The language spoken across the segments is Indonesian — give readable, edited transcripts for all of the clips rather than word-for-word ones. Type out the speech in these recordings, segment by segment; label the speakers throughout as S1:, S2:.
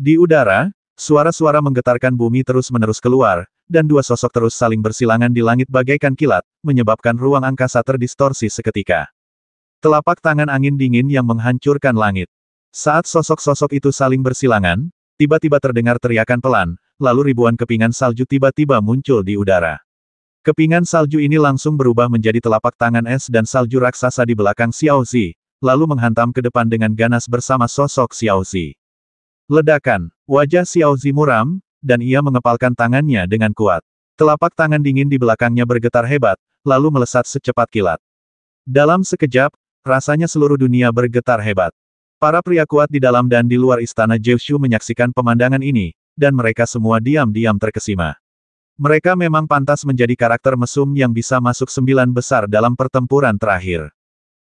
S1: Di udara, suara-suara menggetarkan bumi terus-menerus keluar, dan dua sosok terus saling bersilangan di langit bagaikan kilat, menyebabkan ruang angkasa terdistorsi seketika. Telapak tangan angin dingin yang menghancurkan langit. Saat sosok-sosok itu saling bersilangan, tiba-tiba terdengar teriakan pelan, lalu ribuan kepingan salju tiba-tiba muncul di udara. Kepingan salju ini langsung berubah menjadi telapak tangan es dan salju raksasa di belakang Xiao Zi, lalu menghantam ke depan dengan ganas bersama sosok Xiao Zi. Ledakan, wajah Xiao Zi muram, dan ia mengepalkan tangannya dengan kuat. Telapak tangan dingin di belakangnya bergetar hebat, lalu melesat secepat kilat. Dalam sekejap, rasanya seluruh dunia bergetar hebat. Para pria kuat di dalam dan di luar istana Jiushu menyaksikan pemandangan ini, dan mereka semua diam-diam terkesima. Mereka memang pantas menjadi karakter mesum yang bisa masuk 9 besar dalam pertempuran terakhir.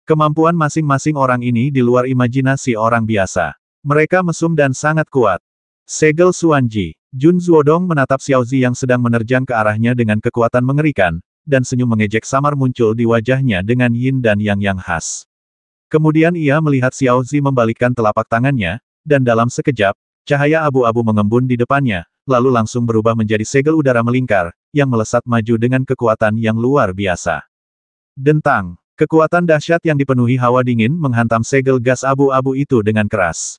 S1: Kemampuan masing-masing orang ini di luar imajinasi orang biasa. Mereka mesum dan sangat kuat. Segel Xuanji, Jun Zuodong menatap Xiao Zi yang sedang menerjang ke arahnya dengan kekuatan mengerikan, dan senyum mengejek samar muncul di wajahnya dengan yin dan yang khas. Kemudian ia melihat Xiao Zi membalikkan telapak tangannya, dan dalam sekejap, cahaya abu-abu mengembun di depannya, lalu langsung berubah menjadi segel udara melingkar, yang melesat maju dengan kekuatan yang luar biasa. Dentang, kekuatan dahsyat yang dipenuhi hawa dingin menghantam segel gas abu-abu itu dengan keras.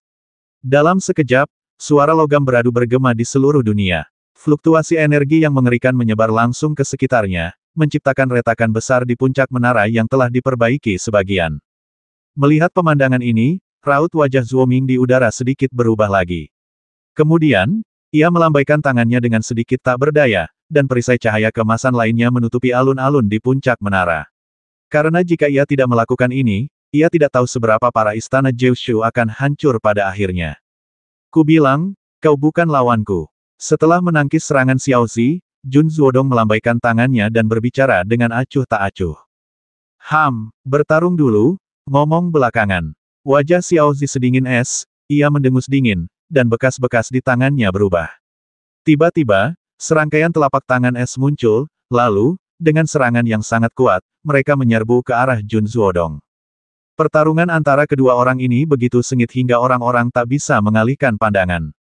S1: Dalam sekejap, suara logam beradu bergema di seluruh dunia. Fluktuasi energi yang mengerikan menyebar langsung ke sekitarnya, menciptakan retakan besar di puncak menara yang telah diperbaiki sebagian. Melihat pemandangan ini, raut wajah Zuoming di udara sedikit berubah lagi. Kemudian, ia melambaikan tangannya dengan sedikit tak berdaya, dan perisai cahaya keemasan lainnya menutupi alun-alun di puncak menara. Karena jika ia tidak melakukan ini, ia tidak tahu seberapa para istana Jiushu akan hancur pada akhirnya. Ku bilang, kau bukan lawanku. Setelah menangkis serangan Xiao Zi, Jun Zuodong melambaikan tangannya dan berbicara dengan acuh tak acuh. Bertarung dulu, ngomong belakangan. Wajah Xiao Zi sedingin es, ia mendengus dingin, dan bekas-bekas di tangannya berubah. Tiba-tiba, serangkaian telapak tangan es muncul, lalu, dengan serangan yang sangat kuat, mereka menyerbu ke arah Jun Zuodong. Pertarungan antara kedua orang ini begitu sengit hingga orang-orang tak bisa mengalihkan pandangan.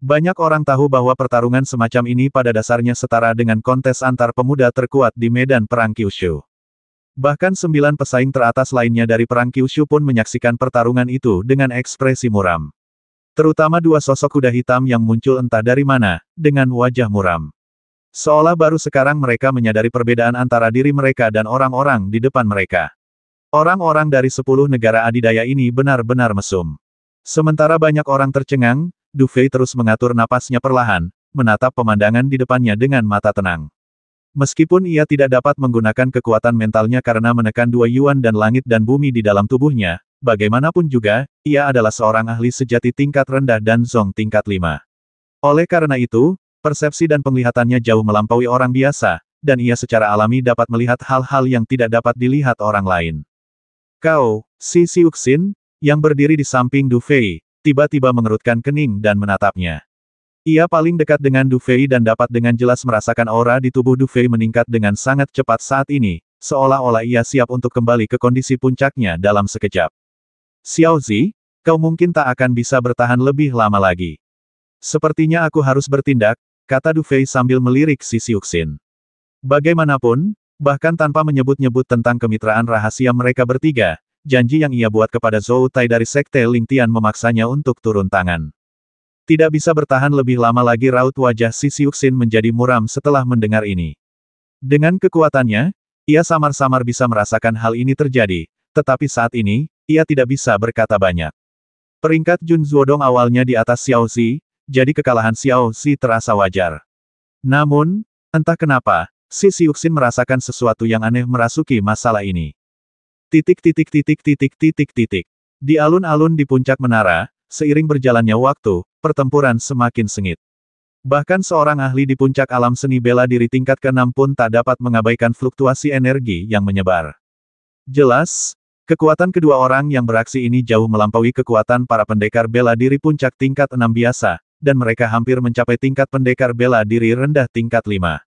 S1: Banyak orang tahu bahwa pertarungan semacam ini pada dasarnya setara dengan kontes antar pemuda terkuat di medan perang Kyushu. Bahkan 9 pesaing teratas lainnya dari perang Kyushu pun menyaksikan pertarungan itu dengan ekspresi muram. Terutama dua sosok kuda hitam yang muncul entah dari mana, dengan wajah muram. Seolah baru sekarang mereka menyadari perbedaan antara diri mereka dan orang-orang di depan mereka. Orang-orang dari 10 negara adidaya ini benar-benar mesum. Sementara banyak orang tercengang, Du Fei terus mengatur napasnya perlahan, menatap pemandangan di depannya dengan mata tenang. Meskipun ia tidak dapat menggunakan kekuatan mentalnya karena menekan dua yuan dan langit dan bumi di dalam tubuhnya, bagaimanapun juga, ia adalah seorang ahli sejati tingkat rendah dan zong tingkat 5. Oleh karena itu, persepsi dan penglihatannya jauh melampaui orang biasa, dan ia secara alami dapat melihat hal-hal yang tidak dapat dilihat orang lain. Kau, Si Siuxin, yang berdiri di samping Du Fei, tiba-tiba mengerutkan kening dan menatapnya. Ia paling dekat dengan Du Fei dan dapat dengan jelas merasakan aura di tubuh Du Fei meningkat dengan sangat cepat saat ini, seolah-olah ia siap untuk kembali ke kondisi puncaknya dalam sekejap. Xiao Zi, kau mungkin tak akan bisa bertahan lebih lama lagi. Sepertinya aku harus bertindak, kata Du Fei sambil melirik Si Siuxin. Bagaimanapun, bahkan tanpa menyebut-nyebut tentang kemitraan rahasia mereka bertiga, janji yang ia buat kepada Zhou Tai dari Sekte Lingtian memaksanya untuk turun tangan. Tidak bisa bertahan lebih lama lagi. Raut wajah Si Siuxin menjadi muram setelah mendengar ini. Dengan kekuatannya, ia samar-samar bisa merasakan hal ini terjadi, tetapi saat ini, ia tidak bisa berkata banyak. Peringkat Jun Zuodong awalnya di atas Xiao Zi, jadi kekalahan Xiao Zi terasa wajar. Namun, entah kenapa, Si Siuxin merasakan sesuatu yang aneh merasuki masalah ini. Di alun-alun di puncak menara, seiring berjalannya waktu, pertempuran semakin sengit. Bahkan seorang ahli di puncak alam seni bela diri tingkat ke-6 pun tak dapat mengabaikan fluktuasi energi yang menyebar. Jelas, kekuatan kedua orang yang beraksi ini jauh melampaui kekuatan para pendekar bela diri puncak tingkat 6 biasa, dan mereka hampir mencapai tingkat pendekar bela diri rendah tingkat 5.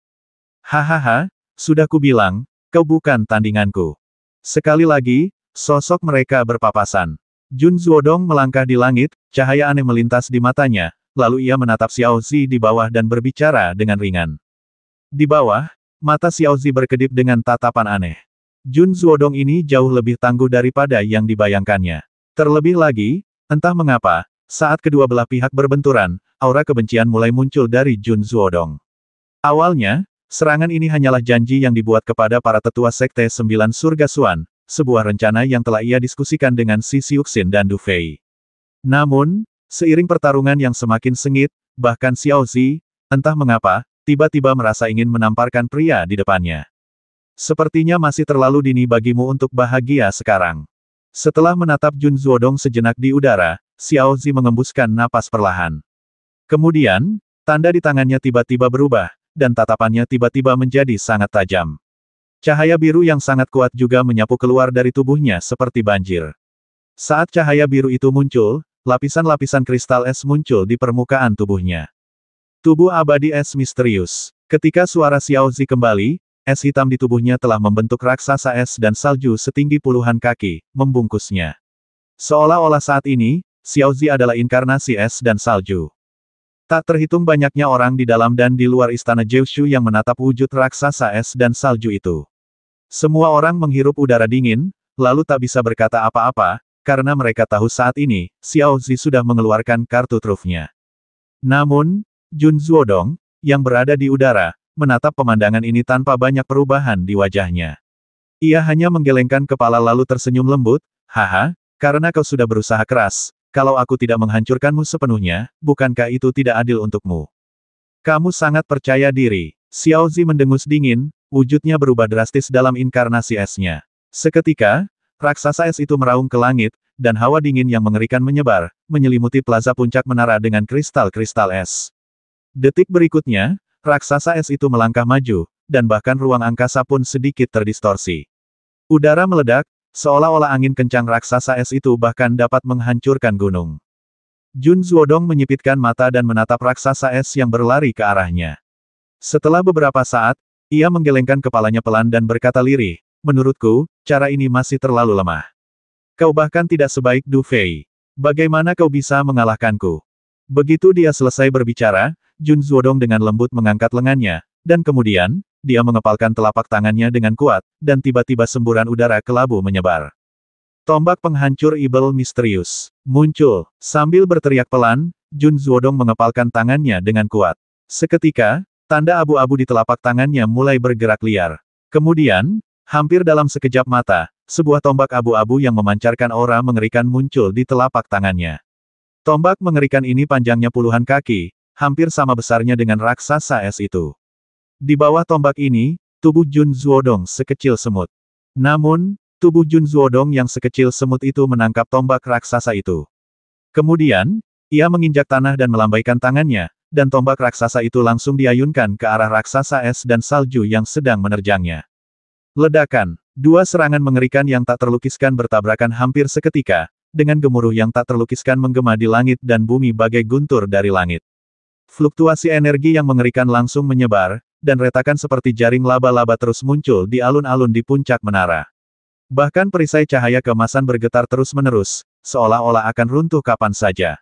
S1: Hahaha, sudah kubilang, kau bukan tandinganku. Sekali lagi, sosok mereka berpapasan. Jun Zuodong melangkah di langit, cahaya aneh melintas di matanya, lalu ia menatap Xiao Zi di bawah dan berbicara dengan ringan. Di bawah, mata Xiao Zi berkedip dengan tatapan aneh. Jun Zuodong ini jauh lebih tangguh daripada yang dibayangkannya. Terlebih lagi, entah mengapa, saat kedua belah pihak berbenturan, aura kebencian mulai muncul dari Jun Zuodong. Awalnya, serangan ini hanyalah janji yang dibuat kepada para tetua Sekte Sembilan Surga Xuan, sebuah rencana yang telah ia diskusikan dengan Si Xiuxin dan Du Fei. Namun, seiring pertarungan yang semakin sengit, bahkan Xiao Zi, entah mengapa, tiba-tiba merasa ingin menamparkan pria di depannya. Sepertinya masih terlalu dini bagimu untuk bahagia sekarang. Setelah menatap Jun Zuodong sejenak di udara, Xiao Zi mengembuskan napas perlahan. Kemudian, tanda di tangannya tiba-tiba berubah, dan tatapannya tiba-tiba menjadi sangat tajam. Cahaya biru yang sangat kuat juga menyapu keluar dari tubuhnya seperti banjir. Saat cahaya biru itu muncul, lapisan-lapisan kristal es muncul di permukaan tubuhnya. Tubuh abadi es misterius. Ketika suara Xiao Zi kembali, es hitam di tubuhnya telah membentuk raksasa es dan salju setinggi puluhan kaki, membungkusnya. Seolah-olah saat ini, Xiao Zi adalah inkarnasi es dan salju. Tak terhitung banyaknya orang di dalam dan di luar istana Jiushu yang menatap wujud raksasa es dan salju itu. Semua orang menghirup udara dingin, lalu tak bisa berkata apa-apa, karena mereka tahu saat ini, Xiao Zi sudah mengeluarkan kartu trufnya. Namun, Jun Zuodong, yang berada di udara, menatap pemandangan ini tanpa banyak perubahan di wajahnya. Ia hanya menggelengkan kepala lalu tersenyum lembut, haha, karena kau sudah berusaha keras, kalau aku tidak menghancurkanmu sepenuhnya, bukankah itu tidak adil untukmu? Kamu sangat percaya diri. Xiao Zi mendengus dingin, wujudnya berubah drastis dalam inkarnasi esnya. Seketika, raksasa es itu meraung ke langit, dan hawa dingin yang mengerikan menyebar, menyelimuti plaza puncak menara dengan kristal-kristal es. Detik berikutnya, raksasa es itu melangkah maju, dan bahkan ruang angkasa pun sedikit terdistorsi. Udara meledak, seolah-olah angin kencang raksasa es itu bahkan dapat menghancurkan gunung. Jun Zuodong menyipitkan mata dan menatap raksasa es yang berlari ke arahnya. Setelah beberapa saat, ia menggelengkan kepalanya pelan dan berkata lirih, menurutku, cara ini masih terlalu lemah. Kau bahkan tidak sebaik Du Fei. Bagaimana kau bisa mengalahkanku? Begitu dia selesai berbicara, Jun Zuodong dengan lembut mengangkat lengannya, dan kemudian, dia mengepalkan telapak tangannya dengan kuat, dan tiba-tiba semburan udara kelabu menyebar. Tombak penghancur ibel misterius muncul. Sambil berteriak pelan, Jun Zuodong mengepalkan tangannya dengan kuat. Seketika, tanda abu-abu di telapak tangannya mulai bergerak liar. Kemudian, hampir dalam sekejap mata, sebuah tombak abu-abu yang memancarkan aura mengerikan muncul di telapak tangannya. Tombak mengerikan ini panjangnya puluhan kaki, hampir sama besarnya dengan raksasa es itu. Di bawah tombak ini, tubuh Jun Zuodong sekecil semut. Namun, tubuh Jun Zuodong yang sekecil semut itu menangkap tombak raksasa itu. Kemudian, ia menginjak tanah dan melambaikan tangannya, dan tombak raksasa itu langsung diayunkan ke arah raksasa es dan salju yang sedang menerjangnya. Ledakan, dua serangan mengerikan yang tak terlukiskan bertabrakan hampir seketika, dengan gemuruh yang tak terlukiskan menggema di langit dan bumi bagai guntur dari langit. Fluktuasi energi yang mengerikan langsung menyebar, dan retakan seperti jaring laba-laba terus muncul di alun-alun di puncak menara. Bahkan perisai cahaya keemasan bergetar terus-menerus, seolah-olah akan runtuh kapan saja.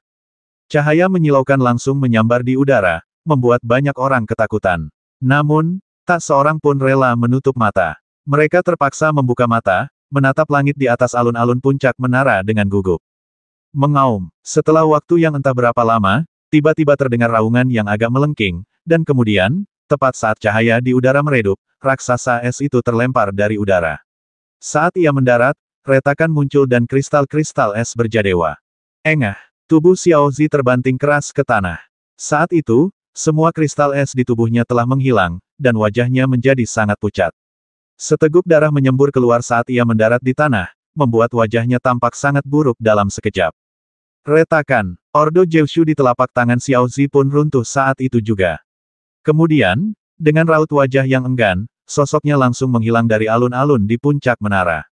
S1: Cahaya menyilaukan langsung menyambar di udara, membuat banyak orang ketakutan. Namun, tak seorang pun rela menutup mata. Mereka terpaksa membuka mata, menatap langit di atas alun-alun puncak menara dengan gugup. Mengaum, setelah waktu yang entah berapa lama, tiba-tiba terdengar raungan yang agak melengking, dan kemudian, tepat saat cahaya di udara meredup, raksasa es itu terlempar dari udara. Saat ia mendarat, retakan muncul dan kristal-kristal es berjadewa. Engah, tubuh Xiao Zi terbanting keras ke tanah. Saat itu, semua kristal es di tubuhnya telah menghilang, dan wajahnya menjadi sangat pucat. Seteguk darah menyembur keluar saat ia mendarat di tanah, membuat wajahnya tampak sangat buruk dalam sekejap. Retakan, ordo Jiushu di telapak tangan Xiao Zi pun runtuh saat itu juga. Kemudian, dengan raut wajah yang enggan, sosoknya langsung menghilang dari alun-alun di puncak menara.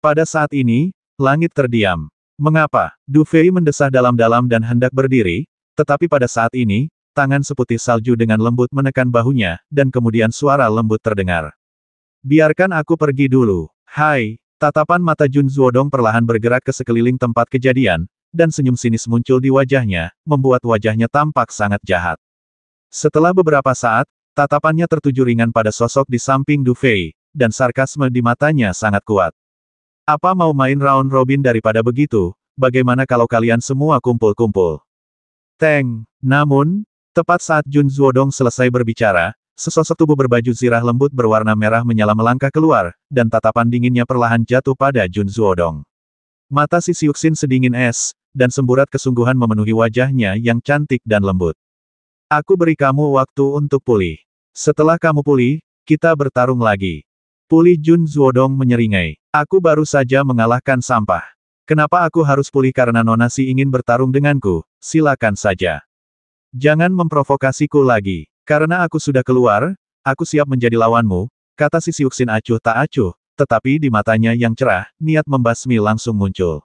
S1: Pada saat ini, langit terdiam. Mengapa? Du Fei mendesah dalam-dalam dan hendak berdiri, tetapi pada saat ini, tangan seputih salju dengan lembut menekan bahunya, dan kemudian suara lembut terdengar. Biarkan aku pergi dulu. Hai, tatapan mata Jun Zuodong perlahan bergerak ke sekeliling tempat kejadian, dan senyum sinis muncul di wajahnya, membuat wajahnya tampak sangat jahat. Setelah beberapa saat, tatapannya tertuju ringan pada sosok di samping Du Fei, dan sarkasme di matanya sangat kuat. Apa mau main round robin daripada begitu, bagaimana kalau kalian semua kumpul-kumpul? Teng, namun, tepat saat Jun Zuodong selesai berbicara, sesosok tubuh berbaju zirah lembut berwarna merah menyala melangkah keluar, dan tatapan dinginnya perlahan jatuh pada Jun Zuodong. Mata si Siuxin sedingin es, dan semburat kesungguhan memenuhi wajahnya yang cantik dan lembut. Aku beri kamu waktu untuk pulih. Setelah kamu pulih, kita bertarung lagi. Pulih Jun Zuodong menyeringai. Aku baru saja mengalahkan sampah. Kenapa aku harus pulih karena Nona Si ingin bertarung denganku? Silakan saja. Jangan memprovokasiku lagi. Karena aku sudah keluar, aku siap menjadi lawanmu, kata si Siuxin acuh tak acuh, tetapi di matanya yang cerah, niat membasmi langsung muncul.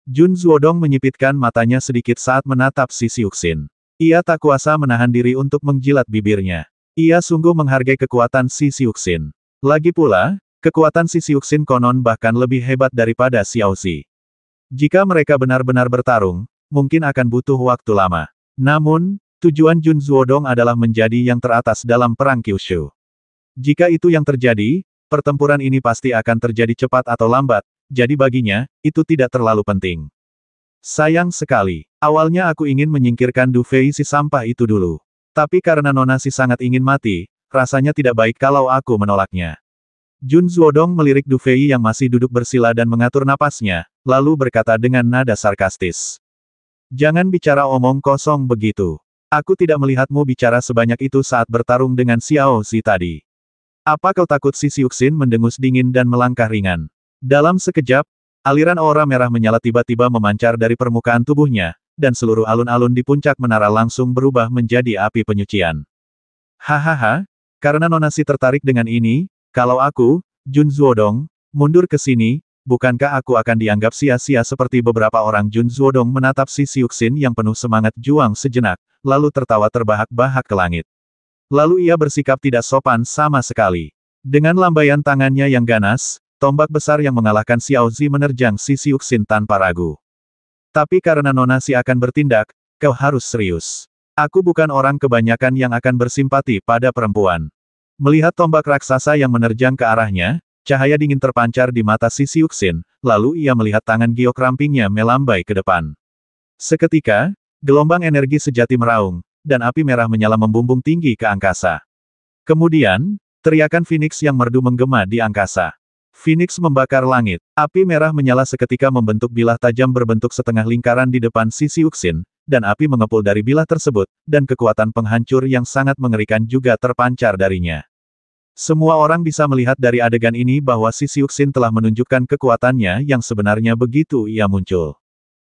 S1: Jun Zuodong menyipitkan matanya sedikit saat menatap si Siuxin. Ia tak kuasa menahan diri untuk menjilat bibirnya. Ia sungguh menghargai kekuatan si Siuxin. Lagi pula, kekuatan si Siuxin konon bahkan lebih hebat daripada Xiao Zi. Jika mereka benar-benar bertarung, mungkin akan butuh waktu lama. Namun, tujuan Jun Zuodong adalah menjadi yang teratas dalam perang Kyushu. Jika itu yang terjadi, pertempuran ini pasti akan terjadi cepat atau lambat, jadi baginya, itu tidak terlalu penting. Sayang sekali, awalnya aku ingin menyingkirkan Du Fei si sampah itu dulu. Tapi karena Nona Si sangat ingin mati, rasanya tidak baik kalau aku menolaknya. Jun Zuodong melirik Du Fei yang masih duduk bersila dan mengatur napasnya, lalu berkata dengan nada sarkastis. Jangan bicara omong kosong begitu. Aku tidak melihatmu bicara sebanyak itu saat bertarung dengan Xiao Zi tadi. Apa kau takut? Si Siuxin mendengus dingin dan melangkah ringan. Dalam sekejap, aliran aura merah menyala tiba-tiba memancar dari permukaan tubuhnya, dan seluruh alun-alun di puncak menara langsung berubah menjadi api penyucian. Hahaha, karena Nona Si tertarik dengan ini, kalau aku, Jun Zuodong, mundur ke sini, bukankah aku akan dianggap sia-sia seperti beberapa orang? Jun Zuodong menatap si Siuxin yang penuh semangat juang sejenak, lalu tertawa terbahak-bahak ke langit. Lalu ia bersikap tidak sopan sama sekali. Dengan lambaian tangannya yang ganas, tombak besar yang mengalahkan Xiao Zi menerjang si Siuxin tanpa ragu. Tapi karena Nona Si akan bertindak, kau harus serius. Aku bukan orang kebanyakan yang akan bersimpati pada perempuan. Melihat tombak raksasa yang menerjang ke arahnya, cahaya dingin terpancar di mata si Siuxin, lalu ia melihat tangan giok rampingnya melambai ke depan. Seketika, gelombang energi sejati meraung, dan api merah menyala membumbung tinggi ke angkasa. Kemudian, teriakan Phoenix yang merdu menggema di angkasa. Phoenix membakar langit. Api merah menyala seketika membentuk bilah tajam berbentuk setengah lingkaran di depan si Siuxin, dan api mengepul dari bilah tersebut, dan kekuatan penghancur yang sangat mengerikan juga terpancar darinya. Semua orang bisa melihat dari adegan ini bahwa si Siuxin telah menunjukkan kekuatannya yang sebenarnya begitu ia muncul.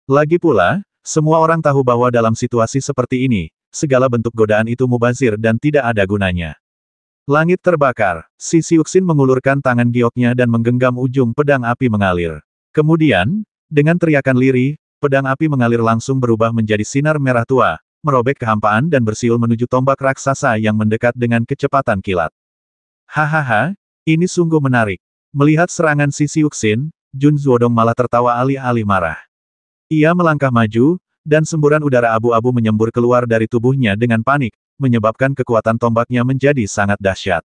S1: Lagi pula, semua orang tahu bahwa dalam situasi seperti ini, segala bentuk godaan itu mubazir dan tidak ada gunanya. Langit terbakar, si Siuxin mengulurkan tangan gioknya dan menggenggam ujung pedang api mengalir. Kemudian, dengan teriakan lirih, pedang api mengalir langsung berubah menjadi sinar merah tua, merobek kehampaan dan bersiul menuju tombak raksasa yang mendekat dengan kecepatan kilat. Hahaha, ini sungguh menarik. Melihat serangan si Siuxin, Jun Zuodong malah tertawa alih-alih marah. Ia melangkah maju, dan semburan udara abu-abu menyembur keluar dari tubuhnya dengan panik, menyebabkan kekuatan tombaknya menjadi sangat dahsyat.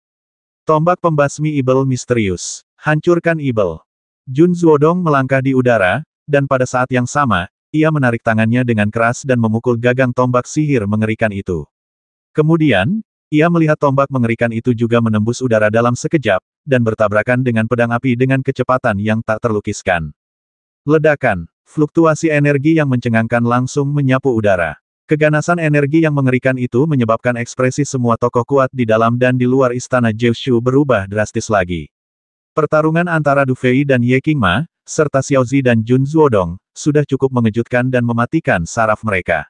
S1: Tombak pembasmi Ibel misterius. Hancurkan Ibel. Jun Zuodong melangkah di udara, dan pada saat yang sama, ia menarik tangannya dengan keras dan memukul gagang tombak sihir mengerikan itu. Kemudian, ia melihat tombak mengerikan itu juga menembus udara dalam sekejap, dan bertabrakan dengan pedang api dengan kecepatan yang tak terlukiskan. Ledakan, fluktuasi energi yang mencengangkan langsung menyapu udara. Keganasan energi yang mengerikan itu menyebabkan ekspresi semua tokoh kuat di dalam dan di luar istana Jiushu berubah drastis lagi. Pertarungan antara Du Fei dan Ye Qingma, serta Xiao Zi dan Jun Zuodong, sudah cukup mengejutkan dan mematikan saraf mereka.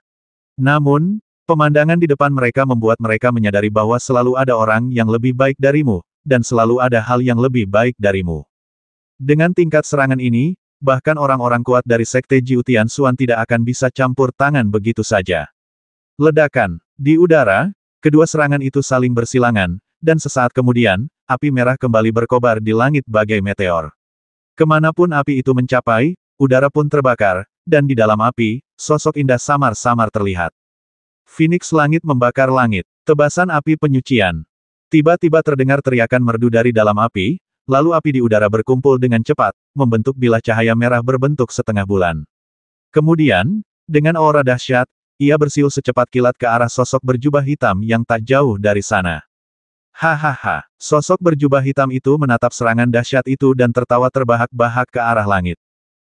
S1: Namun, pemandangan di depan mereka membuat mereka menyadari bahwa selalu ada orang yang lebih baik darimu, dan selalu ada hal yang lebih baik darimu. Dengan tingkat serangan ini, bahkan orang-orang kuat dari Sekte Jiu Tianxuan tidak akan bisa campur tangan begitu saja. Ledakan. Di udara, kedua serangan itu saling bersilangan, dan sesaat kemudian, api merah kembali berkobar di langit bagai meteor. Kemanapun api itu mencapai, udara pun terbakar, dan di dalam api, sosok indah samar-samar terlihat. Phoenix langit membakar langit, tebasan api penyucian. Tiba-tiba terdengar teriakan merdu dari dalam api, lalu api di udara berkumpul dengan cepat, membentuk bilah cahaya merah berbentuk setengah bulan. Kemudian, dengan aura dahsyat, ia bersiul secepat kilat ke arah sosok berjubah hitam yang tak jauh dari sana. Hahaha, sosok berjubah hitam itu menatap serangan dahsyat itu dan tertawa terbahak-bahak ke arah langit.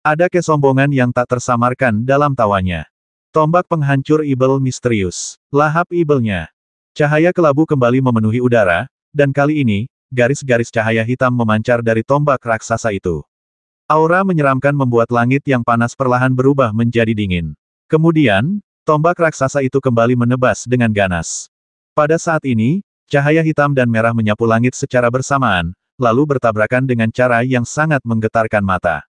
S1: Ada kesombongan yang tak tersamarkan dalam tawanya. Tombak penghancur ibel misterius. Lahap ibelnya. Cahaya kelabu kembali memenuhi udara, dan kali ini, garis-garis cahaya hitam memancar dari tombak raksasa itu. Aura menyeramkan membuat langit yang panas perlahan berubah menjadi dingin. Kemudian, tombak raksasa itu kembali menebas dengan ganas. Pada saat ini, cahaya hitam dan merah menyapu langit secara bersamaan, lalu bertabrakan dengan cara yang sangat menggetarkan mata.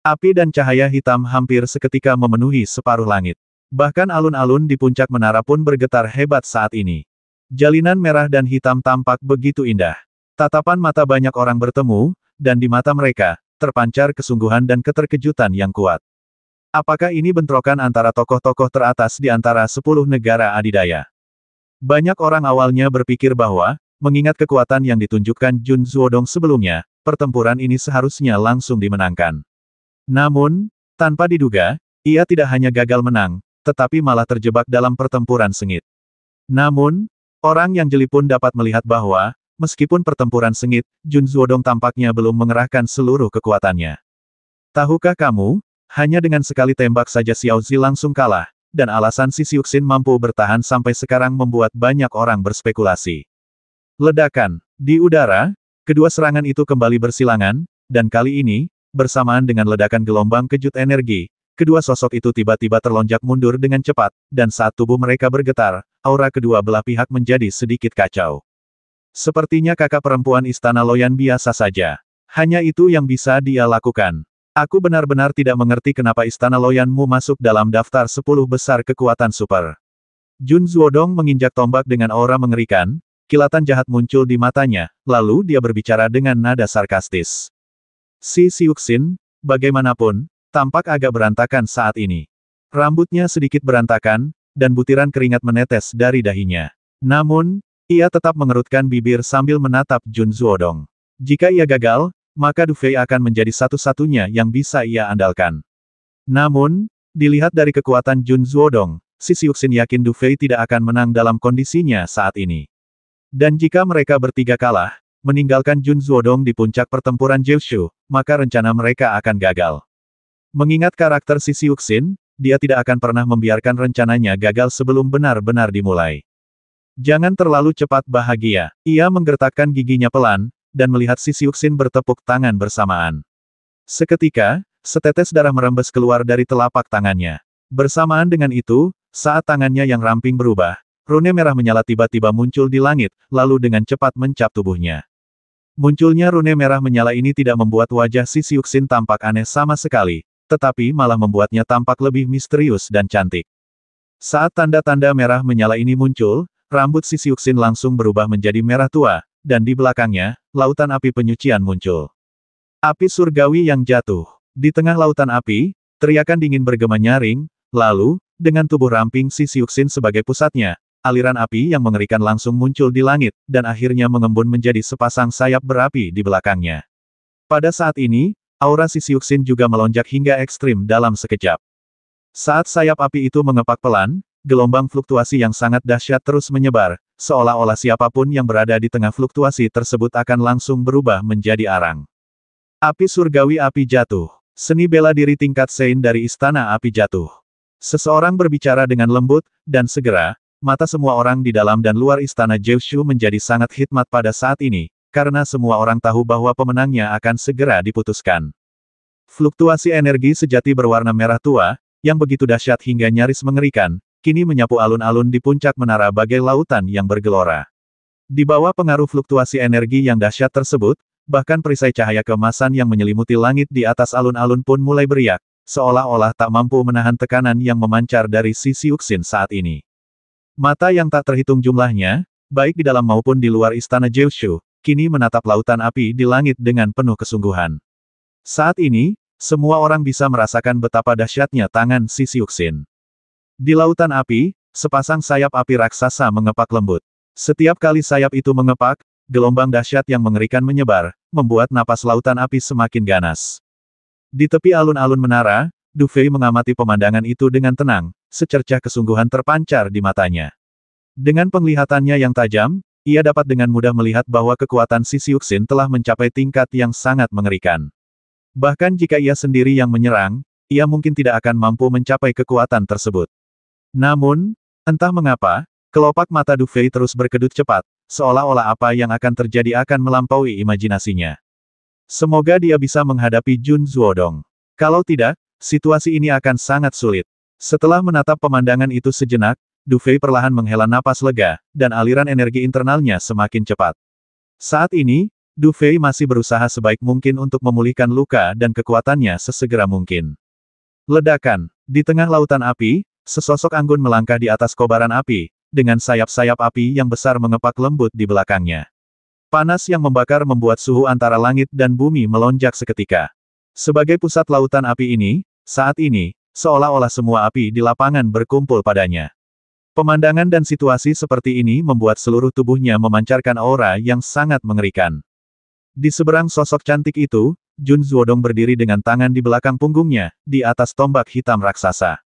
S1: Api dan cahaya hitam hampir seketika memenuhi separuh langit. Bahkan alun-alun di puncak menara pun bergetar hebat saat ini. Jalinan merah dan hitam tampak begitu indah. Tatapan mata banyak orang bertemu, dan di mata mereka, terpancar kesungguhan dan keterkejutan yang kuat. Apakah ini bentrokan antara tokoh-tokoh teratas di antara 10 negara adidaya? Banyak orang awalnya berpikir bahwa, mengingat kekuatan yang ditunjukkan Jun Zuodong sebelumnya, pertempuran ini seharusnya langsung dimenangkan. Namun, tanpa diduga, ia tidak hanya gagal menang, tetapi malah terjebak dalam pertempuran sengit. Namun, orang yang jeli pun dapat melihat bahwa, meskipun pertempuran sengit, Jun Zuodong tampaknya belum mengerahkan seluruh kekuatannya. Tahukah kamu, hanya dengan sekali tembak saja Xiao Zi langsung kalah, dan alasan si Siuxin mampu bertahan sampai sekarang membuat banyak orang berspekulasi. Ledakan. Di udara, kedua serangan itu kembali bersilangan, dan kali ini, bersamaan dengan ledakan gelombang kejut energi, kedua sosok itu tiba-tiba terlonjak mundur dengan cepat, dan saat tubuh mereka bergetar, aura kedua belah pihak menjadi sedikit kacau. Sepertinya kakak perempuan Istana Loyan biasa saja. Hanya itu yang bisa dia lakukan. Aku benar-benar tidak mengerti kenapa Istana Loyanmu masuk dalam daftar 10 besar kekuatan super. Jun Zuodong menginjak tombak dengan aura mengerikan, kilatan jahat muncul di matanya, lalu dia berbicara dengan nada sarkastis. Si Siuxin, bagaimanapun, tampak agak berantakan saat ini. Rambutnya sedikit berantakan, dan butiran keringat menetes dari dahinya. Namun, ia tetap mengerutkan bibir sambil menatap Jun Zuodong. Jika ia gagal, maka Du Fei akan menjadi satu-satunya yang bisa ia andalkan. Namun, dilihat dari kekuatan Jun Zuodong, si Siuxin yakin Du Fei tidak akan menang dalam kondisinya saat ini. Dan jika mereka bertiga kalah, meninggalkan Jun Zuodong di puncak pertempuran Jiushu, maka rencana mereka akan gagal. Mengingat karakter si Siuxin, dia tidak akan pernah membiarkan rencananya gagal sebelum benar-benar dimulai. Jangan terlalu cepat bahagia. Ia menggertakkan giginya pelan, dan melihat si Siuxin bertepuk tangan bersamaan. Seketika, setetes darah merembes keluar dari telapak tangannya. Bersamaan dengan itu, saat tangannya yang ramping berubah, rune merah menyala tiba-tiba muncul di langit, lalu dengan cepat mencap tubuhnya. Munculnya rune merah menyala ini tidak membuat wajah si Siuxin tampak aneh sama sekali, tetapi malah membuatnya tampak lebih misterius dan cantik. Saat tanda-tanda merah menyala ini muncul, rambut si Siuxin langsung berubah menjadi merah tua, dan di belakangnya, lautan api penyucian muncul. Api surgawi yang jatuh. Di tengah lautan api, teriakan dingin bergema nyaring, lalu, dengan tubuh ramping si Siuxin sebagai pusatnya, aliran api yang mengerikan langsung muncul di langit, dan akhirnya mengembun menjadi sepasang sayap berapi di belakangnya. Pada saat ini, aura si Siuxin juga melonjak hingga ekstrim dalam sekejap. Saat sayap api itu mengepak pelan, gelombang fluktuasi yang sangat dahsyat terus menyebar, seolah-olah siapapun yang berada di tengah fluktuasi tersebut akan langsung berubah menjadi arang. Api surgawi api jatuh. Seni bela diri tingkat Sein dari Istana Api Jatuh. Seseorang berbicara dengan lembut, dan segera, mata semua orang di dalam dan luar Istana Jiushu menjadi sangat khidmat pada saat ini, karena semua orang tahu bahwa pemenangnya akan segera diputuskan. Fluktuasi energi sejati berwarna merah tua, yang begitu dahsyat hingga nyaris mengerikan, kini menyapu alun-alun di puncak menara bagai lautan yang bergelora. Di bawah pengaruh fluktuasi energi yang dahsyat tersebut, bahkan perisai cahaya keemasan yang menyelimuti langit di atas alun-alun pun mulai beriak, seolah-olah tak mampu menahan tekanan yang memancar dari si Siuxin saat ini. Mata yang tak terhitung jumlahnya, baik di dalam maupun di luar Istana Jiushu, kini menatap lautan api di langit dengan penuh kesungguhan. Saat ini, semua orang bisa merasakan betapa dahsyatnya tangan si Siuxin. Di lautan api, sepasang sayap api raksasa mengepak lembut. Setiap kali sayap itu mengepak, gelombang dahsyat yang mengerikan menyebar, membuat napas lautan api semakin ganas. Di tepi alun-alun menara, Du Fei mengamati pemandangan itu dengan tenang, secercah kesungguhan terpancar di matanya. Dengan penglihatannya yang tajam, ia dapat dengan mudah melihat bahwa kekuatan si Siuxin telah mencapai tingkat yang sangat mengerikan. Bahkan jika ia sendiri yang menyerang, ia mungkin tidak akan mampu mencapai kekuatan tersebut. Namun, entah mengapa, kelopak mata Du Fei terus berkedut cepat, seolah-olah apa yang akan terjadi akan melampaui imajinasinya. Semoga dia bisa menghadapi Jun Zuodong. Kalau tidak, situasi ini akan sangat sulit. Setelah menatap pemandangan itu sejenak, Du Fei perlahan menghela napas lega, dan aliran energi internalnya semakin cepat. Saat ini, Du Fei masih berusaha sebaik mungkin untuk memulihkan luka dan kekuatannya sesegera mungkin. Ledakan. Di tengah lautan api, sesosok anggun melangkah di atas kobaran api, dengan sayap-sayap api yang besar mengepak lembut di belakangnya. Panas yang membakar membuat suhu antara langit dan bumi melonjak seketika. Sebagai pusat lautan api ini, saat ini, seolah-olah semua api di lapangan berkumpul padanya. Pemandangan dan situasi seperti ini membuat seluruh tubuhnya memancarkan aura yang sangat mengerikan. Di seberang sosok cantik itu, Jun Zuodong berdiri dengan tangan di belakang punggungnya, di atas tombak hitam raksasa.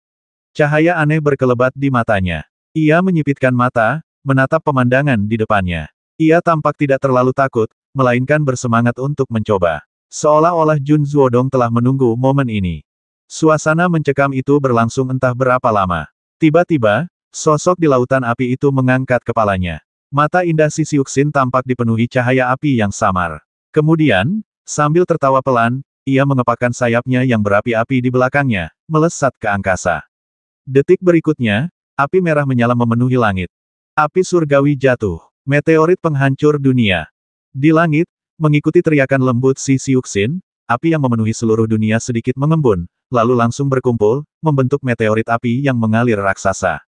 S1: Cahaya aneh berkelebat di matanya. Ia menyipitkan mata, menatap pemandangan di depannya. Ia tampak tidak terlalu takut, melainkan bersemangat untuk mencoba. Seolah-olah Jun Zuodong telah menunggu momen ini. Suasana mencekam itu berlangsung entah berapa lama. Tiba-tiba, sosok di lautan api itu mengangkat kepalanya. Mata indah si Siuxin tampak dipenuhi cahaya api yang samar. Kemudian, sambil tertawa pelan, ia mengepakkan sayapnya yang berapi-api di belakangnya, melesat ke angkasa. Detik berikutnya, api merah menyala memenuhi langit. Api surgawi jatuh. Meteorit penghancur dunia. Di langit, mengikuti teriakan lembut si Siuxin, api yang memenuhi seluruh dunia sedikit mengembun, lalu langsung berkumpul, membentuk meteorit api yang mengalir raksasa.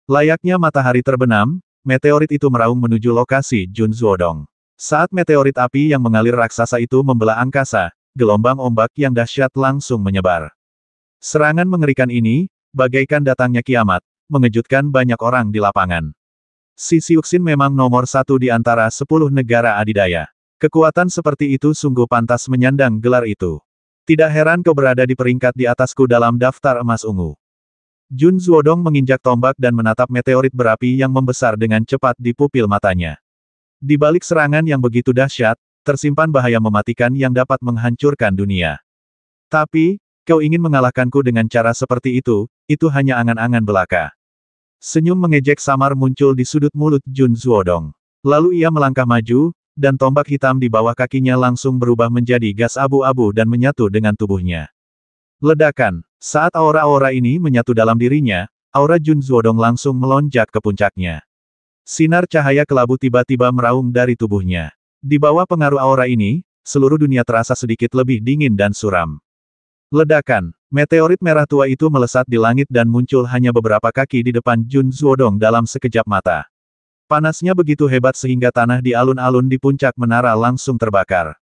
S1: Layaknya matahari terbenam, meteorit itu meraung menuju lokasi Jun Zuodong. Saat meteorit api yang mengalir raksasa itu membelah angkasa, gelombang ombak yang dahsyat langsung menyebar. Serangan mengerikan ini, bagaikan datangnya kiamat, mengejutkan banyak orang di lapangan. Si Siuxin memang nomor satu di antara 10 negara adidaya. Kekuatan seperti itu sungguh pantas menyandang gelar itu. Tidak heran kau berada di peringkat di atasku dalam daftar emas ungu. Jun Zuodong menginjak tombak dan menatap meteorit berapi yang membesar dengan cepat di pupil matanya. Di balik serangan yang begitu dahsyat, tersimpan bahaya mematikan yang dapat menghancurkan dunia. Tapi, kau ingin mengalahkanku dengan cara seperti itu hanya angan-angan belaka. Senyum mengejek samar muncul di sudut mulut Jun Zuodong. Lalu ia melangkah maju, dan tombak hitam di bawah kakinya langsung berubah menjadi gas abu-abu dan menyatu dengan tubuhnya. Ledakan. Saat aura-aura ini menyatu dalam dirinya, aura Jun Zuodong langsung melonjak ke puncaknya. Sinar cahaya kelabu tiba-tiba meraung dari tubuhnya. Di bawah pengaruh aura ini, seluruh dunia terasa sedikit lebih dingin dan suram. Ledakan. Meteorit merah tua itu melesat di langit dan muncul hanya beberapa kaki di depan Jun Zuodong dalam sekejap mata. Panasnya begitu hebat sehingga tanah di alun-alun di puncak menara langsung terbakar.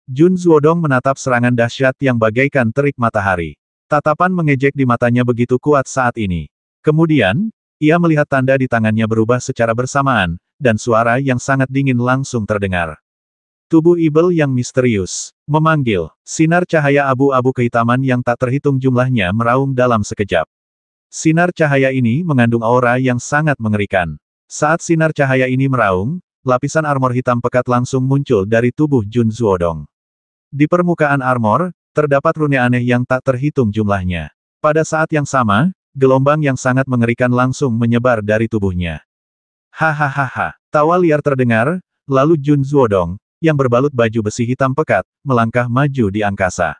S1: Jun Zuodong menatap serangan dahsyat yang bagaikan terik matahari. Tatapan mengejek di matanya begitu kuat saat ini. Kemudian, ia melihat tanda di tangannya berubah secara bersamaan, dan suara yang sangat dingin langsung terdengar. Tubuh Ibel yang misterius memanggil. Sinar cahaya abu-abu kehitaman yang tak terhitung jumlahnya meraung dalam sekejap. Sinar cahaya ini mengandung aura yang sangat mengerikan. Saat sinar cahaya ini meraung, lapisan armor hitam pekat langsung muncul dari tubuh Jun Zuodong. Di permukaan armor, terdapat rune aneh yang tak terhitung jumlahnya. Pada saat yang sama, gelombang yang sangat mengerikan langsung menyebar dari tubuhnya. Hahaha, tawa liar terdengar, lalu Jun Zuodong, yang berbalut baju besi hitam pekat, melangkah maju di angkasa.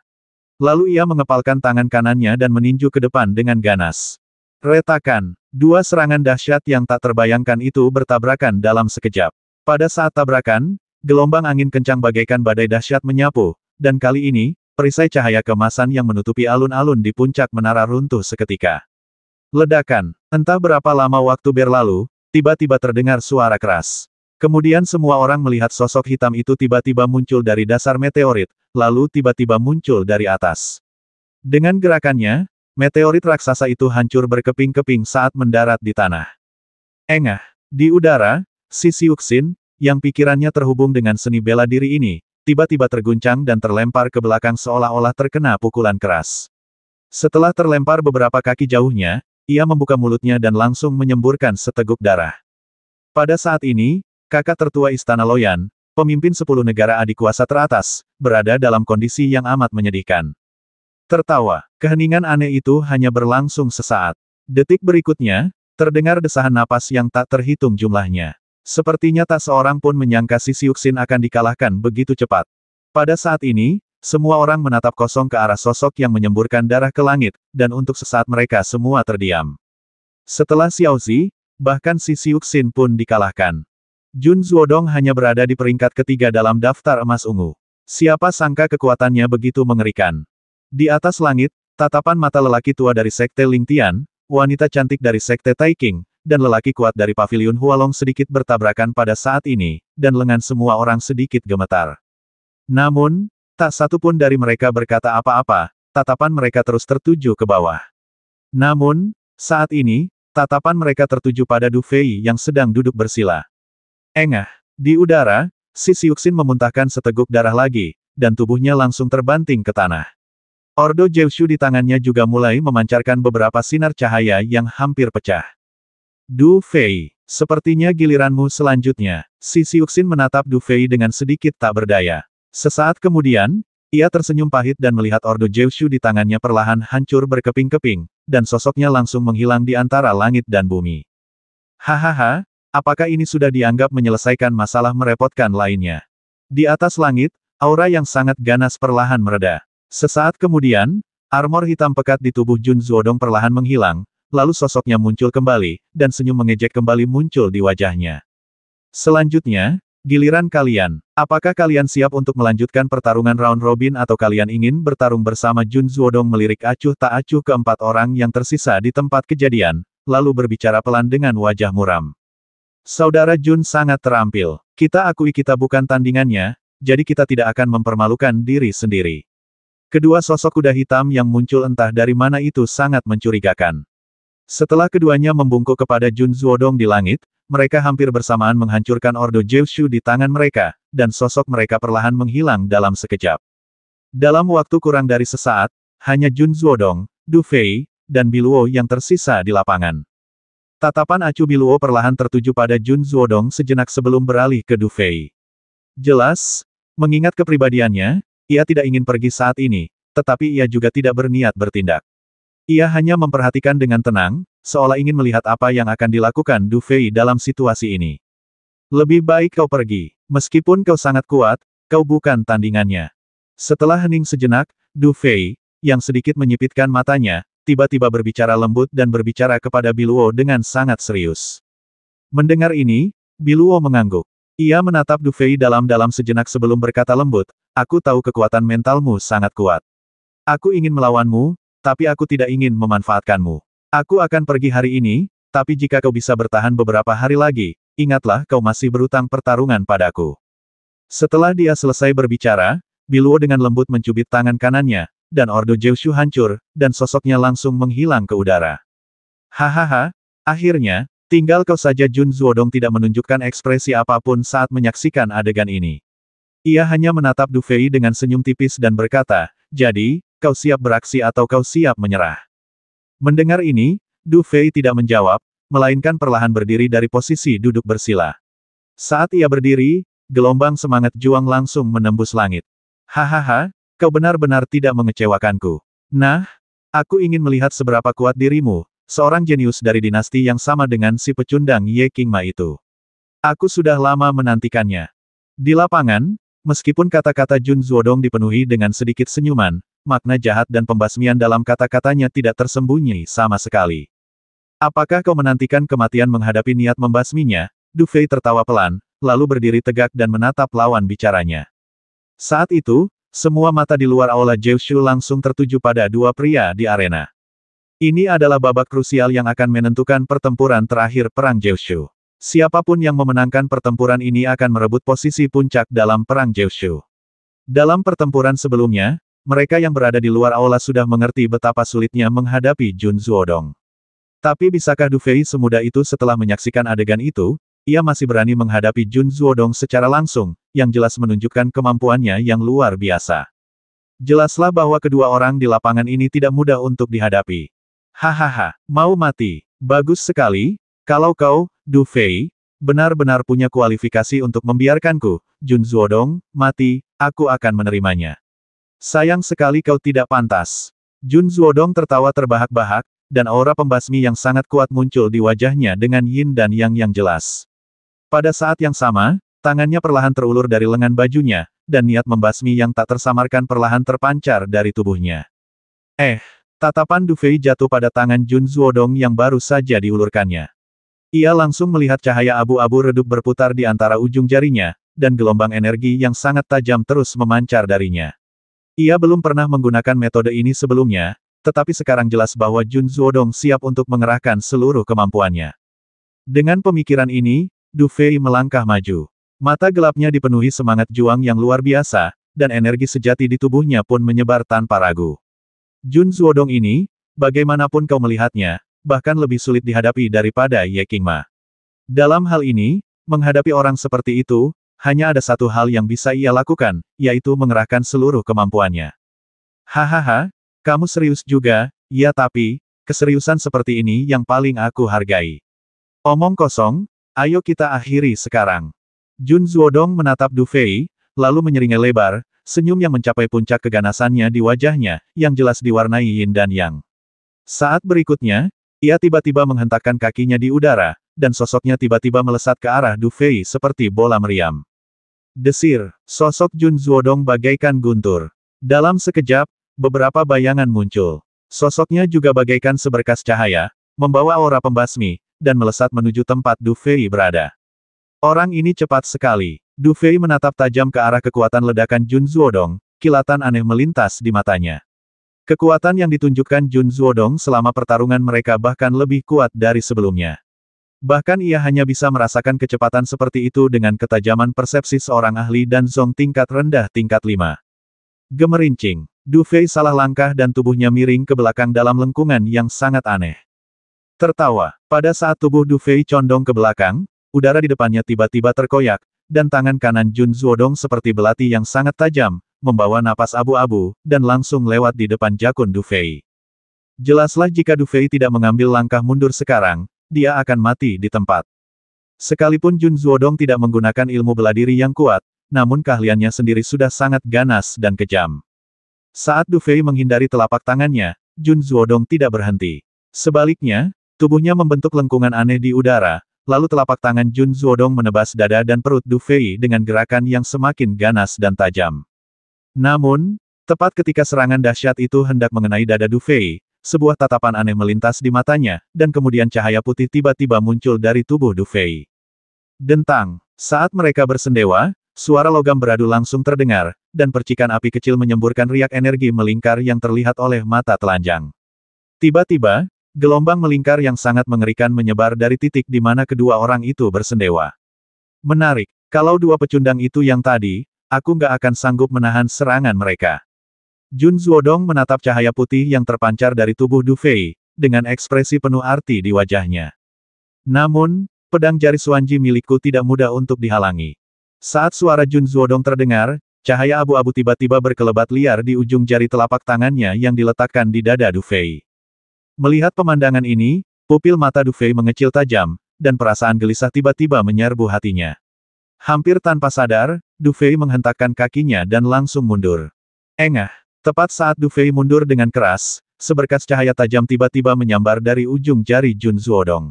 S1: Lalu ia mengepalkan tangan kanannya dan meninju ke depan dengan ganas. Retakan. Dua serangan dahsyat yang tak terbayangkan itu bertabrakan dalam sekejap. Pada saat tabrakan, gelombang angin kencang bagaikan badai dahsyat menyapu, dan kali ini, perisai cahaya keemasan yang menutupi alun-alun di puncak menara runtuh seketika. Ledakan. Entah berapa lama waktu berlalu, tiba-tiba terdengar suara keras. Kemudian semua orang melihat sosok hitam itu tiba-tiba muncul dari dasar meteorit, lalu tiba-tiba muncul dari atas. Dengan gerakannya, meteorit raksasa itu hancur berkeping-keping saat mendarat di tanah. Engah. Di udara, Si Siuxin, yang pikirannya terhubung dengan seni bela diri ini, tiba-tiba terguncang dan terlempar ke belakang seolah-olah terkena pukulan keras. Setelah terlempar beberapa kaki jauhnya, ia membuka mulutnya dan langsung menyemburkan seteguk darah. Pada saat ini, kakak tertua Istana Loyan, pemimpin 10 negara adikuasa teratas, berada dalam kondisi yang amat menyedihkan. Tertawa, keheningan aneh itu hanya berlangsung sesaat. Detik berikutnya, terdengar desahan napas yang tak terhitung jumlahnya. Sepertinya tak seorang pun menyangka Si Siuxin akan dikalahkan begitu cepat. Pada saat ini, semua orang menatap kosong ke arah sosok yang menyemburkan darah ke langit, dan untuk sesaat mereka semua terdiam. Setelah Xiao Zi, bahkan Si Siuxin pun dikalahkan. Jun Zuodong hanya berada di peringkat ketiga dalam daftar emas ungu. Siapa sangka kekuatannya begitu mengerikan. Di atas langit, tatapan mata lelaki tua dari Sekte Lingtian, wanita cantik dari Sekte Taiking, dan lelaki kuat dari Paviliun Hualong sedikit bertabrakan pada saat ini, dan lengan semua orang sedikit gemetar. Namun, tak satu pun dari mereka berkata apa-apa, tatapan mereka terus tertuju ke bawah. Namun, saat ini, tatapan mereka tertuju pada Du Fei yang sedang duduk bersila. Engah. Di udara, Si Siuxin memuntahkan seteguk darah lagi, dan tubuhnya langsung terbanting ke tanah. Ordo Jiushu di tangannya juga mulai memancarkan beberapa sinar cahaya yang hampir pecah. Du Fei, sepertinya giliranmu selanjutnya. Si Siuxin menatap Du Fei dengan sedikit tak berdaya. Sesaat kemudian, ia tersenyum pahit dan melihat Ordo Jiushu di tangannya perlahan hancur berkeping-keping, dan sosoknya langsung menghilang di antara langit dan bumi. Hahaha. Apakah ini sudah dianggap menyelesaikan masalah merepotkan lainnya? Di atas langit, aura yang sangat ganas perlahan mereda. Sesaat kemudian, armor hitam pekat di tubuh Jun Zuodong perlahan menghilang, lalu sosoknya muncul kembali, dan senyum mengejek kembali muncul di wajahnya. Selanjutnya, giliran kalian. Apakah kalian siap untuk melanjutkan pertarungan round robin atau kalian ingin bertarung bersama? Jun Zuodong melirik acuh tak acuh ke 4 orang yang tersisa di tempat kejadian, lalu berbicara pelan dengan wajah muram. Saudara Jun sangat terampil. Kita akui kita bukan tandingannya, jadi kita tidak akan mempermalukan diri sendiri. Kedua sosok kuda hitam yang muncul entah dari mana itu sangat mencurigakan. Setelah keduanya membungkuk kepada Jun Zuodong di langit, mereka hampir bersamaan menghancurkan Ordo Jiushu di tangan mereka, dan sosok mereka perlahan menghilang dalam sekejap. Dalam waktu kurang dari sesaat, hanya Jun Zuodong, Du Fei, dan Biluo yang tersisa di lapangan. Tatapan acuh Biluo perlahan tertuju pada Jun Zuodong sejenak sebelum beralih ke Du Fei. Jelas, mengingat kepribadiannya, ia tidak ingin pergi saat ini, tetapi ia juga tidak berniat bertindak. Ia hanya memperhatikan dengan tenang, seolah ingin melihat apa yang akan dilakukan Du Fei dalam situasi ini. Lebih baik kau pergi, meskipun kau sangat kuat, kau bukan tandingannya. Setelah hening sejenak, Du Fei, yang sedikit menyipitkan matanya, tiba-tiba berbicara lembut dan berbicara kepada Biluo dengan sangat serius. Mendengar ini, Biluo mengangguk. Ia menatap Du Fei dalam-dalam sejenak sebelum berkata lembut, aku tahu kekuatan mentalmu sangat kuat. Aku ingin melawanmu, tapi aku tidak ingin memanfaatkanmu. Aku akan pergi hari ini, tapi jika kau bisa bertahan beberapa hari lagi, ingatlah kau masih berutang pertarungan padaku. Setelah dia selesai berbicara, Biluo dengan lembut mencubit tangan kanannya, dan Ordo Jiushu hancur, dan sosoknya langsung menghilang ke udara. Hahaha, akhirnya, tinggal kau saja. Jun Zuodong tidak menunjukkan ekspresi apapun saat menyaksikan adegan ini. Ia hanya menatap Du Fei dengan senyum tipis dan berkata, jadi, kau siap beraksi atau kau siap menyerah? Mendengar ini, Du Fei tidak menjawab, melainkan perlahan berdiri dari posisi duduk bersila. Saat ia berdiri, gelombang semangat juang langsung menembus langit. Hahaha, kau benar-benar tidak mengecewakanku. Nah, aku ingin melihat seberapa kuat dirimu, seorang jenius dari dinasti yang sama dengan si pecundang Ye Qingma itu. Aku sudah lama menantikannya. Di lapangan, meskipun kata-kata Jun Zuodong dipenuhi dengan sedikit senyuman, makna jahat dan pembasmian dalam kata-katanya tidak tersembunyi sama sekali. Apakah kau menantikan kematian menghadapi niat membasminya? Du Fei tertawa pelan, lalu berdiri tegak dan menatap lawan bicaranya. Saat itu, semua mata di luar aula Jiushu langsung tertuju pada dua pria di arena. Ini adalah babak krusial yang akan menentukan pertempuran terakhir Perang Jiushu. Siapapun yang memenangkan pertempuran ini akan merebut posisi puncak dalam Perang Jiushu. Dalam pertempuran sebelumnya, mereka yang berada di luar aula sudah mengerti betapa sulitnya menghadapi Jun Zuodong. Tapi bisakah Du Fei semudah itu? Setelah menyaksikan adegan itu, ia masih berani menghadapi Jun Zuodong secara langsung, yang jelas menunjukkan kemampuannya yang luar biasa. Jelaslah bahwa kedua orang di lapangan ini tidak mudah untuk dihadapi. Hahaha, mau mati? Bagus sekali, kalau kau, Du Fei, benar-benar punya kualifikasi untuk membiarkanku, Jun Zuodong, mati, aku akan menerimanya. Sayang sekali kau tidak pantas. Jun Zuodong tertawa terbahak-bahak, dan aura pembasmi yang sangat kuat muncul di wajahnya dengan yin dan yang jelas. Pada saat yang sama, tangannya perlahan terulur dari lengan bajunya, dan niat membasmi yang tak tersamarkan perlahan terpancar dari tubuhnya. Tatapan Du Fei jatuh pada tangan Jun Zuodong yang baru saja diulurkannya. Ia langsung melihat cahaya abu-abu redup berputar di antara ujung jarinya, dan gelombang energi yang sangat tajam terus memancar darinya. Ia belum pernah menggunakan metode ini sebelumnya, tetapi sekarang jelas bahwa Jun Zuodong siap untuk mengerahkan seluruh kemampuannya. Dengan pemikiran ini, Du Fei melangkah maju. Mata gelapnya dipenuhi semangat juang yang luar biasa, dan energi sejati di tubuhnya pun menyebar tanpa ragu. Jun Zuodong ini, bagaimanapun kau melihatnya, bahkan lebih sulit dihadapi daripada Ye Qingma. Dalam hal ini, menghadapi orang seperti itu, hanya ada satu hal yang bisa ia lakukan, yaitu mengerahkan seluruh kemampuannya. Hahaha, kamu serius juga, ya, tapi, keseriusan seperti ini yang paling aku hargai. Omong kosong, ayo kita akhiri sekarang. Jun Zuodong menatap Du Fei, lalu menyeringai lebar, senyum yang mencapai puncak keganasannya di wajahnya, yang jelas diwarnai yin dan yang. Saat berikutnya, ia tiba-tiba menghentakkan kakinya di udara, dan sosoknya tiba-tiba melesat ke arah Du Fei seperti bola meriam. Desir, sosok Jun Zuodong bagaikan guntur. Dalam sekejap, beberapa bayangan muncul. Sosoknya juga bagaikan seberkas cahaya, membawa aura pembasmi, dan melesat menuju tempat Du Fei berada. Orang ini cepat sekali. Du Fei menatap tajam ke arah kekuatan ledakan Jun Zuodong, kilatan aneh melintas di matanya. Kekuatan yang ditunjukkan Jun Zuodong selama pertarungan mereka bahkan lebih kuat dari sebelumnya. Bahkan ia hanya bisa merasakan kecepatan seperti itu dengan ketajaman persepsi seorang ahli dan zong tingkat rendah tingkat 5. Gemerincing. Du Fei salah langkah dan tubuhnya miring ke belakang dalam lengkungan yang sangat aneh. Tertawa. Pada saat tubuh Du Fei condong ke belakang, udara di depannya tiba-tiba terkoyak, dan tangan kanan Jun Zuodong seperti belati yang sangat tajam, membawa napas abu-abu, dan langsung lewat di depan jakun Du Fei. Jelaslah jika Du Fei tidak mengambil langkah mundur sekarang, dia akan mati di tempat. Sekalipun Jun Zuodong tidak menggunakan ilmu bela diri yang kuat, namun keahliannya sendiri sudah sangat ganas dan kejam. Saat Du Fei menghindari telapak tangannya, Jun Zuodong tidak berhenti. Sebaliknya, tubuhnya membentuk lengkungan aneh di udara, lalu telapak tangan Jun Zuodong menebas dada dan perut Du Fei dengan gerakan yang semakin ganas dan tajam. Namun, tepat ketika serangan dahsyat itu hendak mengenai dada Du Fei, sebuah tatapan aneh melintas di matanya, dan kemudian cahaya putih tiba-tiba muncul dari tubuh Du Fei. Dentang. Saat mereka bersendewa, suara logam beradu langsung terdengar, dan percikan api kecil menyemburkan riak energi melingkar yang terlihat oleh mata telanjang. Tiba-tiba, gelombang melingkar yang sangat mengerikan menyebar dari titik di mana kedua orang itu bersendewa. Menarik, kalau dua pecundang itu yang tadi, aku nggak akan sanggup menahan serangan mereka. Jun Zuodong menatap cahaya putih yang terpancar dari tubuh Du Fei, dengan ekspresi penuh arti di wajahnya. Namun, pedang jari Xuanji milikku tidak mudah untuk dihalangi. Saat suara Jun Zuodong terdengar, cahaya abu-abu tiba-tiba berkelebat liar di ujung jari telapak tangannya yang diletakkan di dada Du Fei. Melihat pemandangan ini, pupil mata Du Fei mengecil tajam, dan perasaan gelisah tiba-tiba menyerbu hatinya. Hampir tanpa sadar, Du Fei menghentakkan kakinya dan langsung mundur. Engah! Tepat saat Du Fei mundur dengan keras, seberkas cahaya tajam tiba-tiba menyambar dari ujung jari Jun Zuodong.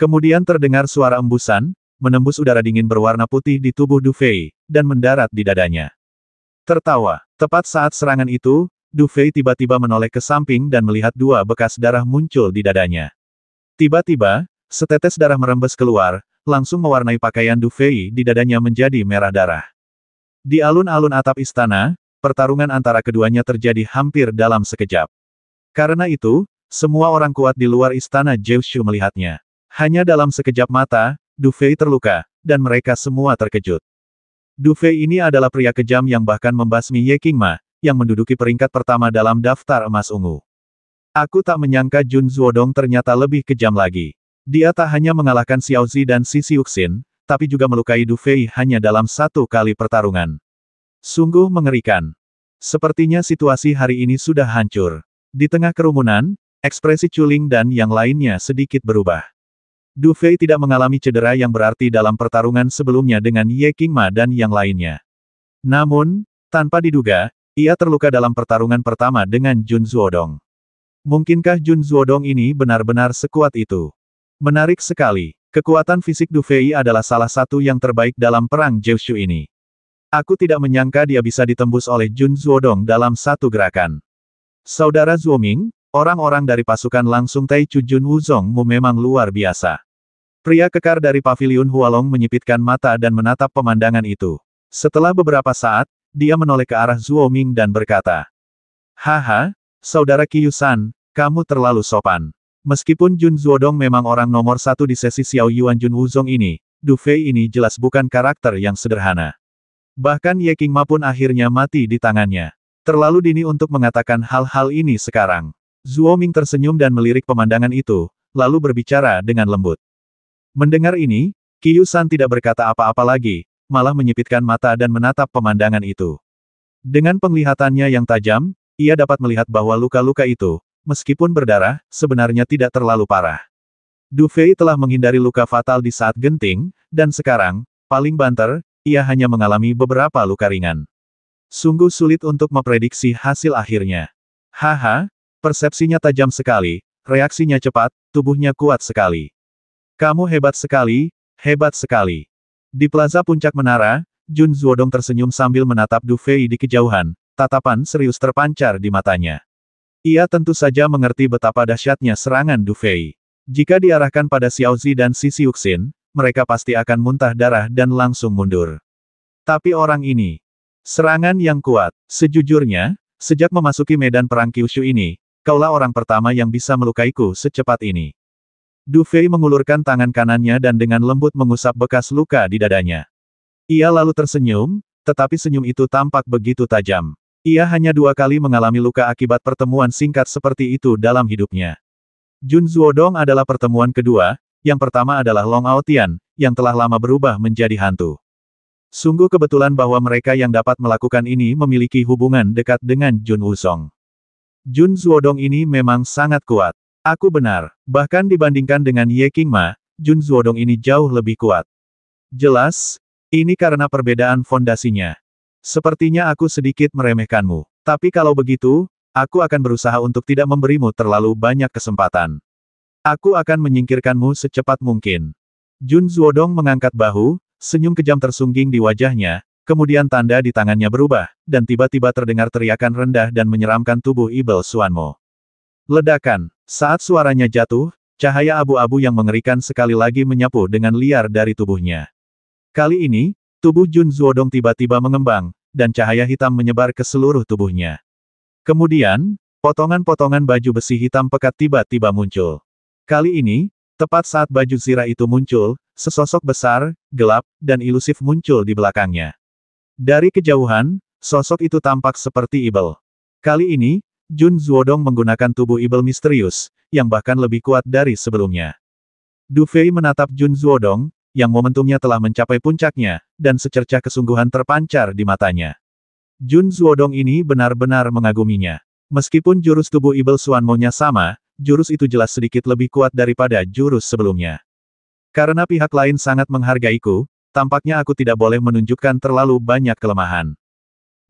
S1: Kemudian terdengar suara embusan, menembus udara dingin berwarna putih di tubuh Du Fei, dan mendarat di dadanya. Tertawa. Tepat saat serangan itu, Du Fei tiba-tiba menoleh ke samping dan melihat dua bekas darah muncul di dadanya. Tiba-tiba, setetes darah merembes keluar, langsung mewarnai pakaian Du Fei di dadanya menjadi merah darah. Di alun-alun atap istana, pertarungan antara keduanya terjadi hampir dalam sekejap. Karena itu, semua orang kuat di luar istana Jiushu melihatnya. Hanya dalam sekejap mata, Du Fei terluka, dan mereka semua terkejut. Du Fei ini adalah pria kejam yang bahkan membasmi Ye Qingma, yang menduduki peringkat pertama dalam daftar emas ungu. Aku tak menyangka Jun Zuodong ternyata lebih kejam lagi. Dia tak hanya mengalahkan Xiao Zi dan Xi Xiuxin, tapi juga melukai Du Fei hanya dalam satu kali pertarungan. Sungguh mengerikan. Sepertinya situasi hari ini sudah hancur. Di tengah kerumunan, ekspresi Chuling dan yang lainnya sedikit berubah. Du Fei tidak mengalami cedera yang berarti dalam pertarungan sebelumnya dengan Ye Qingma dan yang lainnya. Namun, tanpa diduga, ia terluka dalam pertarungan pertama dengan Jun Zuodong. Mungkinkah Jun Zuodong ini benar-benar sekuat itu? Menarik sekali. Kekuatan fisik Du Fei adalah salah satu yang terbaik dalam perang Jiushu ini. Aku tidak menyangka dia bisa ditembus oleh Jun Zuodong dalam satu gerakan. Saudara Zuoming, orang-orang dari pasukan langsung Taichu Jun Wuzongmu memang luar biasa. Pria kekar dari paviliun Hualong menyipitkan mata dan menatap pemandangan itu. Setelah beberapa saat, dia menoleh ke arah Zuoming dan berkata, "Haha, Saudara Qiyu-san, kamu terlalu sopan." Meskipun Jun Zuodong memang orang nomor satu di sesi Xiao Yuan Jun Wuzong ini, Du Fei ini jelas bukan karakter yang sederhana. Bahkan Ye Qingma pun akhirnya mati di tangannya. Terlalu dini untuk mengatakan hal-hal ini sekarang. Zuoming tersenyum dan melirik pemandangan itu, lalu berbicara dengan lembut. Mendengar ini, Qiyu-san tidak berkata apa-apa lagi, malah menyipitkan mata dan menatap pemandangan itu. Dengan penglihatannya yang tajam, ia dapat melihat bahwa luka-luka itu, meskipun berdarah, sebenarnya tidak terlalu parah. Du Fei telah menghindari luka fatal di saat genting, dan sekarang, paling banter, ia hanya mengalami beberapa luka ringan. Sungguh sulit untuk memprediksi hasil akhirnya. Haha, persepsinya tajam sekali, reaksinya cepat, tubuhnya kuat sekali. Kamu hebat sekali, hebat sekali. Di plaza puncak menara, Jun Zuodong tersenyum sambil menatap Du Fei di kejauhan, tatapan serius terpancar di matanya. Ia tentu saja mengerti betapa dahsyatnya serangan Du Fei. Jika diarahkan pada Xiao Zi dan Xi Xiuxin, mereka pasti akan muntah darah dan langsung mundur. Tapi orang ini, serangan yang kuat. Sejujurnya, sejak memasuki medan perang Kyushu ini, kaulah orang pertama yang bisa melukaiku secepat ini. Du Fei mengulurkan tangan kanannya dan dengan lembut mengusap bekas luka di dadanya. Ia lalu tersenyum, tetapi senyum itu tampak begitu tajam. Ia hanya 2 kali mengalami luka akibat pertemuan singkat seperti itu dalam hidupnya. Jun Zuodong adalah pertemuan kedua, yang pertama adalah Long Aotian, yang telah lama berubah menjadi hantu. Sungguh kebetulan bahwa mereka yang dapat melakukan ini memiliki hubungan dekat dengan Jun Wuzong. Jun Zuodong ini memang sangat kuat. Aku benar, bahkan dibandingkan dengan Ye Qingma, Jun Zuodong ini jauh lebih kuat. Jelas, ini karena perbedaan fondasinya. Sepertinya aku sedikit meremehkanmu. Tapi kalau begitu, aku akan berusaha untuk tidak memberimu terlalu banyak kesempatan. Aku akan menyingkirkanmu secepat mungkin. Jun Zuodong mengangkat bahu, senyum kejam tersungging di wajahnya, kemudian tanda di tangannya berubah, dan tiba-tiba terdengar teriakan rendah dan menyeramkan tubuh Ibel Xuanmo. Ledakan. Saat suaranya jatuh, cahaya abu-abu yang mengerikan sekali lagi menyapu dengan liar dari tubuhnya. Kali ini, tubuh Jun Zuodong tiba-tiba mengembang, dan cahaya hitam menyebar ke seluruh tubuhnya. Kemudian, potongan-potongan baju besi hitam pekat tiba-tiba muncul. Kali ini, tepat saat baju zirah itu muncul, sesosok besar, gelap, dan ilusif muncul di belakangnya. Dari kejauhan, sosok itu tampak seperti Ibel. Kali ini, Jun Zuodong menggunakan tubuh Ibel misterius, yang bahkan lebih kuat dari sebelumnya. Du Fei menatap Jun Zuodong, yang momentumnya telah mencapai puncaknya, dan secercah kesungguhan terpancar di matanya. Jun Zuodong ini benar-benar mengaguminya. Meskipun jurus tubuh Ibel Xuanmo-nya sama, jurus itu jelas sedikit lebih kuat daripada jurus sebelumnya. Karena pihak lain sangat menghargaiku, tampaknya aku tidak boleh menunjukkan terlalu banyak kelemahan.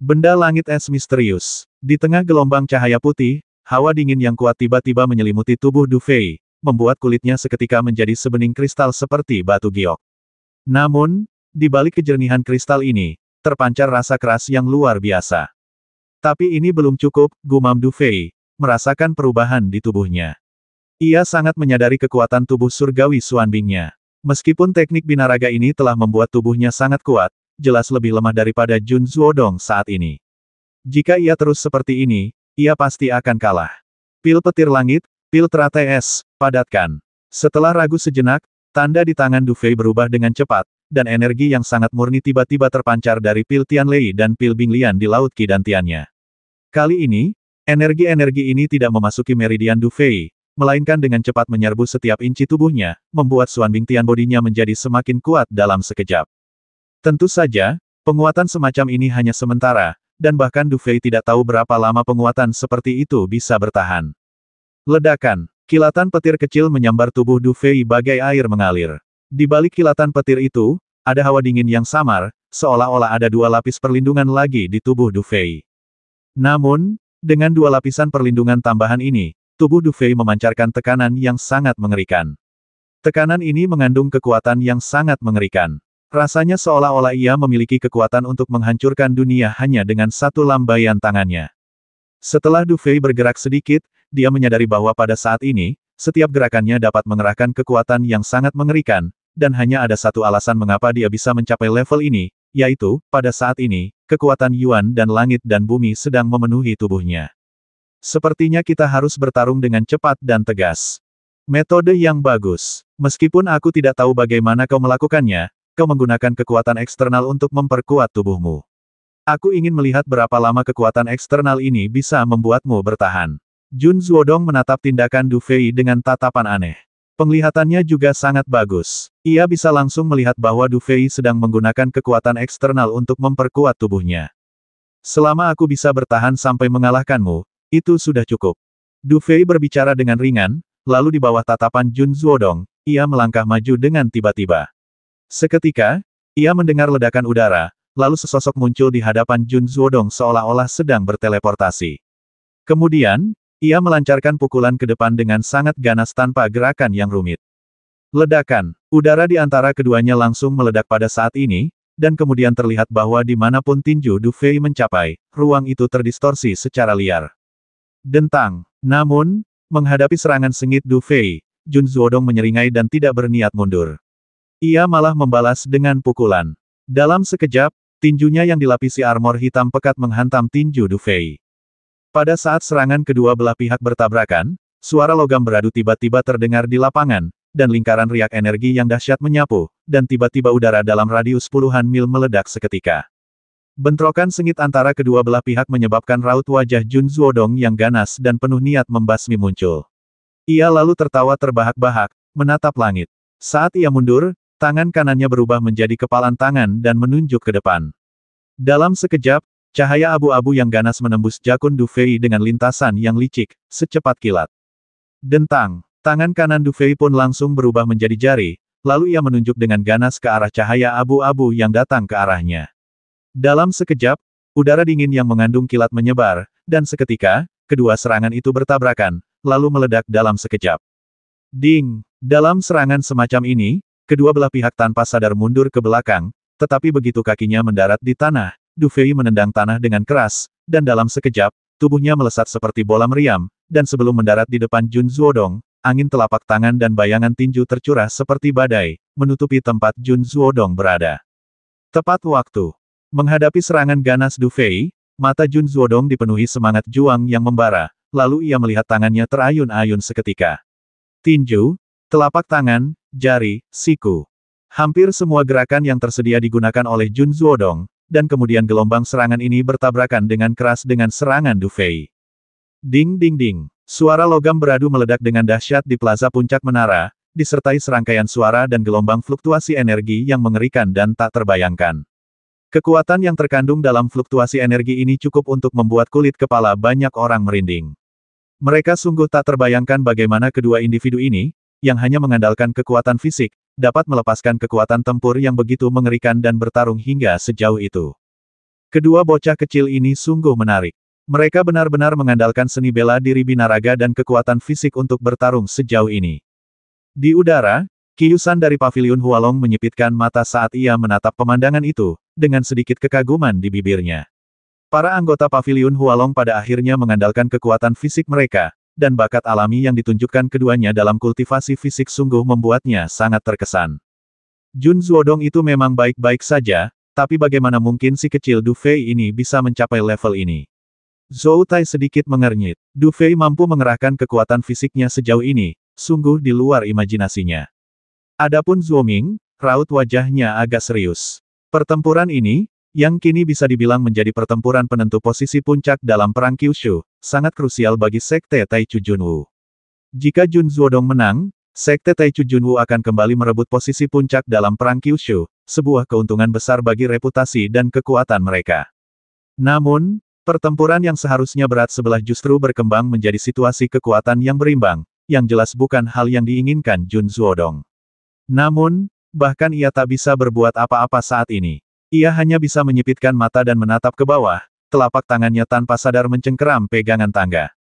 S1: Benda langit es misterius. Di tengah gelombang cahaya putih, hawa dingin yang kuat tiba-tiba menyelimuti tubuh Du Fei, membuat kulitnya seketika menjadi sebening kristal seperti batu giok. Namun, di balik kejernihan kristal ini, terpancar rasa keras yang luar biasa. Tapi ini belum cukup, gumam Du Fei, merasakan perubahan di tubuhnya. Ia sangat menyadari kekuatan tubuh surgawi Xuanbingnya. Meskipun teknik binaraga ini telah membuat tubuhnya sangat kuat, jelas lebih lemah daripada Jun Zuodong saat ini. Jika ia terus seperti ini, ia pasti akan kalah. Pil petir langit, pil teratai es, padatkan. Setelah ragu sejenak, tanda di tangan Du Fei berubah dengan cepat, dan energi yang sangat murni tiba-tiba terpancar dari pil Tianlei dan pil Binglian di laut Qi Dantiannya. Kali ini, energi-energi ini tidak memasuki meridian Du Fei, melainkan dengan cepat menyerbu setiap inci tubuhnya, membuat Xuan Bingtian bodinya menjadi semakin kuat dalam sekejap. Tentu saja, penguatan semacam ini hanya sementara, dan bahkan Du Fei tidak tahu berapa lama penguatan seperti itu bisa bertahan. Ledakan, kilatan petir kecil menyambar tubuh Du Fei bagai air mengalir. Di balik kilatan petir itu, ada hawa dingin yang samar, seolah-olah ada dua lapis perlindungan lagi di tubuh Du Fei. Namun, dengan dua lapisan perlindungan tambahan ini, tubuh Du Fei memancarkan tekanan yang sangat mengerikan. Tekanan ini mengandung kekuatan yang sangat mengerikan. Rasanya seolah-olah ia memiliki kekuatan untuk menghancurkan dunia hanya dengan satu lambaian tangannya. Setelah Du Fei bergerak sedikit, dia menyadari bahwa pada saat ini, setiap gerakannya dapat mengerahkan kekuatan yang sangat mengerikan, dan hanya ada satu alasan mengapa dia bisa mencapai level ini, yaitu, pada saat ini, kekuatan Yuan dan langit dan bumi sedang memenuhi tubuhnya. Sepertinya kita harus bertarung dengan cepat dan tegas. Metode yang bagus. Meskipun aku tidak tahu bagaimana kau melakukannya, kau menggunakan kekuatan eksternal untuk memperkuat tubuhmu. Aku ingin melihat berapa lama kekuatan eksternal ini bisa membuatmu bertahan. Jun Zuodong menatap tindakan Du Fei dengan tatapan aneh. Penglihatannya juga sangat bagus. Ia bisa langsung melihat bahwa Du Fei sedang menggunakan kekuatan eksternal untuk memperkuat tubuhnya. Selama aku bisa bertahan sampai mengalahkanmu, itu sudah cukup. Du Fei berbicara dengan ringan, lalu di bawah tatapan Jun Zuodong, ia melangkah maju dengan tiba-tiba. Seketika, ia mendengar ledakan udara, lalu sesosok muncul di hadapan Jun Zuodong seolah-olah sedang berteleportasi. Kemudian, ia melancarkan pukulan ke depan dengan sangat ganas tanpa gerakan yang rumit. Ledakan, udara di antara keduanya langsung meledak pada saat ini, dan kemudian terlihat bahwa dimanapun tinju Du Fei mencapai, ruang itu terdistorsi secara liar. Dentang. Namun, menghadapi serangan sengit Du Fei, Jun Zuodong menyeringai dan tidak berniat mundur. Ia malah membalas dengan pukulan. Dalam sekejap, tinjunya yang dilapisi armor hitam pekat menghantam tinju Du Fei. Pada saat serangan kedua belah pihak bertabrakan, suara logam beradu tiba-tiba terdengar di lapangan, dan lingkaran riak energi yang dahsyat menyapu, dan tiba-tiba udara dalam radius puluhan mil meledak seketika. Bentrokan sengit antara kedua belah pihak menyebabkan raut wajah Jun Zuodong yang ganas dan penuh niat membasmi muncul. Ia lalu tertawa terbahak-bahak, menatap langit. Saat ia mundur, tangan kanannya berubah menjadi kepalan tangan dan menunjuk ke depan. Dalam sekejap, cahaya abu-abu yang ganas menembus jakun Du Fei dengan lintasan yang licik, secepat kilat. Dentang, tangan kanan Du Fei pun langsung berubah menjadi jari, lalu ia menunjuk dengan ganas ke arah cahaya abu-abu yang datang ke arahnya. Dalam sekejap, udara dingin yang mengandung kilat menyebar, dan seketika, kedua serangan itu bertabrakan, lalu meledak dalam sekejap. Ding! Dalam serangan semacam ini, kedua belah pihak tanpa sadar mundur ke belakang, tetapi begitu kakinya mendarat di tanah, Du Fei menendang tanah dengan keras, dan dalam sekejap, tubuhnya melesat seperti bola meriam, dan sebelum mendarat di depan Jun Zuodong, angin telapak tangan dan bayangan tinju tercurah seperti badai, menutupi tempat Jun Zuodong berada. Tepat waktu. Menghadapi serangan ganas Du Fei, mata Jun Zuodong dipenuhi semangat juang yang membara, lalu ia melihat tangannya terayun-ayun seketika. Tinju, telapak tangan, jari, siku. Hampir semua gerakan yang tersedia digunakan oleh Jun Zuodong, dan kemudian gelombang serangan ini bertabrakan dengan keras dengan serangan Du Fei. Ding ding ding. Suara logam beradu meledak dengan dahsyat di plaza puncak menara, disertai serangkaian suara dan gelombang fluktuasi energi yang mengerikan dan tak terbayangkan. Kekuatan yang terkandung dalam fluktuasi energi ini cukup untuk membuat kulit kepala banyak orang merinding. Mereka sungguh tak terbayangkan bagaimana kedua individu ini, yang hanya mengandalkan kekuatan fisik, dapat melepaskan kekuatan tempur yang begitu mengerikan dan bertarung hingga sejauh itu. Kedua bocah kecil ini sungguh menarik. Mereka benar-benar mengandalkan seni bela diri binaraga dan kekuatan fisik untuk bertarung sejauh ini. Di udara, Qiusan dari Paviliun Hualong menyipitkan mata saat ia menatap pemandangan itu, dengan sedikit kekaguman di bibirnya. Para anggota Paviliun Hualong pada akhirnya mengandalkan kekuatan fisik mereka, dan bakat alami yang ditunjukkan keduanya dalam kultivasi fisik sungguh membuatnya sangat terkesan. Jun Zuodong itu memang baik-baik saja, tapi bagaimana mungkin si kecil Du Fei ini bisa mencapai level ini? Zhou Tai sedikit mengernyit. Du Fei mampu mengerahkan kekuatan fisiknya sejauh ini, sungguh di luar imajinasinya. Adapun Zhou Ming, raut wajahnya agak serius. Pertempuran ini, yang kini bisa dibilang menjadi pertempuran penentu posisi puncak dalam perang Kyushu, sangat krusial bagi Sekte Taichu Junwu. Jika Jun Zuodong menang, Sekte Taichu Junwu akan kembali merebut posisi puncak dalam perang Kyushu, sebuah keuntungan besar bagi reputasi dan kekuatan mereka. Namun, pertempuran yang seharusnya berat sebelah justru berkembang menjadi situasi kekuatan yang berimbang, yang jelas bukan hal yang diinginkan Jun Zuodong. Namun, bahkan ia tak bisa berbuat apa-apa saat ini. Ia hanya bisa menyipitkan mata dan menatap ke bawah, telapak tangannya tanpa sadar mencengkeram pegangan tangga.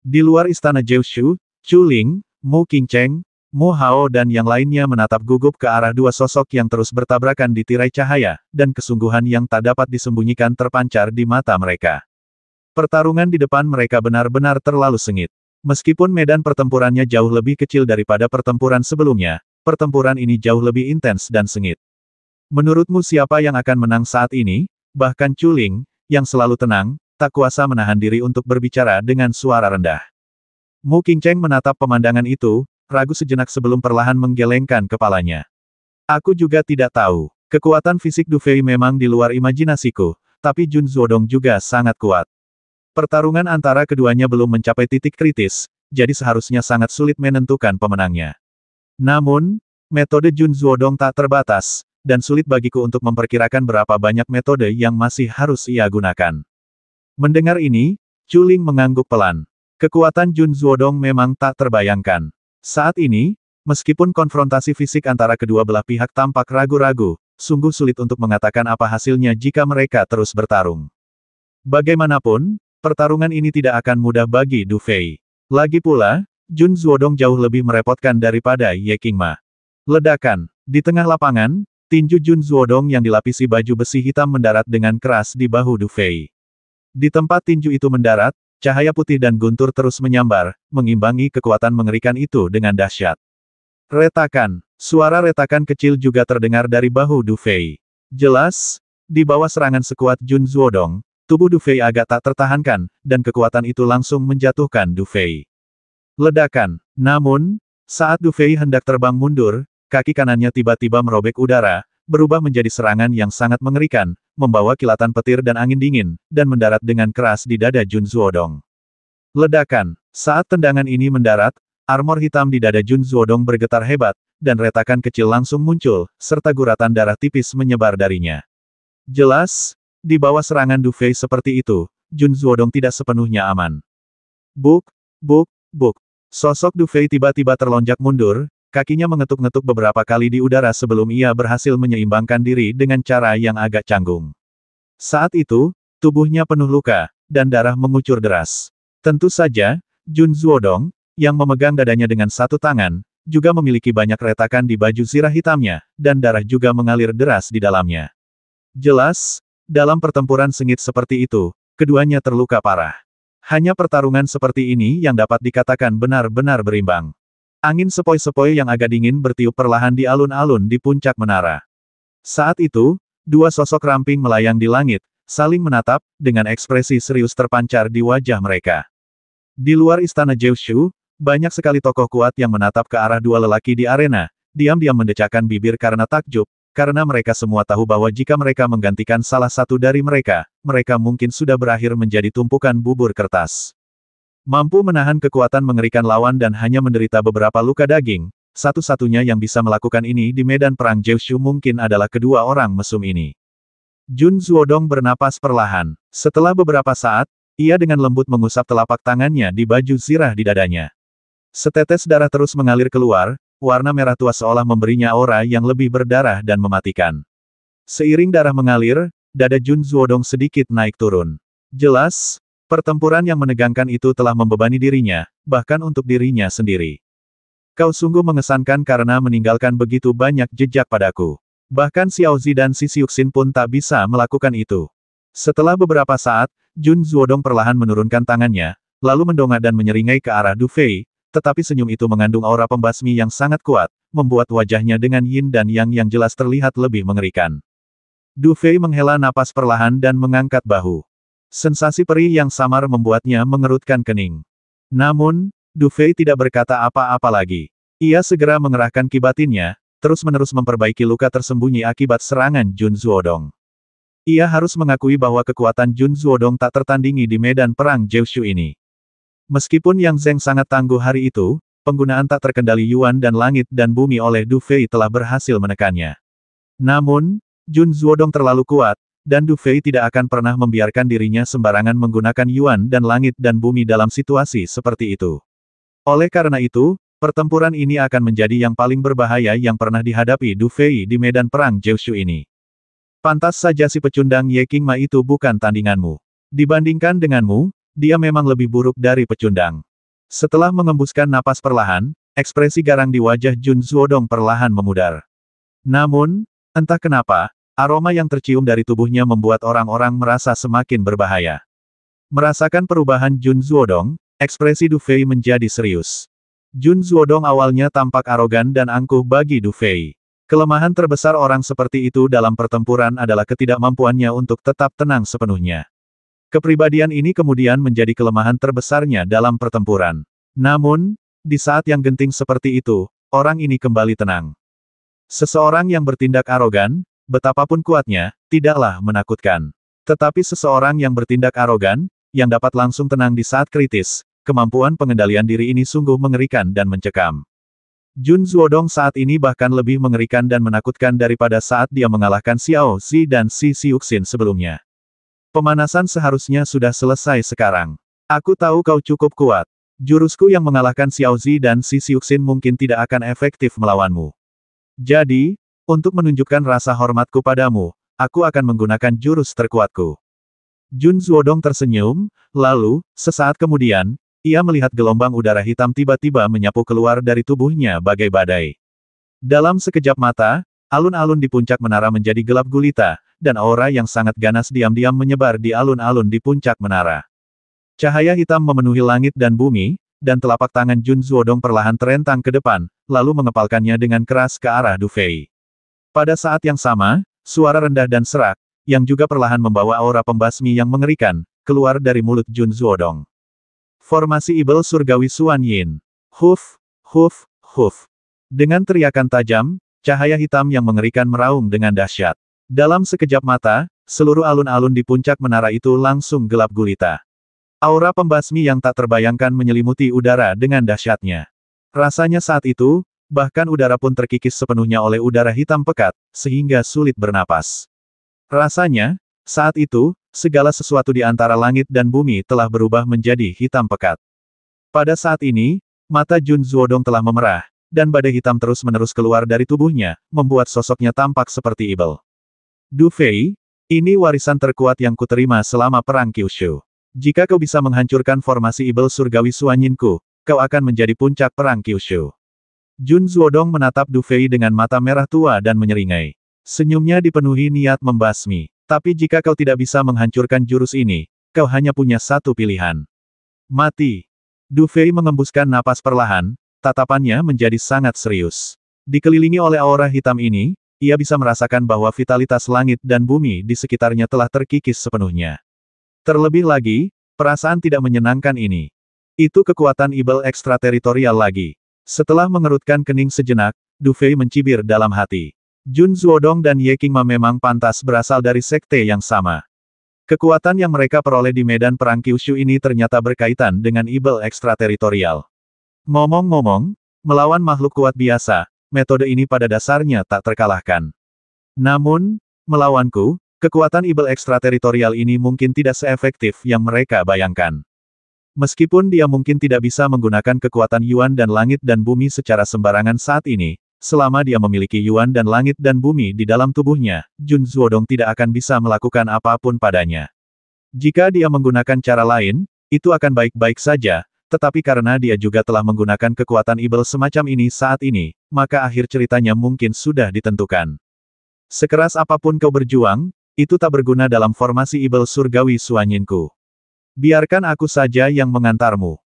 S1: Di luar istana Jeushu, Chu Ling, Mu Qingcheng, Mu Hao dan yang lainnya menatap gugup ke arah dua sosok yang terus bertabrakan di tirai cahaya, dan kesungguhan yang tak dapat disembunyikan terpancar di mata mereka. Pertarungan di depan mereka benar-benar terlalu sengit. Meskipun medan pertempurannya jauh lebih kecil daripada pertempuran sebelumnya, pertempuran ini jauh lebih intens dan sengit. Menurutmu siapa yang akan menang saat ini? Bahkan Chu Ling, yang selalu tenang, tak kuasa menahan diri untuk berbicara dengan suara rendah. Mu Qingcheng menatap pemandangan itu, ragu sejenak sebelum perlahan menggelengkan kepalanya. Aku juga tidak tahu. Kekuatan fisik Du Fei memang di luar imajinasiku, tapi Jun Zuodong juga sangat kuat. Pertarungan antara keduanya belum mencapai titik kritis, jadi seharusnya sangat sulit menentukan pemenangnya. Namun, metode Jun Zuodong tak terbatas, dan sulit bagiku untuk memperkirakan berapa banyak metode yang masih harus ia gunakan. Mendengar ini, Chu Ling mengangguk pelan. Kekuatan Jun Zuodong memang tak terbayangkan. Saat ini, meskipun konfrontasi fisik antara kedua belah pihak tampak ragu-ragu, sungguh sulit untuk mengatakan apa hasilnya jika mereka terus bertarung. Bagaimanapun, pertarungan ini tidak akan mudah bagi Du Fei. Lagi pula, Jun Zuodong jauh lebih merepotkan daripada Ye Qingma. Ledakan. Di tengah lapangan, tinju Jun Zuodong yang dilapisi baju besi hitam mendarat dengan keras di bahu Du Fei. Di tempat tinju itu mendarat, cahaya putih dan guntur terus menyambar, mengimbangi kekuatan mengerikan itu dengan dahsyat. Retakan. Suara retakan kecil juga terdengar dari bahu Du Fei. Jelas, di bawah serangan sekuat Jun Zuodong, tubuh Du Fei agak tak tertahankan, dan kekuatan itu langsung menjatuhkan Du Fei. Ledakan. Namun, saat Du Fei hendak terbang mundur, kaki kanannya tiba-tiba merobek udara, berubah menjadi serangan yang sangat mengerikan, membawa kilatan petir dan angin dingin, dan mendarat dengan keras di dada Jun Zuodong. Ledakan. Saat tendangan ini mendarat, armor hitam di dada Jun Zuodong bergetar hebat, dan retakan kecil langsung muncul, serta guratan darah tipis menyebar darinya. Jelas, di bawah serangan Du Fei seperti itu, Jun Zuodong tidak sepenuhnya aman. Buk, buk, buk. Sosok Du Fei tiba-tiba terlonjak mundur, kakinya mengetuk-ngetuk beberapa kali di udara sebelum ia berhasil menyeimbangkan diri dengan cara yang agak canggung. Saat itu, tubuhnya penuh luka, dan darah mengucur deras. Tentu saja, Jun Zuodong, yang memegang dadanya dengan satu tangan, juga memiliki banyak retakan di baju zirah hitamnya, dan darah juga mengalir deras di dalamnya. Jelas, dalam pertempuran sengit seperti itu, keduanya terluka parah. Hanya pertarungan seperti ini yang dapat dikatakan benar-benar berimbang. Angin sepoi-sepoi yang agak dingin bertiup perlahan di alun-alun di puncak menara. Saat itu, dua sosok ramping melayang di langit, saling menatap, dengan ekspresi serius terpancar di wajah mereka. Di luar istana Jeushu, banyak sekali tokoh kuat yang menatap ke arah dua lelaki di arena, diam-diam mendecakkan bibir karena takjub, karena mereka semua tahu bahwa jika mereka menggantikan salah satu dari mereka, mereka mungkin sudah berakhir menjadi tumpukan bubur kertas. Mampu menahan kekuatan mengerikan lawan dan hanya menderita beberapa luka daging, satu-satunya yang bisa melakukan ini di medan perang Jeushu mungkin adalah kedua orang mesum ini. Jun Zuodong bernapas perlahan. Setelah beberapa saat, ia dengan lembut mengusap telapak tangannya di baju zirah di dadanya. Setetes darah terus mengalir keluar, warna merah tua seolah memberinya aura yang lebih berdarah dan mematikan. Seiring darah mengalir, dada Jun Zuodong sedikit naik turun. Jelas, pertempuran yang menegangkan itu telah membebani dirinya, bahkan untuk dirinya sendiri. Kau sungguh mengesankan karena meninggalkan begitu banyak jejak padaku. Bahkan Xiao Zi dan Si Siuxin pun tak bisa melakukan itu. Setelah beberapa saat, Jun Zuodong perlahan menurunkan tangannya, lalu mendongak dan menyeringai ke arah Du Fei, tetapi senyum itu mengandung aura pembasmi yang sangat kuat, membuat wajahnya dengan yin dan yang jelas terlihat lebih mengerikan. Du Fei menghela napas perlahan dan mengangkat bahu. Sensasi perih yang samar membuatnya mengerutkan kening. Namun, Du Fei tidak berkata apa-apa lagi. Ia segera mengerahkan ki batinnya, terus-menerus memperbaiki luka tersembunyi akibat serangan Jun Zuodong. Ia harus mengakui bahwa kekuatan Jun Zuodong tak tertandingi di medan perang Jiushu ini. Meskipun Yang Zeng sangat tangguh hari itu, penggunaan tak terkendali Yuan dan langit dan bumi oleh Du Fei telah berhasil menekannya. Namun, Jun Zuodong terlalu kuat, dan Du Fei tidak akan pernah membiarkan dirinya sembarangan menggunakan Yuan dan langit dan bumi dalam situasi seperti itu. Oleh karena itu, pertempuran ini akan menjadi yang paling berbahaya yang pernah dihadapi Du Fei di medan perang Jiushu ini. Pantas saja si pecundang Ye Qingma itu bukan tandinganmu. Dibandingkan denganmu, dia memang lebih buruk dari pecundang. Setelah mengembuskan napas perlahan, ekspresi garang di wajah Jun Zuodong perlahan memudar. Namun, entah kenapa, aroma yang tercium dari tubuhnya membuat orang-orang merasa semakin berbahaya. Merasakan perubahan Jun Zuodong, ekspresi Du Fei menjadi serius. Jun Zuodong awalnya tampak arogan dan angkuh bagi Du Fei. Kelemahan terbesar orang seperti itu dalam pertempuran adalah ketidakmampuannya untuk tetap tenang sepenuhnya. Kepribadian ini kemudian menjadi kelemahan terbesarnya dalam pertempuran. Namun, di saat yang genting seperti itu, orang ini kembali tenang. Seseorang yang bertindak arogan, betapapun kuatnya, tidaklah menakutkan. Tetapi seseorang yang bertindak arogan, yang dapat langsung tenang di saat kritis, kemampuan pengendalian diri ini sungguh mengerikan dan mencekam. Jun Zuodong saat ini bahkan lebih mengerikan dan menakutkan daripada saat dia mengalahkan Xiao Zi dan Si Xiuxin sebelumnya. Pemanasan seharusnya sudah selesai sekarang. Aku tahu kau cukup kuat. Jurusku yang mengalahkan Xiao Zi dan Si Xiuxin mungkin tidak akan efektif melawanmu. Jadi, untuk menunjukkan rasa hormatku padamu, aku akan menggunakan jurus terkuatku. Jun Zuodong tersenyum, lalu, sesaat kemudian, ia melihat gelombang udara hitam tiba-tiba menyapu keluar dari tubuhnya bagai badai. Dalam sekejap mata, alun-alun di puncak menara menjadi gelap gulita, dan aura yang sangat ganas diam-diam menyebar di alun-alun di puncak menara. Cahaya hitam memenuhi langit dan bumi, dan telapak tangan Jun Zuodong perlahan terentang ke depan, lalu mengepalkannya dengan keras ke arah Du Fei. Pada saat yang sama, suara rendah dan serak, yang juga perlahan membawa aura pembasmi yang mengerikan, keluar dari mulut Jun Zuodong. Formasi Ibel Surgawi Xuan Yin. Huf, huf, huf. Dengan teriakan tajam, cahaya hitam yang mengerikan meraung dengan dahsyat. Dalam sekejap mata, seluruh alun-alun di puncak menara itu langsung gelap gulita. Aura pembasmi yang tak terbayangkan menyelimuti udara dengan dahsyatnya. Rasanya saat itu, bahkan udara pun terkikis sepenuhnya oleh udara hitam pekat, sehingga sulit bernapas. Rasanya, saat itu, segala sesuatu di antara langit dan bumi telah berubah menjadi hitam pekat. Pada saat ini, mata Jun Zuodong telah memerah, dan badai hitam terus-menerus keluar dari tubuhnya, membuat sosoknya tampak seperti ibel. Du Fei, ini warisan terkuat yang kuterima selama perang Kyushu. Jika kau bisa menghancurkan formasi ibel surgawi Xuan Yin-ku, kau akan menjadi puncak perang Kyushu. Jun Zuodong menatap Du Fei dengan mata merah tua dan menyeringai. Senyumnya dipenuhi niat membasmi. Tapi jika kau tidak bisa menghancurkan jurus ini, kau hanya punya satu pilihan. Mati. Du Fei mengembuskan napas perlahan, tatapannya menjadi sangat serius. Dikelilingi oleh aura hitam ini, ia bisa merasakan bahwa vitalitas langit dan bumi di sekitarnya telah terkikis sepenuhnya. Terlebih lagi, perasaan tidak menyenangkan ini. Itu kekuatan ibel ekstrateritorial lagi. Setelah mengerutkan kening sejenak, Du Fei mencibir dalam hati. Jun Zuodong dan Ye Qingma memang pantas berasal dari sekte yang sama. Kekuatan yang mereka peroleh di medan perang Kyushu ini ternyata berkaitan dengan ibel ekstrateritorial. Ngomong-ngomong, melawan makhluk kuat biasa, metode ini pada dasarnya tak terkalahkan. Namun, melawanku, kekuatan ibel ekstrateritorial ini mungkin tidak seefektif yang mereka bayangkan. Meskipun dia mungkin tidak bisa menggunakan kekuatan Yuan dan langit dan bumi secara sembarangan saat ini, selama dia memiliki Yuan dan langit dan bumi di dalam tubuhnya, Jun Zuodong tidak akan bisa melakukan apapun padanya. Jika dia menggunakan cara lain, itu akan baik-baik saja, tetapi karena dia juga telah menggunakan kekuatan ibel semacam ini saat ini, maka akhir ceritanya mungkin sudah ditentukan. Sekeras apapun kau berjuang, itu tak berguna dalam formasi ibel surgawi Xuan Yin-ku. Biarkan aku saja yang mengantarmu.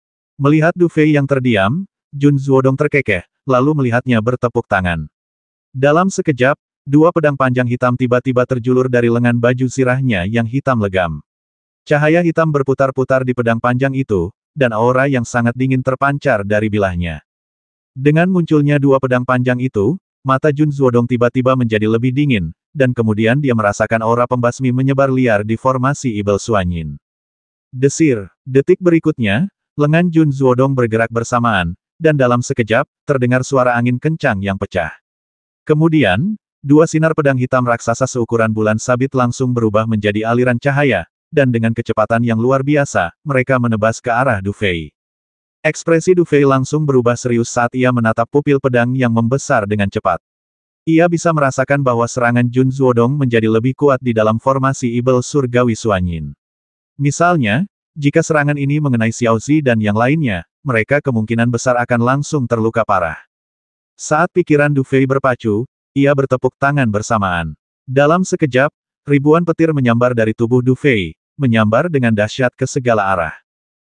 S1: Melihat Du Fei yang terdiam, Jun Zuodong terkekeh, lalu melihatnya bertepuk tangan. Dalam sekejap, dua pedang panjang hitam tiba-tiba terjulur dari lengan baju zirahnya yang hitam legam. Cahaya hitam berputar-putar di pedang panjang itu, dan aura yang sangat dingin terpancar dari bilahnya. Dengan munculnya dua pedang panjang itu, mata Jun Zuodong tiba-tiba menjadi lebih dingin, dan kemudian dia merasakan aura pembasmi menyebar liar di formasi Ibel Suanyin. Desir. Detik berikutnya, lengan Jun Zuodong bergerak bersamaan, dan dalam sekejap, terdengar suara angin kencang yang pecah. Kemudian, dua sinar pedang hitam raksasa seukuran bulan sabit langsung berubah menjadi aliran cahaya, dan dengan kecepatan yang luar biasa, mereka menebas ke arah Du Fei. Ekspresi Du Fei langsung berubah serius saat ia menatap pupil pedang yang membesar dengan cepat. Ia bisa merasakan bahwa serangan Jun Zuodong menjadi lebih kuat di dalam formasi Ibel Surgawi Suanyin. Misalnya, jika serangan ini mengenai Xiao Zi dan yang lainnya, mereka kemungkinan besar akan langsung terluka parah. Saat pikiran Du Fei berpacu, ia bertepuk tangan bersamaan. Dalam sekejap, ribuan petir menyambar dari tubuh Du Fei, menyambar dengan dahsyat ke segala arah.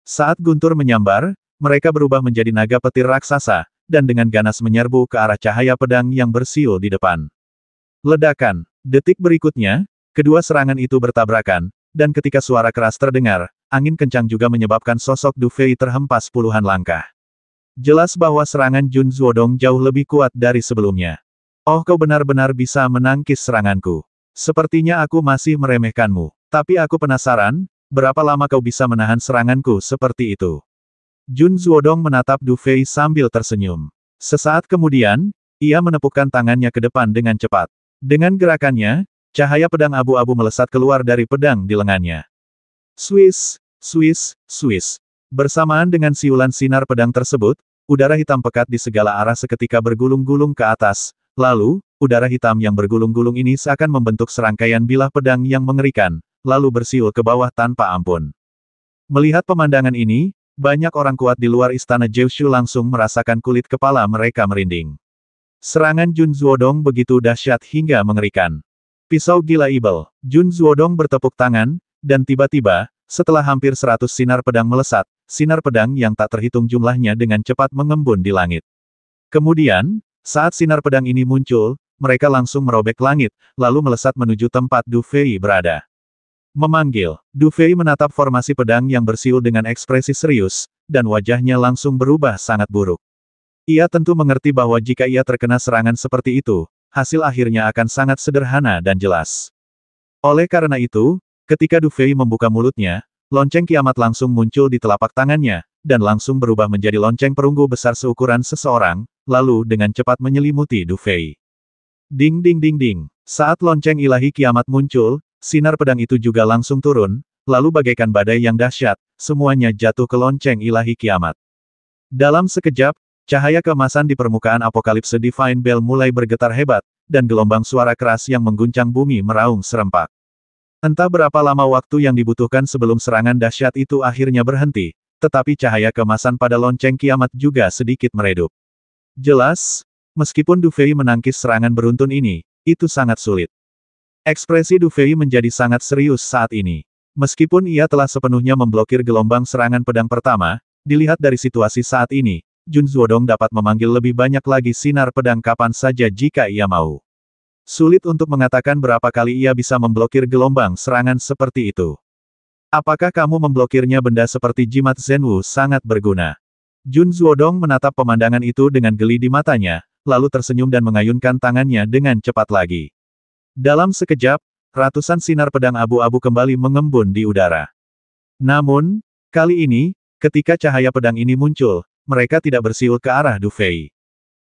S1: Saat guntur menyambar, mereka berubah menjadi naga petir raksasa, dan dengan ganas menyerbu ke arah cahaya pedang yang bersiul di depan. Ledakan. Detik berikutnya, kedua serangan itu bertabrakan, dan ketika suara keras terdengar, angin kencang juga menyebabkan sosok Du Fei terhempas puluhan langkah. Jelas bahwa serangan Jun Zuodong jauh lebih kuat dari sebelumnya. Oh, kau benar-benar bisa menangkis seranganku. Sepertinya aku masih meremehkanmu. Tapi aku penasaran, berapa lama kau bisa menahan seranganku seperti itu? Jun Zuodong menatap Du Fei sambil tersenyum. Sesaat kemudian, ia menepukkan tangannya ke depan dengan cepat. Dengan gerakannya, cahaya pedang abu-abu melesat keluar dari pedang di lengannya. Swiss, swiss, swiss. Bersamaan dengan siulan sinar pedang tersebut, udara hitam pekat di segala arah seketika bergulung-gulung ke atas, lalu, udara hitam yang bergulung-gulung ini seakan membentuk serangkaian bilah pedang yang mengerikan, lalu bersiul ke bawah tanpa ampun. Melihat pemandangan ini, banyak orang kuat di luar istana Jeushu langsung merasakan kulit kepala mereka merinding. Serangan Jun Zuodong begitu dahsyat hingga mengerikan. Pisau gila Ibel. Jun Zuodong bertepuk tangan, dan tiba-tiba, setelah hampir 100 sinar pedang melesat, sinar pedang yang tak terhitung jumlahnya dengan cepat mengembun di langit. Kemudian, saat sinar pedang ini muncul, mereka langsung merobek langit, lalu melesat menuju tempat Du Fei berada. Memanggil. Du Fei menatap formasi pedang yang bersiul dengan ekspresi serius, dan wajahnya langsung berubah sangat buruk. Ia tentu mengerti bahwa jika ia terkena serangan seperti itu, hasil akhirnya akan sangat sederhana dan jelas. Oleh karena itu, ketika Du Fei membuka mulutnya, lonceng kiamat langsung muncul di telapak tangannya, dan langsung berubah menjadi lonceng perunggu besar seukuran seseorang, lalu dengan cepat menyelimuti Du Fei. Ding ding ding ding. Saat lonceng ilahi kiamat muncul, sinar pedang itu juga langsung turun, lalu bagaikan badai yang dahsyat, semuanya jatuh ke lonceng ilahi kiamat. Dalam sekejap, cahaya keemasan di permukaan apokalipse Divine Bell mulai bergetar hebat, dan gelombang suara keras yang mengguncang bumi meraung serempak. Entah berapa lama waktu yang dibutuhkan sebelum serangan dahsyat itu akhirnya berhenti, tetapi cahaya keemasan pada lonceng kiamat juga sedikit meredup. Jelas, meskipun Du Fei menangkis serangan beruntun ini, itu sangat sulit. Ekspresi Du Fei menjadi sangat serius saat ini. Meskipun ia telah sepenuhnya memblokir gelombang serangan pedang pertama, dilihat dari situasi saat ini, Jun Zuodong dapat memanggil lebih banyak lagi sinar pedang kapan saja jika ia mau. Sulit untuk mengatakan berapa kali ia bisa memblokir gelombang serangan seperti itu. Apakah kamu memblokirnya? Benda seperti jimat Zenwu sangat berguna. Jun Zuodong menatap pemandangan itu dengan geli di matanya, lalu tersenyum dan mengayunkan tangannya dengan cepat lagi. Dalam sekejap, ratusan sinar pedang abu-abu kembali mengembun di udara. Namun, kali ini, ketika cahaya pedang ini muncul, mereka tidak bersiul ke arah Du Fei.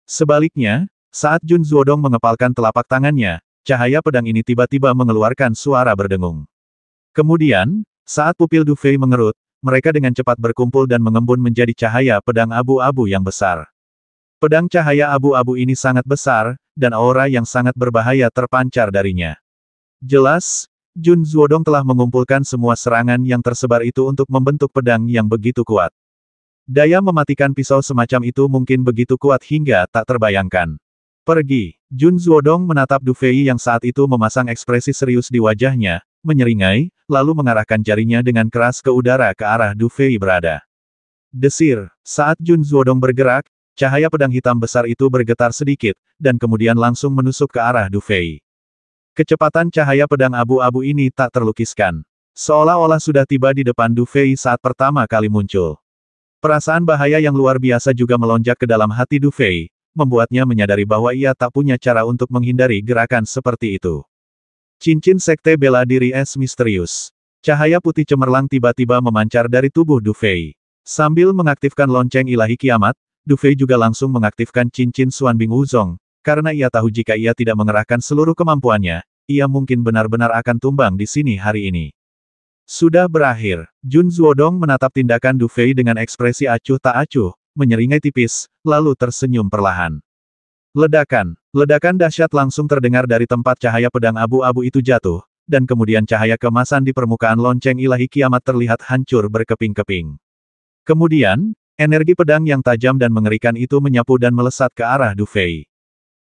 S1: Sebaliknya, saat Jun Zuodong mengepalkan telapak tangannya, cahaya pedang ini tiba-tiba mengeluarkan suara berdengung. Kemudian, saat pupil Du Fei mengerut, mereka dengan cepat berkumpul dan mengembun menjadi cahaya pedang abu-abu yang besar. Pedang cahaya abu-abu ini sangat besar, dan aura yang sangat berbahaya terpancar darinya. Jelas, Jun Zuodong telah mengumpulkan semua serangan yang tersebar itu untuk membentuk pedang yang begitu kuat. Daya mematikan pisau semacam itu mungkin begitu kuat hingga tak terbayangkan. Pergi. Jun Zuodong menatap Du Fei yang saat itu memasang ekspresi serius di wajahnya, menyeringai, lalu mengarahkan jarinya dengan keras ke udara ke arah Du Fei berada. Desir. Saat Jun Zuodong bergerak, cahaya pedang hitam besar itu bergetar sedikit, dan kemudian langsung menusuk ke arah Du Fei. Kecepatan cahaya pedang abu-abu ini tak terlukiskan. Seolah-olah sudah tiba di depan Du Fei saat pertama kali muncul. Perasaan bahaya yang luar biasa juga melonjak ke dalam hati Du Fei, membuatnya menyadari bahwa ia tak punya cara untuk menghindari gerakan seperti itu. Cincin sekte bela diri es misterius. Cahaya putih cemerlang tiba-tiba memancar dari tubuh Du Fei. Sambil mengaktifkan lonceng ilahi kiamat, Du Fei juga langsung mengaktifkan cincin Xuanbing Wuzong, karena ia tahu jika ia tidak mengerahkan seluruh kemampuannya, ia mungkin benar-benar akan tumbang di sini hari ini. Sudah berakhir. Jun Zuodong menatap tindakan Du Fei dengan ekspresi acuh tak acuh, menyeringai tipis, lalu tersenyum perlahan. Ledakan. Ledakan dahsyat langsung terdengar dari tempat cahaya pedang abu-abu itu jatuh, dan kemudian cahaya kemasan di permukaan lonceng ilahi kiamat terlihat hancur berkeping-keping. Kemudian, energi pedang yang tajam dan mengerikan itu menyapu dan melesat ke arah Du Fei.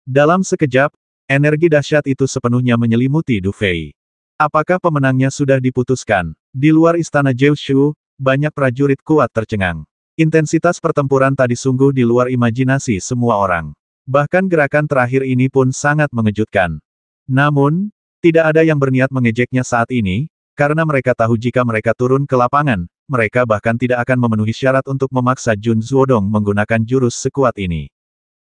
S1: Dalam sekejap, energi dahsyat itu sepenuhnya menyelimuti Du Fei. Apakah pemenangnya sudah diputuskan? Di luar istana Jiushu, banyak prajurit kuat tercengang. Intensitas pertempuran tadi sungguh di luar imajinasi semua orang. Bahkan gerakan terakhir ini pun sangat mengejutkan. Namun, tidak ada yang berniat mengejeknya saat ini, karena mereka tahu jika mereka turun ke lapangan, mereka bahkan tidak akan memenuhi syarat untuk memaksa Jun Zuodong menggunakan jurus sekuat ini.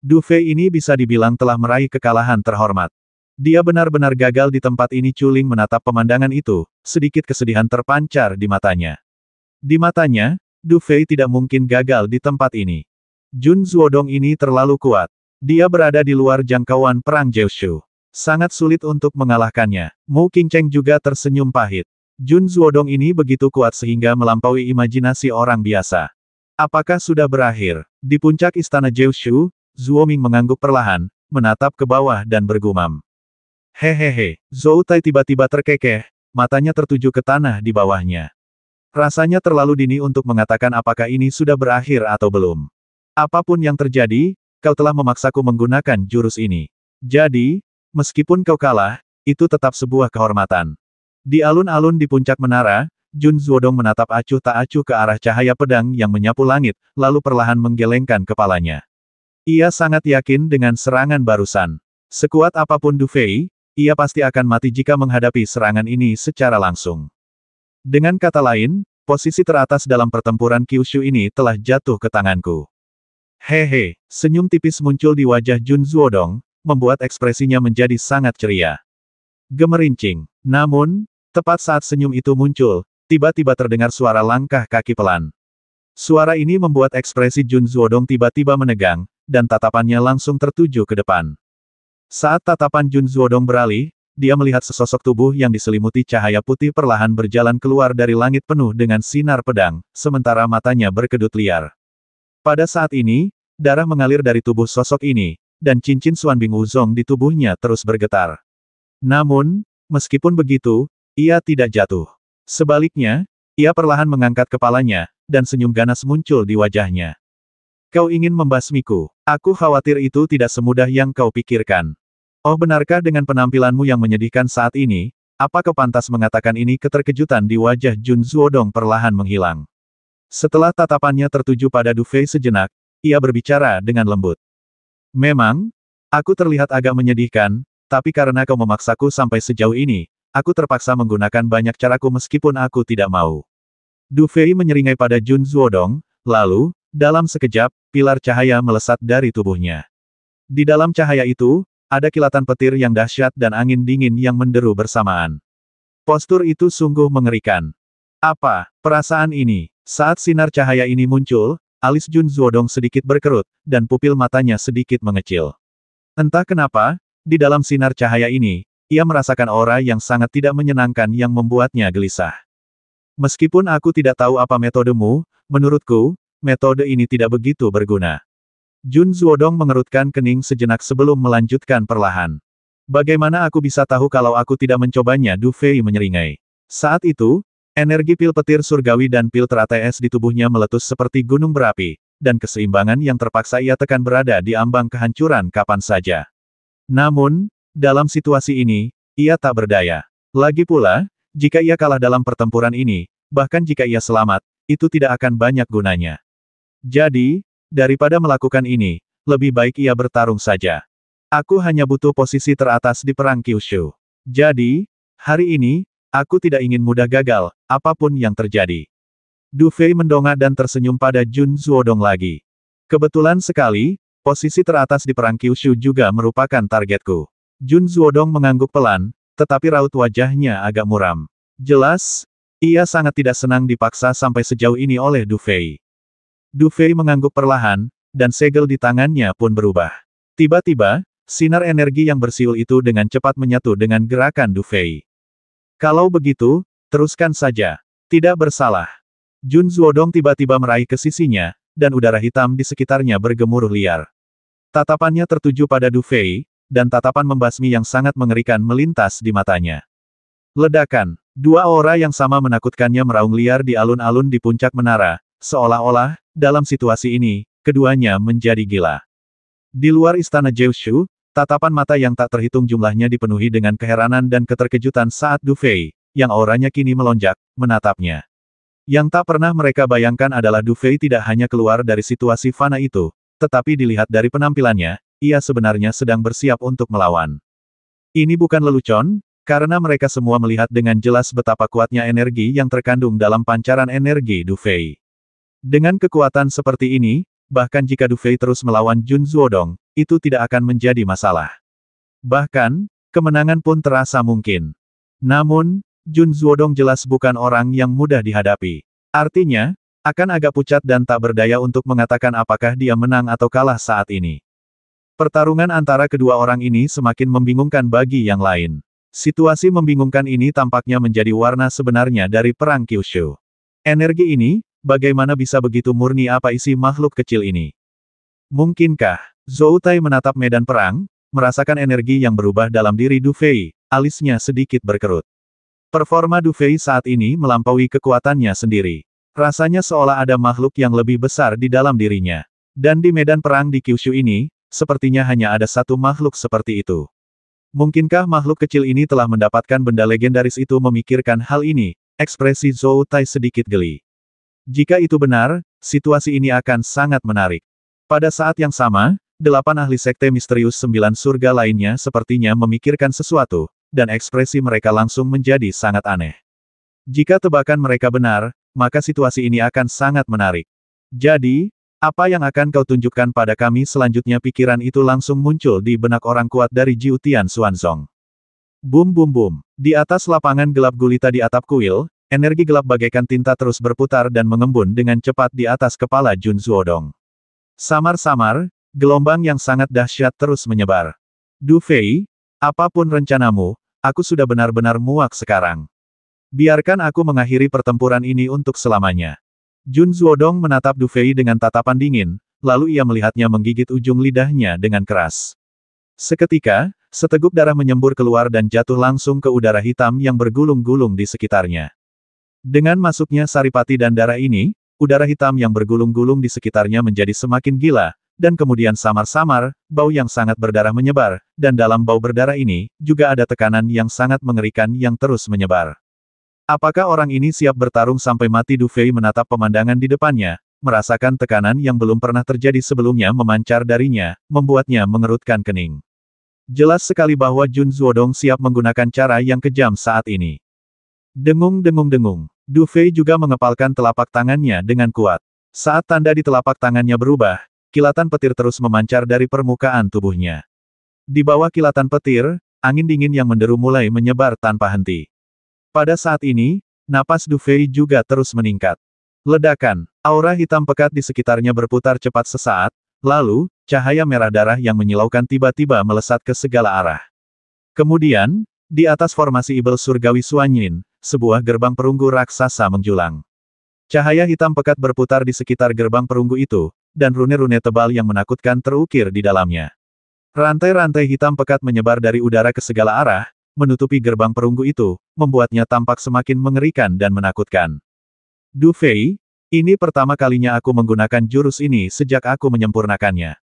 S1: Du Fei ini bisa dibilang telah meraih kekalahan terhormat. Dia benar-benar gagal di tempat ini. Culing menatap pemandangan itu, sedikit kesedihan terpancar di matanya. Di matanya, Du Fei tidak mungkin gagal di tempat ini. Jun Zuodong ini terlalu kuat. Dia berada di luar jangkauan perang Jiushu. Sangat sulit untuk mengalahkannya. Mu Qingcheng juga tersenyum pahit. Jun Zuodong ini begitu kuat sehingga melampaui imajinasi orang biasa. Apakah sudah berakhir? Di puncak istana Jiushu, Zuoming mengangguk perlahan, menatap ke bawah dan bergumam. Hehehe, Zhou Tai tiba-tiba terkekeh, matanya tertuju ke tanah di bawahnya. Rasanya terlalu dini untuk mengatakan apakah ini sudah berakhir atau belum. Apapun yang terjadi, kau telah memaksaku menggunakan jurus ini. Jadi, meskipun kau kalah, itu tetap sebuah kehormatan. Di alun-alun di puncak menara, Jun Zuodong menatap acuh tak acuh ke arah cahaya pedang yang menyapu langit, lalu perlahan menggelengkan kepalanya. Ia sangat yakin dengan serangan barusan. Sekuat apapun Du Fei, ia pasti akan mati jika menghadapi serangan ini secara langsung. Dengan kata lain, posisi teratas dalam pertempuran Kyushu ini telah jatuh ke tanganku. Hehe, senyum tipis muncul di wajah Jun Zuodong, membuat ekspresinya menjadi sangat ceria. Gemerincing. Namun, tepat saat senyum itu muncul, tiba-tiba terdengar suara langkah kaki pelan. Suara ini membuat ekspresi Jun Zuodong tiba-tiba menegang, dan tatapannya langsung tertuju ke depan. Saat tatapan Jun Zuodong beralih, dia melihat sesosok tubuh yang diselimuti cahaya putih perlahan berjalan keluar dari langit penuh dengan sinar pedang, sementara matanya berkedut liar. Pada saat ini, darah mengalir dari tubuh sosok ini, dan cincin Xuanbing Wuzong di tubuhnya terus bergetar. Namun, meskipun begitu, ia tidak jatuh. Sebaliknya, ia perlahan mengangkat kepalanya, dan senyum ganas muncul di wajahnya. Kau ingin membasmiku? Aku khawatir itu tidak semudah yang kau pikirkan. Oh, benarkah dengan penampilanmu yang menyedihkan saat ini, apa kau pantas mengatakan ini? Keterkejutan di wajah Jun Zuodong perlahan menghilang. Setelah tatapannya tertuju pada Du Fei sejenak, ia berbicara dengan lembut. Memang, aku terlihat agak menyedihkan, tapi karena kau memaksaku sampai sejauh ini, aku terpaksa menggunakan banyak caraku meskipun aku tidak mau. Du Fei menyeringai pada Jun Zuodong, lalu, dalam sekejap, pilar cahaya melesat dari tubuhnya. Di dalam cahaya itu, ada kilatan petir yang dahsyat dan angin dingin yang menderu bersamaan. Postur itu sungguh mengerikan. Apa perasaan ini? Saat sinar cahaya ini muncul, alis Jun Zuodong sedikit berkerut, dan pupil matanya sedikit mengecil. Entah kenapa, di dalam sinar cahaya ini, ia merasakan aura yang sangat tidak menyenangkan yang membuatnya gelisah. Meskipun aku tidak tahu apa metodemu, menurutku, metode ini tidak begitu berguna. Jun Zuodong mengerutkan kening sejenak sebelum melanjutkan perlahan. Bagaimana aku bisa tahu kalau aku tidak mencobanya? Du Fei menyeringai. Saat itu, energi pil petir surgawi dan pil teratai es di tubuhnya meletus seperti gunung berapi, dan keseimbangan yang terpaksa ia tekan berada di ambang kehancuran kapan saja. Namun, dalam situasi ini, ia tak berdaya. Lagi pula, jika ia kalah dalam pertempuran ini, bahkan jika ia selamat, itu tidak akan banyak gunanya. Jadi, daripada melakukan ini, lebih baik ia bertarung saja. Aku hanya butuh posisi teratas di perang Kyushu. Jadi, hari ini, aku tidak ingin mudah gagal, apapun yang terjadi. Du Fei mendongak dan tersenyum pada Jun Zuodong lagi. Kebetulan sekali, posisi teratas di perang Kyushu juga merupakan targetku. Jun Zuodong mengangguk pelan, tetapi raut wajahnya agak muram. Jelas, ia sangat tidak senang dipaksa sampai sejauh ini oleh Du Fei. Du Fei mengangguk perlahan, dan segel di tangannya pun berubah. Tiba-tiba, sinar energi yang bersiul itu dengan cepat menyatu dengan gerakan Du Fei. Kalau begitu, teruskan saja. Tidak bersalah. Jun Zuodong tiba-tiba meraih ke sisinya, dan udara hitam di sekitarnya bergemuruh liar. Tatapannya tertuju pada Du Fei, dan tatapan membasmi yang sangat mengerikan melintas di matanya. Ledakan. Dua aura yang sama menakutkannya meraung liar di alun-alun di puncak menara, seolah-olah, dalam situasi ini, keduanya menjadi gila. Di luar istana Jiushu, tatapan mata yang tak terhitung jumlahnya dipenuhi dengan keheranan dan keterkejutan saat Du Fei, yang auranya kini melonjak, menatapnya. Yang tak pernah mereka bayangkan adalah Du Fei tidak hanya keluar dari situasi fana itu, tetapi dilihat dari penampilannya, ia sebenarnya sedang bersiap untuk melawan. Ini bukan lelucon, karena mereka semua melihat dengan jelas betapa kuatnya energi yang terkandung dalam pancaran energi Du Fei. Dengan kekuatan seperti ini, bahkan jika Du Fei terus melawan Jun Zuodong, itu tidak akan menjadi masalah. Bahkan, kemenangan pun terasa mungkin. Namun, Jun Zuodong jelas bukan orang yang mudah dihadapi. Artinya, akan agak pucat dan tak berdaya untuk mengatakan apakah dia menang atau kalah saat ini. Pertarungan antara kedua orang ini semakin membingungkan bagi yang lain. Situasi membingungkan ini tampaknya menjadi warna sebenarnya dari perang Kyushu. Energi ini, bagaimana bisa begitu murni apa isi makhluk kecil ini? Mungkinkah? Zhou Tai menatap medan perang, merasakan energi yang berubah dalam diri Du Fei, alisnya sedikit berkerut. Performa Du Fei saat ini melampaui kekuatannya sendiri. Rasanya seolah ada makhluk yang lebih besar di dalam dirinya. Dan di medan perang di Kyushu ini, sepertinya hanya ada satu makhluk seperti itu. Mungkinkah makhluk kecil ini telah mendapatkan benda legendaris itu? Memikirkan hal ini, ekspresi Zhou Tai sedikit geli. Jika itu benar, situasi ini akan sangat menarik. Pada saat yang sama, 8 ahli sekte misterius 9 surga lainnya sepertinya memikirkan sesuatu, dan ekspresi mereka langsung menjadi sangat aneh. Jika tebakan mereka benar, maka situasi ini akan sangat menarik. Jadi, apa yang akan kau tunjukkan pada kami selanjutnya? Pikiran itu langsung muncul di benak orang kuat dari Jiutian Xuanzong. Bum bum bum. Di atas lapangan gelap gulita di atap kuil, energi gelap bagaikan tinta terus berputar dan mengembun dengan cepat di atas kepala Jun Zuodong. Samar-samar, gelombang yang sangat dahsyat terus menyebar. Du Fei, apapun rencanamu, aku sudah benar-benar muak sekarang. Biarkan aku mengakhiri pertempuran ini untuk selamanya. Jun Zuodong menatap Du Fei dengan tatapan dingin, lalu ia melihatnya menggigit ujung lidahnya dengan keras. Seketika, seteguk darah menyembur keluar dan jatuh langsung ke udara hitam yang bergulung-gulung di sekitarnya. Dengan masuknya saripati dan darah ini, udara hitam yang bergulung-gulung di sekitarnya menjadi semakin gila, dan kemudian samar-samar, bau yang sangat berdarah menyebar, dan dalam bau berdarah ini, juga ada tekanan yang sangat mengerikan yang terus menyebar. Apakah orang ini siap bertarung sampai mati? Du Fei menatap pemandangan di depannya, merasakan tekanan yang belum pernah terjadi sebelumnya memancar darinya, membuatnya mengerutkan kening. Jelas sekali bahwa Jun Zuodong siap menggunakan cara yang kejam saat ini. Dengung-dengung-dengung. Du Fei juga mengepalkan telapak tangannya dengan kuat. Saat tanda di telapak tangannya berubah, kilatan petir terus memancar dari permukaan tubuhnya. Di bawah kilatan petir, angin dingin yang menderu mulai menyebar tanpa henti. Pada saat ini, napas Du Fei juga terus meningkat. Ledakan, aura hitam pekat di sekitarnya berputar cepat sesaat, lalu, cahaya merah darah yang menyilaukan tiba-tiba melesat ke segala arah. Kemudian, di atas formasi Ibel Surgawi Suanyin, sebuah gerbang perunggu raksasa menjulang. Cahaya hitam pekat berputar di sekitar gerbang perunggu itu, dan rune-rune tebal yang menakutkan terukir di dalamnya. Rantai-rantai hitam pekat menyebar dari udara ke segala arah, menutupi gerbang perunggu itu, membuatnya tampak semakin mengerikan dan menakutkan. Du Fei, ini pertama kalinya aku menggunakan jurus ini sejak aku menyempurnakannya.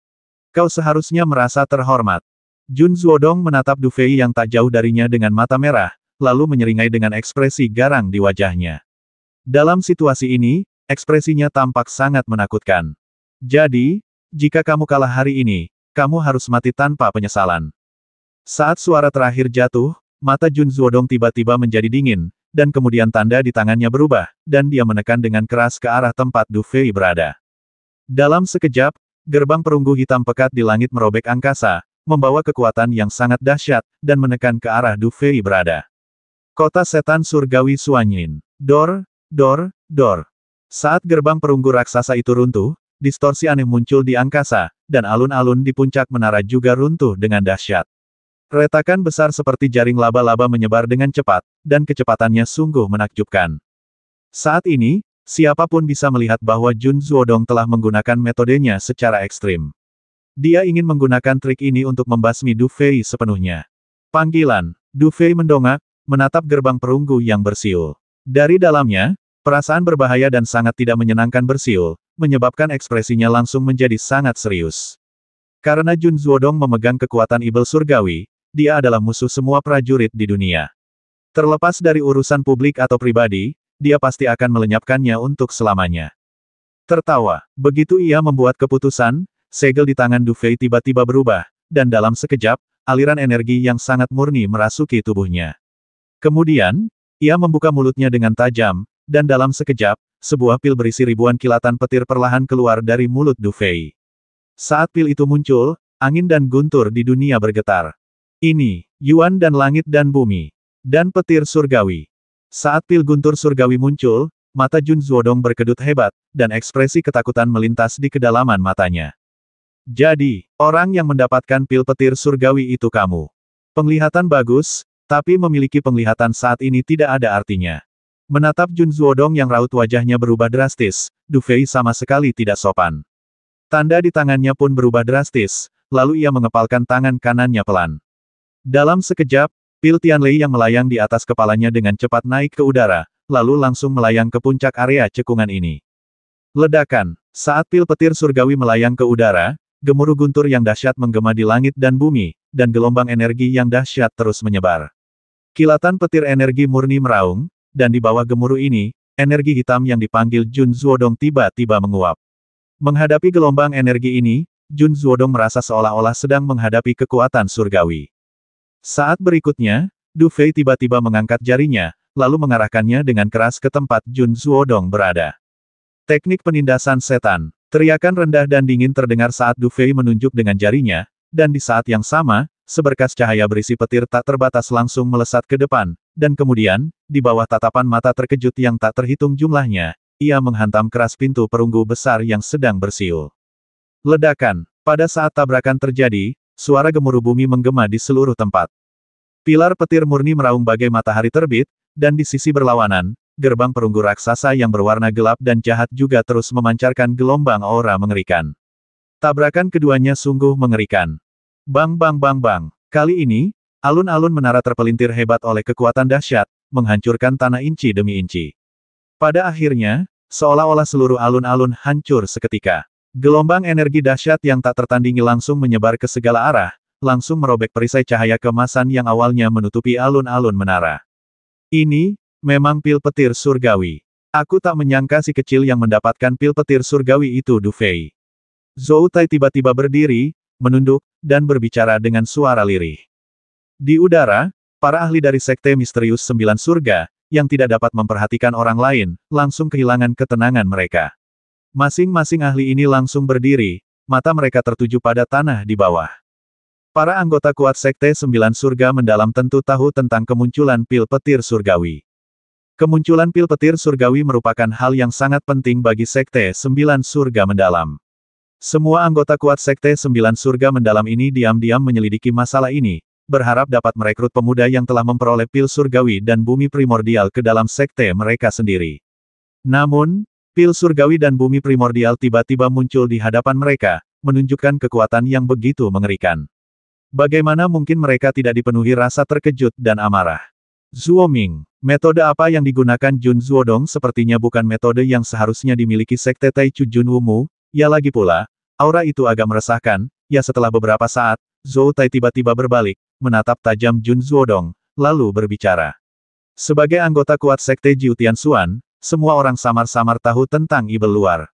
S1: Kau seharusnya merasa terhormat. Jun Zuodong menatap Du Fei yang tak jauh darinya dengan mata merah, lalu menyeringai dengan ekspresi garang di wajahnya. Dalam situasi ini, ekspresinya tampak sangat menakutkan. Jadi, jika kamu kalah hari ini, kamu harus mati tanpa penyesalan. Saat suara terakhir jatuh, mata Jun Zuodong tiba-tiba menjadi dingin, dan kemudian tanda di tangannya berubah, dan dia menekan dengan keras ke arah tempat Du Fei berada. Dalam sekejap, gerbang perunggu hitam pekat di langit merobek angkasa, membawa kekuatan yang sangat dahsyat, dan menekan ke arah Du Fei berada. Kota Setan Surgawi Suanyin. Dor, dor, dor. Saat gerbang perunggu raksasa itu runtuh, distorsi aneh muncul di angkasa, dan alun-alun di puncak menara juga runtuh dengan dahsyat. Retakan besar seperti jaring laba-laba menyebar dengan cepat, dan kecepatannya sungguh menakjubkan. Saat ini, siapapun bisa melihat bahwa Jun Zuodong telah menggunakan metodenya secara ekstrim. Dia ingin menggunakan trik ini untuk membasmi Du Fei sepenuhnya. Panggilan. Du Fei mendongak, menatap gerbang perunggu yang bersiul. Dari dalamnya, perasaan berbahaya dan sangat tidak menyenangkan bersiul, menyebabkan ekspresinya langsung menjadi sangat serius. Karena Jun Zuodong memegang kekuatan ibel surgawi, dia adalah musuh semua prajurit di dunia. Terlepas dari urusan publik atau pribadi, dia pasti akan melenyapkannya untuk selamanya. Tertawa, begitu ia membuat keputusan, segel di tangan Du Fei tiba-tiba berubah, dan dalam sekejap, aliran energi yang sangat murni merasuki tubuhnya. Kemudian, ia membuka mulutnya dengan tajam, dan dalam sekejap, sebuah pil berisi ribuan kilatan petir perlahan keluar dari mulut Du Fei. Saat pil itu muncul, angin dan guntur di dunia bergetar. Ini, Yuan dan langit dan bumi. Dan petir surgawi. Saat pil guntur surgawi muncul, mata Jun Zuodong berkedut hebat, dan ekspresi ketakutan melintas di kedalaman matanya. Jadi, orang yang mendapatkan pil petir surgawi itu kamu. Penglihatan bagus, tapi memiliki penglihatan saat ini tidak ada artinya. Menatap Jun Zuodong yang raut wajahnya berubah drastis, Du Fei sama sekali tidak sopan. Tanda di tangannya pun berubah drastis, lalu ia mengepalkan tangan kanannya pelan. Dalam sekejap, pil Tianlei yang melayang di atas kepalanya dengan cepat naik ke udara, lalu langsung melayang ke puncak area cekungan ini. Ledakan. Saat pil petir surgawi melayang ke udara, gemuruh guntur yang dahsyat menggema di langit dan bumi, dan gelombang energi yang dahsyat terus menyebar. Kilatan petir energi murni meraung, dan di bawah gemuruh ini, energi hitam yang dipanggil Jun Zuodong tiba-tiba menguap. Menghadapi gelombang energi ini, Jun Zuodong merasa seolah-olah sedang menghadapi kekuatan surgawi. Saat berikutnya, Du Fei tiba-tiba mengangkat jarinya, lalu mengarahkannya dengan keras ke tempat Jun Zuodong berada. Teknik penindasan setan. Teriakan rendah dan dingin terdengar saat Du Fei menunjuk dengan jarinya, dan di saat yang sama, seberkas cahaya berisi petir tak terbatas langsung melesat ke depan, dan kemudian, di bawah tatapan mata terkejut yang tak terhitung jumlahnya, ia menghantam keras pintu perunggu besar yang sedang bersiul. Ledakan. Pada saat tabrakan terjadi, suara gemuruh bumi menggema di seluruh tempat. Pilar petir murni meraung bagai matahari terbit, dan di sisi berlawanan, gerbang perunggu raksasa yang berwarna gelap dan jahat juga terus memancarkan gelombang aura mengerikan. Tabrakan keduanya sungguh mengerikan. Bang bang bang bang. Kali ini, alun-alun menara terpelintir hebat oleh kekuatan dahsyat, menghancurkan tanah inci demi inci. Pada akhirnya, seolah-olah seluruh alun-alun hancur seketika. Gelombang energi dahsyat yang tak tertandingi langsung menyebar ke segala arah, langsung merobek perisai cahaya kemasan yang awalnya menutupi alun-alun menara. Ini, memang pil petir surgawi. Aku tak menyangka si kecil yang mendapatkan pil petir surgawi itu Du Fei. Zhou Tai tiba-tiba berdiri, menunduk, dan berbicara dengan suara lirih. Di udara, para ahli dari Sekte Misterius Sembilan Surga, yang tidak dapat memperhatikan orang lain, langsung kehilangan ketenangan mereka. Masing-masing ahli ini langsung berdiri, mata mereka tertuju pada tanah di bawah. Para anggota kuat Sekte Sembilan Surga Mendalam tentu tahu tentang kemunculan pil petir surgawi. Kemunculan pil petir surgawi merupakan hal yang sangat penting bagi Sekte Sembilan Surga Mendalam. Semua anggota kuat Sekte Sembilan Surga Mendalam ini diam-diam menyelidiki masalah ini, berharap dapat merekrut pemuda yang telah memperoleh pil surgawi dan bumi primordial ke dalam sekte mereka sendiri. Namun, pil surgawi dan bumi primordial tiba-tiba muncul di hadapan mereka, menunjukkan kekuatan yang begitu mengerikan. Bagaimana mungkin mereka tidak dipenuhi rasa terkejut dan amarah? Zuoming, metode apa yang digunakan Jun Zuodong sepertinya bukan metode yang seharusnya dimiliki Sekte Taichu Junwumu, ya lagi pula, aura itu agak meresahkan, ya setelah beberapa saat, Zhou Tai tiba-tiba berbalik, menatap tajam Jun Zuodong, lalu berbicara. Sebagai anggota kuat Sekte Jiu Tianxuan, semua orang samar-samar tahu tentang ibel luar.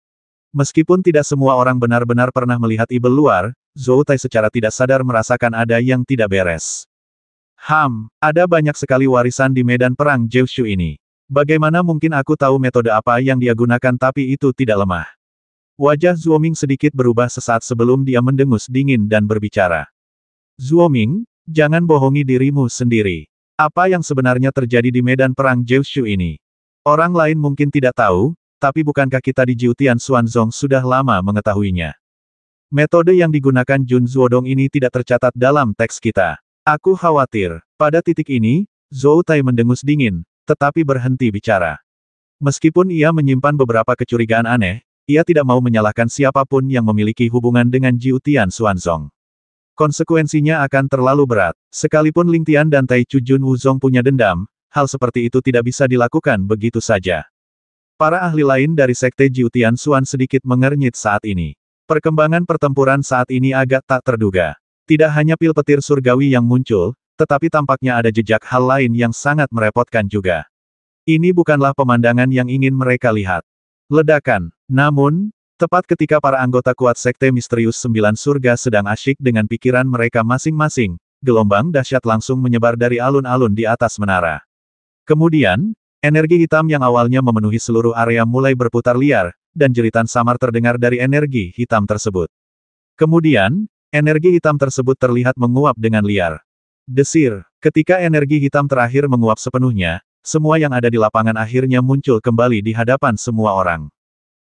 S1: Meskipun tidak semua orang benar-benar pernah melihat ibel luar, Zhou Tai secara tidak sadar merasakan ada yang tidak beres. Ada banyak sekali warisan di medan perang Jiushu ini. Bagaimana mungkin aku tahu metode apa yang dia gunakan tapi itu tidak lemah? Wajah Zuoming sedikit berubah sesaat sebelum dia mendengus dingin dan berbicara. Zuoming, jangan bohongi dirimu sendiri. Apa yang sebenarnya terjadi di medan perang Jiushu ini? Orang lain mungkin tidak tahu, tapi bukankah kita di Jiutian Xuanzong sudah lama mengetahuinya? Metode yang digunakan Jun Zuodong ini tidak tercatat dalam teks kita. Aku khawatir. Pada titik ini, Zhou Tai mendengus dingin, tetapi berhenti bicara. Meskipun ia menyimpan beberapa kecurigaan aneh, ia tidak mau menyalahkan siapapun yang memiliki hubungan dengan Jiutian Xuanzong. Konsekuensinya akan terlalu berat. Sekalipun Ling Tian dan Tai Chu Jun Wuzong punya dendam, hal seperti itu tidak bisa dilakukan begitu saja. Para ahli lain dari Sekte Jiutian Xuan sedikit mengernyit saat ini. Perkembangan pertempuran saat ini agak tak terduga. Tidak hanya pil petir surgawi yang muncul, tetapi tampaknya ada jejak hal lain yang sangat merepotkan juga. Ini bukanlah pemandangan yang ingin mereka lihat. Ledakan. Namun, tepat ketika para anggota kuat Sekte Misterius Sembilan Surga sedang asyik dengan pikiran mereka masing-masing, gelombang dahsyat langsung menyebar dari alun-alun di atas menara. Kemudian, energi hitam yang awalnya memenuhi seluruh area mulai berputar liar, dan jeritan samar terdengar dari energi hitam tersebut. Kemudian, energi hitam tersebut terlihat menguap dengan liar. Desir, ketika energi hitam terakhir menguap sepenuhnya, semua yang ada di lapangan akhirnya muncul kembali di hadapan semua orang.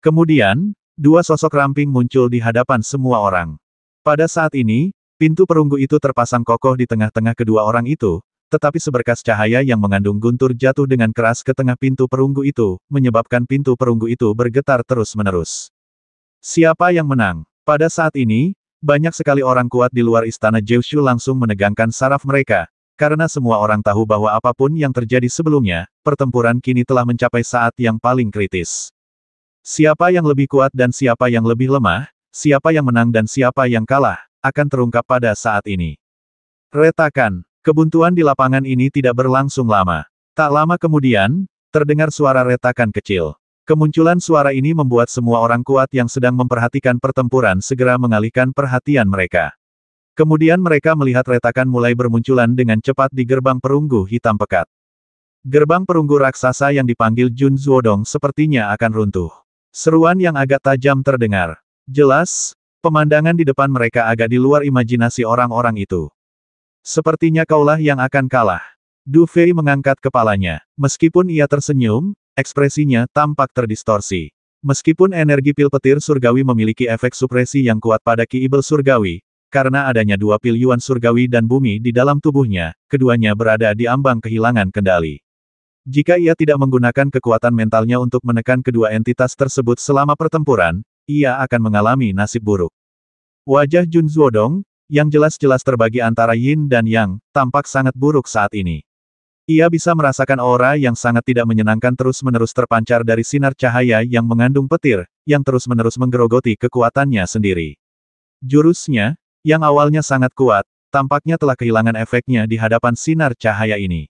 S1: Kemudian, dua sosok ramping muncul di hadapan semua orang. Pada saat ini, pintu perunggu itu terpasang kokoh di tengah-tengah kedua orang itu, tetapi seberkas cahaya yang mengandung guntur jatuh dengan keras ke tengah pintu perunggu itu, menyebabkan pintu perunggu itu bergetar terus-menerus. Siapa yang menang? Pada saat ini, banyak sekali orang kuat di luar istana Jiushu langsung menegangkan saraf mereka, karena semua orang tahu bahwa apapun yang terjadi sebelumnya, pertempuran kini telah mencapai saat yang paling kritis. Siapa yang lebih kuat dan siapa yang lebih lemah, siapa yang menang dan siapa yang kalah, akan terungkap pada saat ini. Retakan. Kebuntuan di lapangan ini tidak berlangsung lama. Tak lama kemudian, terdengar suara retakan kecil. Kemunculan suara ini membuat semua orang kuat yang sedang memperhatikan pertempuran segera mengalihkan perhatian mereka. Kemudian mereka melihat retakan mulai bermunculan dengan cepat di gerbang perunggu hitam pekat. Gerbang perunggu raksasa yang dipanggil Jun Zuodong sepertinya akan runtuh. Seruan yang agak tajam terdengar. Jelas, pemandangan di depan mereka agak di luar imajinasi orang-orang itu. Sepertinya kaulah yang akan kalah. Du Fei mengangkat kepalanya. Meskipun ia tersenyum, ekspresinya tampak terdistorsi. Meskipun energi pil petir surgawi memiliki efek supresi yang kuat pada Ki Ibel surgawi, karena adanya dua pil Yuan surgawi dan bumi di dalam tubuhnya, keduanya berada di ambang kehilangan kendali. Jika ia tidak menggunakan kekuatan mentalnya untuk menekan kedua entitas tersebut selama pertempuran, ia akan mengalami nasib buruk. Wajah Jun Zuodong, yang jelas-jelas terbagi antara yin dan yang, tampak sangat buruk saat ini. Ia bisa merasakan aura yang sangat tidak menyenangkan terus-menerus terpancar dari sinar cahaya yang mengandung petir, yang terus-menerus menggerogoti kekuatannya sendiri. Jurusnya, yang awalnya sangat kuat, tampaknya telah kehilangan efeknya di hadapan sinar cahaya ini.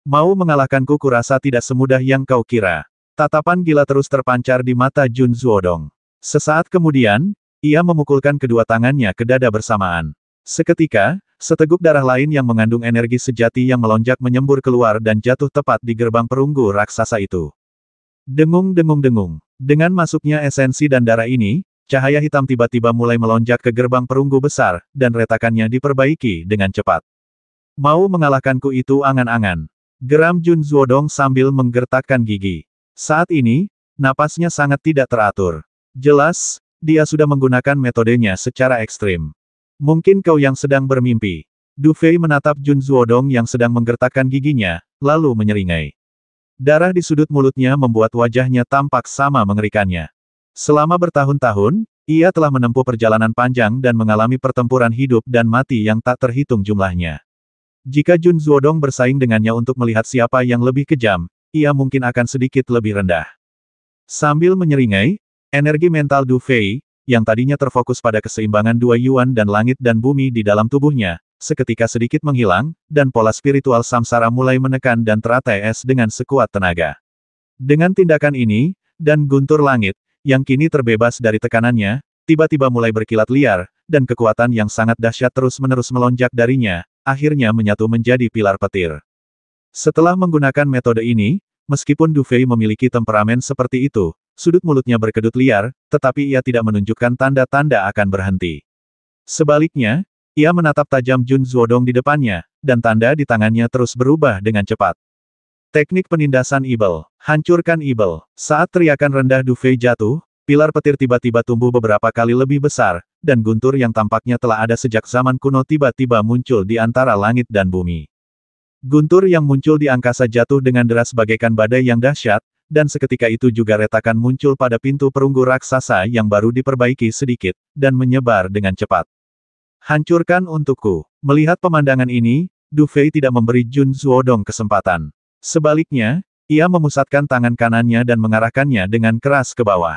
S1: Mau mengalahkanku kurasa tidak semudah yang kau kira. Tatapan gila terus terpancar di mata Jun Zuodong. Sesaat kemudian, ia memukulkan kedua tangannya ke dada bersamaan. Seketika, seteguk darah lain yang mengandung energi sejati yang melonjak menyembur keluar dan jatuh tepat di gerbang perunggu raksasa itu. Dengung-dengung-dengung. Dengan masuknya esensi dan darah ini, cahaya hitam tiba-tiba mulai melonjak ke gerbang perunggu besar, dan retakannya diperbaiki dengan cepat. Mau mengalahkanku itu angan-angan. Geram Jun Zuodong sambil menggertakkan gigi. Saat ini, napasnya sangat tidak teratur. Jelas, dia sudah menggunakan metodenya secara ekstrim. Mungkin kau yang sedang bermimpi. Du Fei menatap Jun Zuodong yang sedang menggertakkan giginya, lalu menyeringai. Darah di sudut mulutnya membuat wajahnya tampak sama mengerikannya. Selama bertahun-tahun, ia telah menempuh perjalanan panjang dan mengalami pertempuran hidup dan mati yang tak terhitung jumlahnya. Jika Jun Zuodong bersaing dengannya untuk melihat siapa yang lebih kejam, ia mungkin akan sedikit lebih rendah. Sambil menyeringai, energi mental Du Fei, yang tadinya terfokus pada keseimbangan dua Yuan dan langit dan bumi di dalam tubuhnya, seketika sedikit menghilang, dan pola spiritual samsara mulai menekan dan teratai es dengan sekuat tenaga. Dengan tindakan ini, dan guntur langit, yang kini terbebas dari tekanannya, tiba-tiba mulai berkilat liar, dan kekuatan yang sangat dahsyat terus-menerus melonjak darinya, akhirnya menyatu menjadi pilar petir. Setelah menggunakan metode ini, meskipun Du Fei memiliki temperamen seperti itu, sudut mulutnya berkedut liar, tetapi ia tidak menunjukkan tanda-tanda akan berhenti. Sebaliknya, Ia menatap tajam Jun Zuodong di depannya, dan tanda di tangannya terus berubah dengan cepat. Teknik penindasan Ibel. Hancurkan Ibel. Saat teriakan rendah Du Fei jatuh, pilar petir tiba-tiba tumbuh beberapa kali lebih besar, dan guntur yang tampaknya telah ada sejak zaman kuno tiba-tiba muncul di antara langit dan bumi. Guntur yang muncul di angkasa jatuh dengan deras bagaikan badai yang dahsyat, dan seketika itu juga retakan muncul pada pintu perunggu raksasa yang baru diperbaiki sedikit, dan menyebar dengan cepat. Hancurkan untukku. Melihat pemandangan ini, Du Fei tidak memberi Jun Zuodong kesempatan. Sebaliknya, ia memusatkan tangan kanannya dan mengarahkannya dengan keras ke bawah.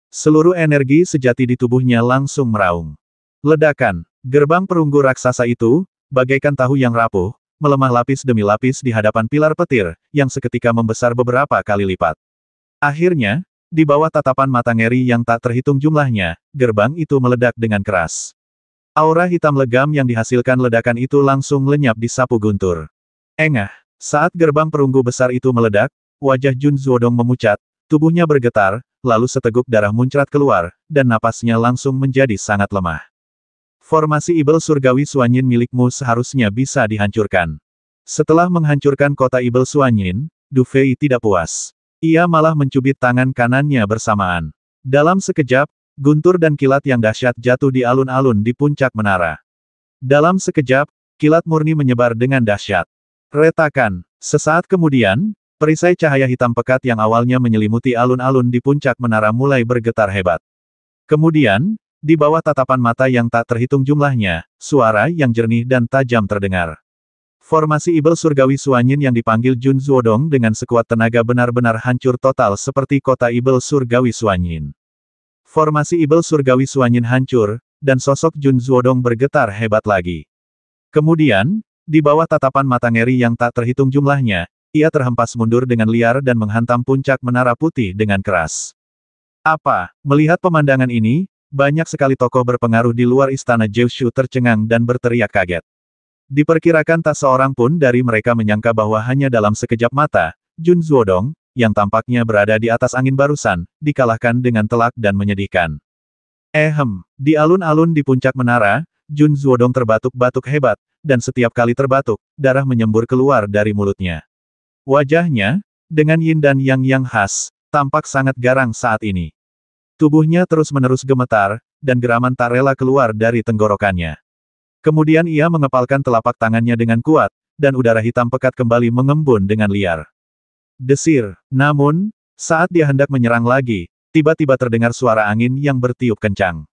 S1: Seluruh energi sejati di tubuhnya langsung meraung. Ledakan. Gerbang perunggu raksasa itu, bagaikan tahu yang rapuh, melemah lapis demi lapis di hadapan pilar petir, yang seketika membesar beberapa kali lipat. Akhirnya, di bawah tatapan mata ngeri yang tak terhitung jumlahnya, gerbang itu meledak dengan keras. Aura hitam legam yang dihasilkan ledakan itu langsung lenyap di sapu guntur. Engah, saat gerbang perunggu besar itu meledak, wajah Jun Zuodong memucat, tubuhnya bergetar, lalu seteguk darah muncrat keluar, dan napasnya langsung menjadi sangat lemah. Formasi Ibel Surgawi Suanyin milikmu seharusnya bisa dihancurkan. Setelah menghancurkan kota Ibel Suanyin, Du Fei tidak puas. Ia malah mencubit tangan kanannya bersamaan. Dalam sekejap, guntur dan kilat yang dahsyat jatuh di alun-alun di puncak menara. Dalam sekejap, kilat murni menyebar dengan dahsyat. Retakan. Sesaat kemudian, perisai cahaya hitam pekat yang awalnya menyelimuti alun-alun di puncak menara mulai bergetar hebat. Kemudian, di bawah tatapan mata yang tak terhitung jumlahnya, suara yang jernih dan tajam terdengar. Formasi Ibel Surgawi Suanyin yang dipanggil Jun Zuodong dengan sekuat tenaga benar-benar hancur total seperti kota Ibel Surgawi Suanyin. Formasi Ibel Surgawi Suanyin hancur, dan sosok Jun Zuodong bergetar hebat lagi. Kemudian, di bawah tatapan mata ngeri yang tak terhitung jumlahnya, ia terhempas mundur dengan liar dan menghantam puncak menara putih dengan keras. Apa? Melihat pemandangan ini, banyak sekali tokoh berpengaruh di luar istana Jiushu tercengang dan berteriak kaget. Diperkirakan tak seorang pun dari mereka menyangka bahwa hanya dalam sekejap mata, Jun Zuodong, yang tampaknya berada di atas angin barusan, dikalahkan dengan telak dan menyedihkan. Di alun-alun di puncak menara, Jun Zuodong terbatuk-batuk hebat, dan setiap kali terbatuk, darah menyembur keluar dari mulutnya. Wajahnya, dengan yin dan yang khas, tampak sangat garang saat ini. Tubuhnya terus-menerus gemetar, dan geraman tak rela keluar dari tenggorokannya. Kemudian ia mengepalkan telapak tangannya dengan kuat, dan udara hitam pekat kembali mengembun dengan liar. Desir. Namun, saat dia hendak menyerang lagi, tiba-tiba terdengar suara angin yang bertiup kencang.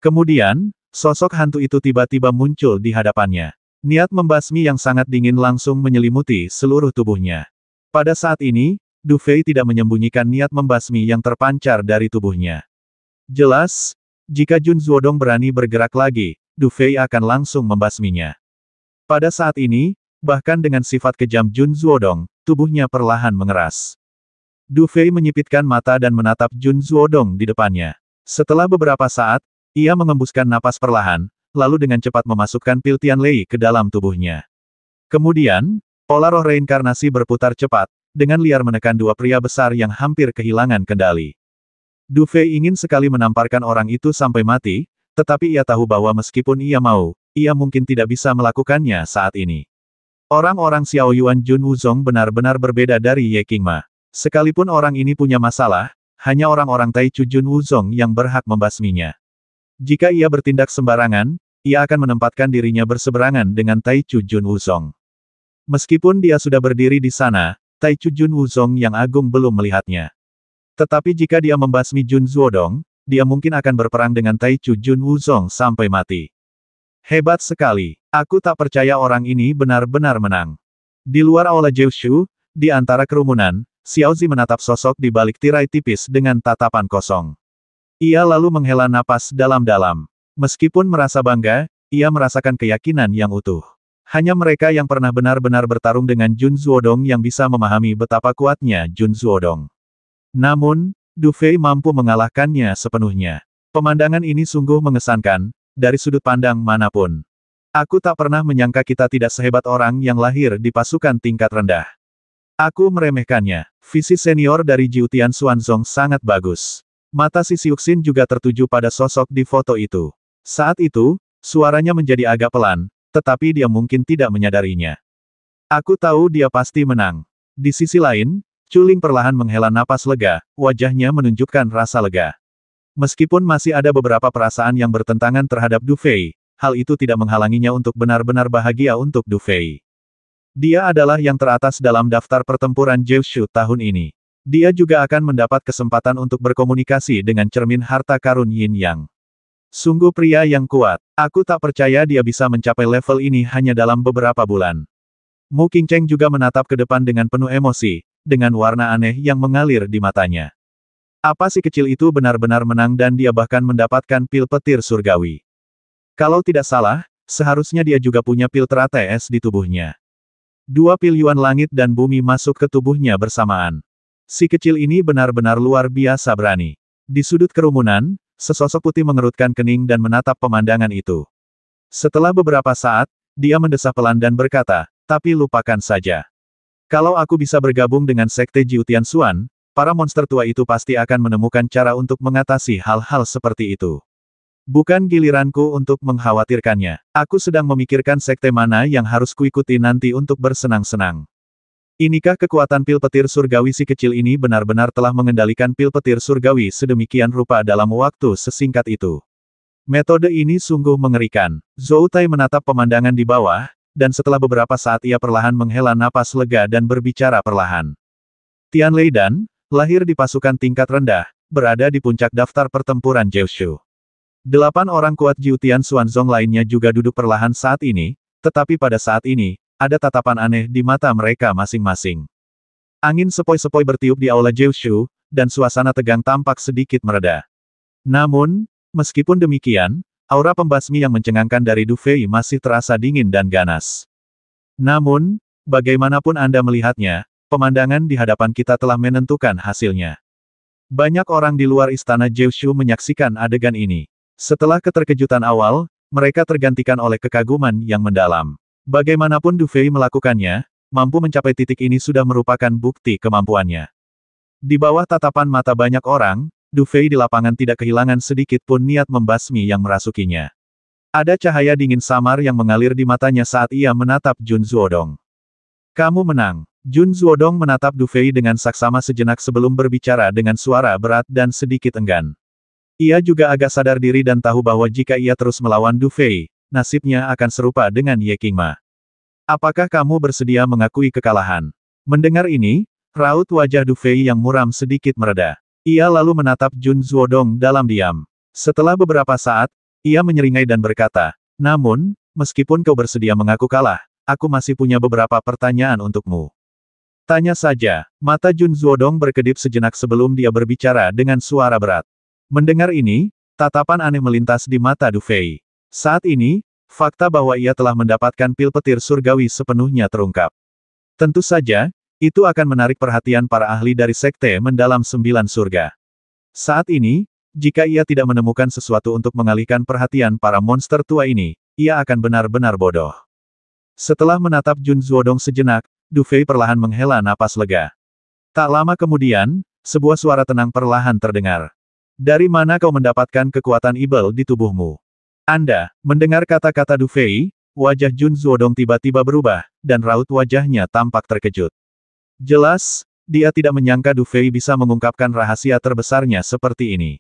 S1: Kemudian, sosok hantu itu tiba-tiba muncul di hadapannya. Niat membasmi yang sangat dingin langsung menyelimuti seluruh tubuhnya. Pada saat ini, Du Fei tidak menyembunyikan niat membasmi yang terpancar dari tubuhnya. Jelas, jika Jun Zuodong berani bergerak lagi, Du Fei akan langsung membasminya. Pada saat ini, bahkan dengan sifat kejam Jun Zuodong, tubuhnya perlahan mengeras. Du Fei menyipitkan mata dan menatap Jun Zuodong di depannya. Setelah beberapa saat, ia mengembuskan napas perlahan, lalu dengan cepat memasukkan pil Tianlei ke dalam tubuhnya. Kemudian, pola roh reinkarnasi berputar cepat, dengan liar menekan dua pria besar yang hampir kehilangan kendali. Du Fei ingin sekali menamparkan orang itu sampai mati, tetapi ia tahu bahwa meskipun ia mau, ia mungkin tidak bisa melakukannya saat ini. Orang-orang Xiao Yuan Jun Wuzong benar-benar berbeda dari Ye Qingma. Sekalipun orang ini punya masalah, hanya orang-orang Taichu Jun Wuzong yang berhak membasminya. Jika ia bertindak sembarangan, ia akan menempatkan dirinya berseberangan dengan Taichu Jun Wuzong. Meskipun dia sudah berdiri di sana, Taichu Jun Wuzong yang agung belum melihatnya. Tetapi jika dia membasmi Jun Zuodong, dia mungkin akan berperang dengan Taichu Jun Wuzong sampai mati. Hebat sekali. Aku tak percaya orang ini benar-benar menang. Di luar aula Jiushu, di antara kerumunan, Xiao Zi menatap sosok di balik tirai tipis dengan tatapan kosong. Ia lalu menghela napas dalam-dalam. Meskipun merasa bangga, ia merasakan keyakinan yang utuh. Hanya mereka yang pernah benar-benar bertarung dengan Jun Zuodong yang bisa memahami betapa kuatnya Jun Zuodong. Namun, Du Fei mampu mengalahkannya sepenuhnya. Pemandangan ini sungguh mengesankan, dari sudut pandang manapun. Aku tak pernah menyangka kita tidak sehebat orang yang lahir di pasukan tingkat rendah. Aku meremehkannya. Visi senior dari Jiutian Xuanzong sangat bagus. Mata si Siuxin juga tertuju pada sosok di foto itu. Saat itu, Suaranya menjadi agak pelan, tetapi dia mungkin tidak menyadarinya. Aku tahu dia pasti menang. Di sisi lain, Chuling perlahan menghela napas lega, wajahnya menunjukkan rasa lega. Meskipun masih ada beberapa perasaan yang bertentangan terhadap Du Fei, hal itu tidak menghalanginya untuk benar-benar bahagia untuk Du Fei. Dia adalah yang teratas dalam daftar pertempuran Jiushu tahun ini. Dia juga akan mendapat kesempatan untuk berkomunikasi dengan cermin harta karun Yin Yang. Sungguh pria yang kuat. Aku tak percaya dia bisa mencapai level ini hanya dalam beberapa bulan. Mu Qingcheng juga menatap ke depan dengan penuh emosi, dengan warna aneh yang mengalir di matanya. Apa si kecil itu benar-benar menang dan dia bahkan mendapatkan pil petir surgawi. Kalau tidak salah, seharusnya dia juga punya pil teratai es di tubuhnya. Dua pil Yuan langit dan bumi masuk ke tubuhnya bersamaan. Si kecil ini benar-benar luar biasa berani. Di sudut kerumunan, sesosok putih mengerutkan kening dan menatap pemandangan itu. Setelah beberapa saat, dia mendesah pelan dan berkata, tapi lupakan saja. Kalau aku bisa bergabung dengan Sekte Jiu Tianxuan, para monster tua itu pasti akan menemukan cara untuk mengatasi hal-hal seperti itu. Bukan giliranku untuk mengkhawatirkannya. Aku sedang memikirkan sekte mana yang harus kuikuti nanti untuk bersenang-senang. Inikah kekuatan pil petir surgawi si kecil ini benar-benar telah mengendalikan pil petir surgawi sedemikian rupa dalam waktu sesingkat itu. Metode ini sungguh mengerikan. Zhou Tai menatap pemandangan di bawah, dan setelah beberapa saat ia perlahan menghela napas lega dan berbicara perlahan. Tian Leidan, lahir di pasukan tingkat rendah, berada di puncak daftar pertempuran Jiushu. 8 orang kuat Jiu Tianxuan Zong lainnya juga duduk perlahan saat ini, tetapi pada saat ini, ada tatapan aneh di mata mereka masing-masing. Angin sepoi-sepoi bertiup di aula Jiushu, dan suasana tegang tampak sedikit mereda. Namun, meskipun demikian, aura pembasmi yang mencengangkan dari Du Fei masih terasa dingin dan ganas. Namun, bagaimanapun Anda melihatnya, pemandangan di hadapan kita telah menentukan hasilnya. Banyak orang di luar istana Jiushu menyaksikan adegan ini. Setelah keterkejutan awal, mereka tergantikan oleh kekaguman yang mendalam. Bagaimanapun Du Fei melakukannya, mampu mencapai titik ini sudah merupakan bukti kemampuannya. Di bawah tatapan mata banyak orang, Du Fei di lapangan tidak kehilangan sedikit pun niat membasmi yang merasukinya. Ada cahaya dingin samar yang mengalir di matanya saat ia menatap Jun Zuodong. Kamu menang. Jun Zuodong menatap Du Fei dengan saksama sejenak sebelum berbicara dengan suara berat dan sedikit enggan. Ia juga agak sadar diri dan tahu bahwa jika ia terus melawan Du Fei, nasibnya akan serupa dengan Ye Qingma. Apakah kamu bersedia mengakui kekalahan? Mendengar ini, raut wajah Du Fei yang muram sedikit mereda. Ia lalu menatap Jun Zuodong dalam diam. Setelah beberapa saat, ia menyeringai dan berkata, namun, meskipun kau bersedia mengaku kalah, aku masih punya beberapa pertanyaan untukmu. Tanya saja. Mata Jun Zuodong berkedip sejenak sebelum dia berbicara dengan suara berat. Mendengar ini, tatapan aneh melintas di mata Du Fei. Saat ini, fakta bahwa ia telah mendapatkan pil petir surgawi sepenuhnya terungkap. Tentu saja, itu akan menarik perhatian para ahli dari Sekte Mendalam 9 Surga. Saat ini, jika ia tidak menemukan sesuatu untuk mengalihkan perhatian para monster tua ini, ia akan benar-benar bodoh. Setelah menatap Jun Zuodong sejenak, Du Fei perlahan menghela napas lega. Tak lama kemudian, sebuah suara tenang perlahan terdengar. Dari mana kau mendapatkan kekuatan ibel di tubuhmu? Anda, mendengar kata-kata Du Fei, wajah Jun Zuodong tiba-tiba berubah, dan raut wajahnya tampak terkejut. Jelas, dia tidak menyangka Du Fei bisa mengungkapkan rahasia terbesarnya seperti ini.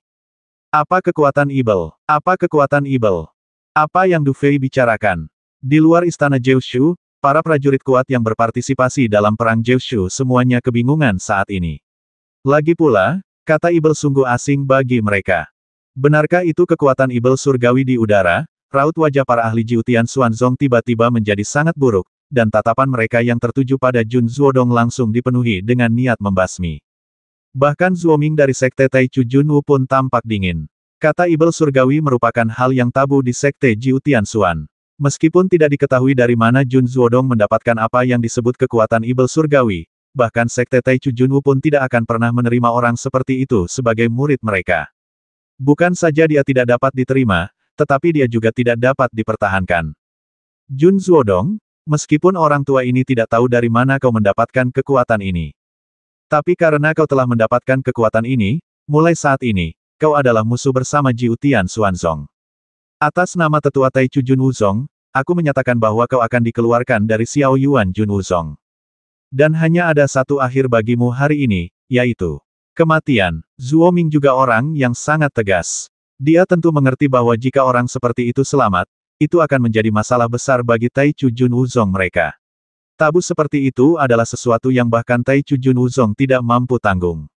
S1: Apa kekuatan ibel? Apa kekuatan ibel? Apa yang Du Fei bicarakan? Di luar istana Jiushu, para prajurit kuat yang berpartisipasi dalam perang Jiushu semuanya kebingungan saat ini. Lagi pula, kata ibel sungguh asing bagi mereka. Benarkah itu kekuatan ibel surgawi di udara? Raut wajah para ahli Jiu Tianxuan Zong tiba-tiba menjadi sangat buruk, dan tatapan mereka yang tertuju pada Jun Zuodong langsung dipenuhi dengan niat membasmi. Bahkan Zuoming dari Sekte Taichu Junwu pun tampak dingin. Kata ibel surgawi merupakan hal yang tabu di Sekte Jiu Tianxuan. Meskipun tidak diketahui dari mana Jun Zuodong mendapatkan apa yang disebut kekuatan ibel surgawi, bahkan Sekte Taichu Junwu pun tidak akan pernah menerima orang seperti itu sebagai murid mereka. Bukan saja dia tidak dapat diterima, tetapi dia juga tidak dapat dipertahankan. Jun Zuodong, meskipun orang tua ini tidak tahu dari mana kau mendapatkan kekuatan ini. Tapi karena kau telah mendapatkan kekuatan ini, mulai saat ini, kau adalah musuh bersama Jiu Tianxuan Zong. Atas nama tetua Taichu Jun Wuzong, aku menyatakan bahwa kau akan dikeluarkan dari Xiao Yuan Jun Wuzong. Dan hanya ada satu akhir bagimu hari ini, yaitu kematian. Zuo Ming juga orang yang sangat tegas. Dia tentu mengerti bahwa jika orang seperti itu selamat, itu akan menjadi masalah besar bagi Taichu Jun Wuzong mereka. Tabu seperti itu adalah sesuatu yang bahkan Taichu Jun Wuzong tidak mampu tanggung.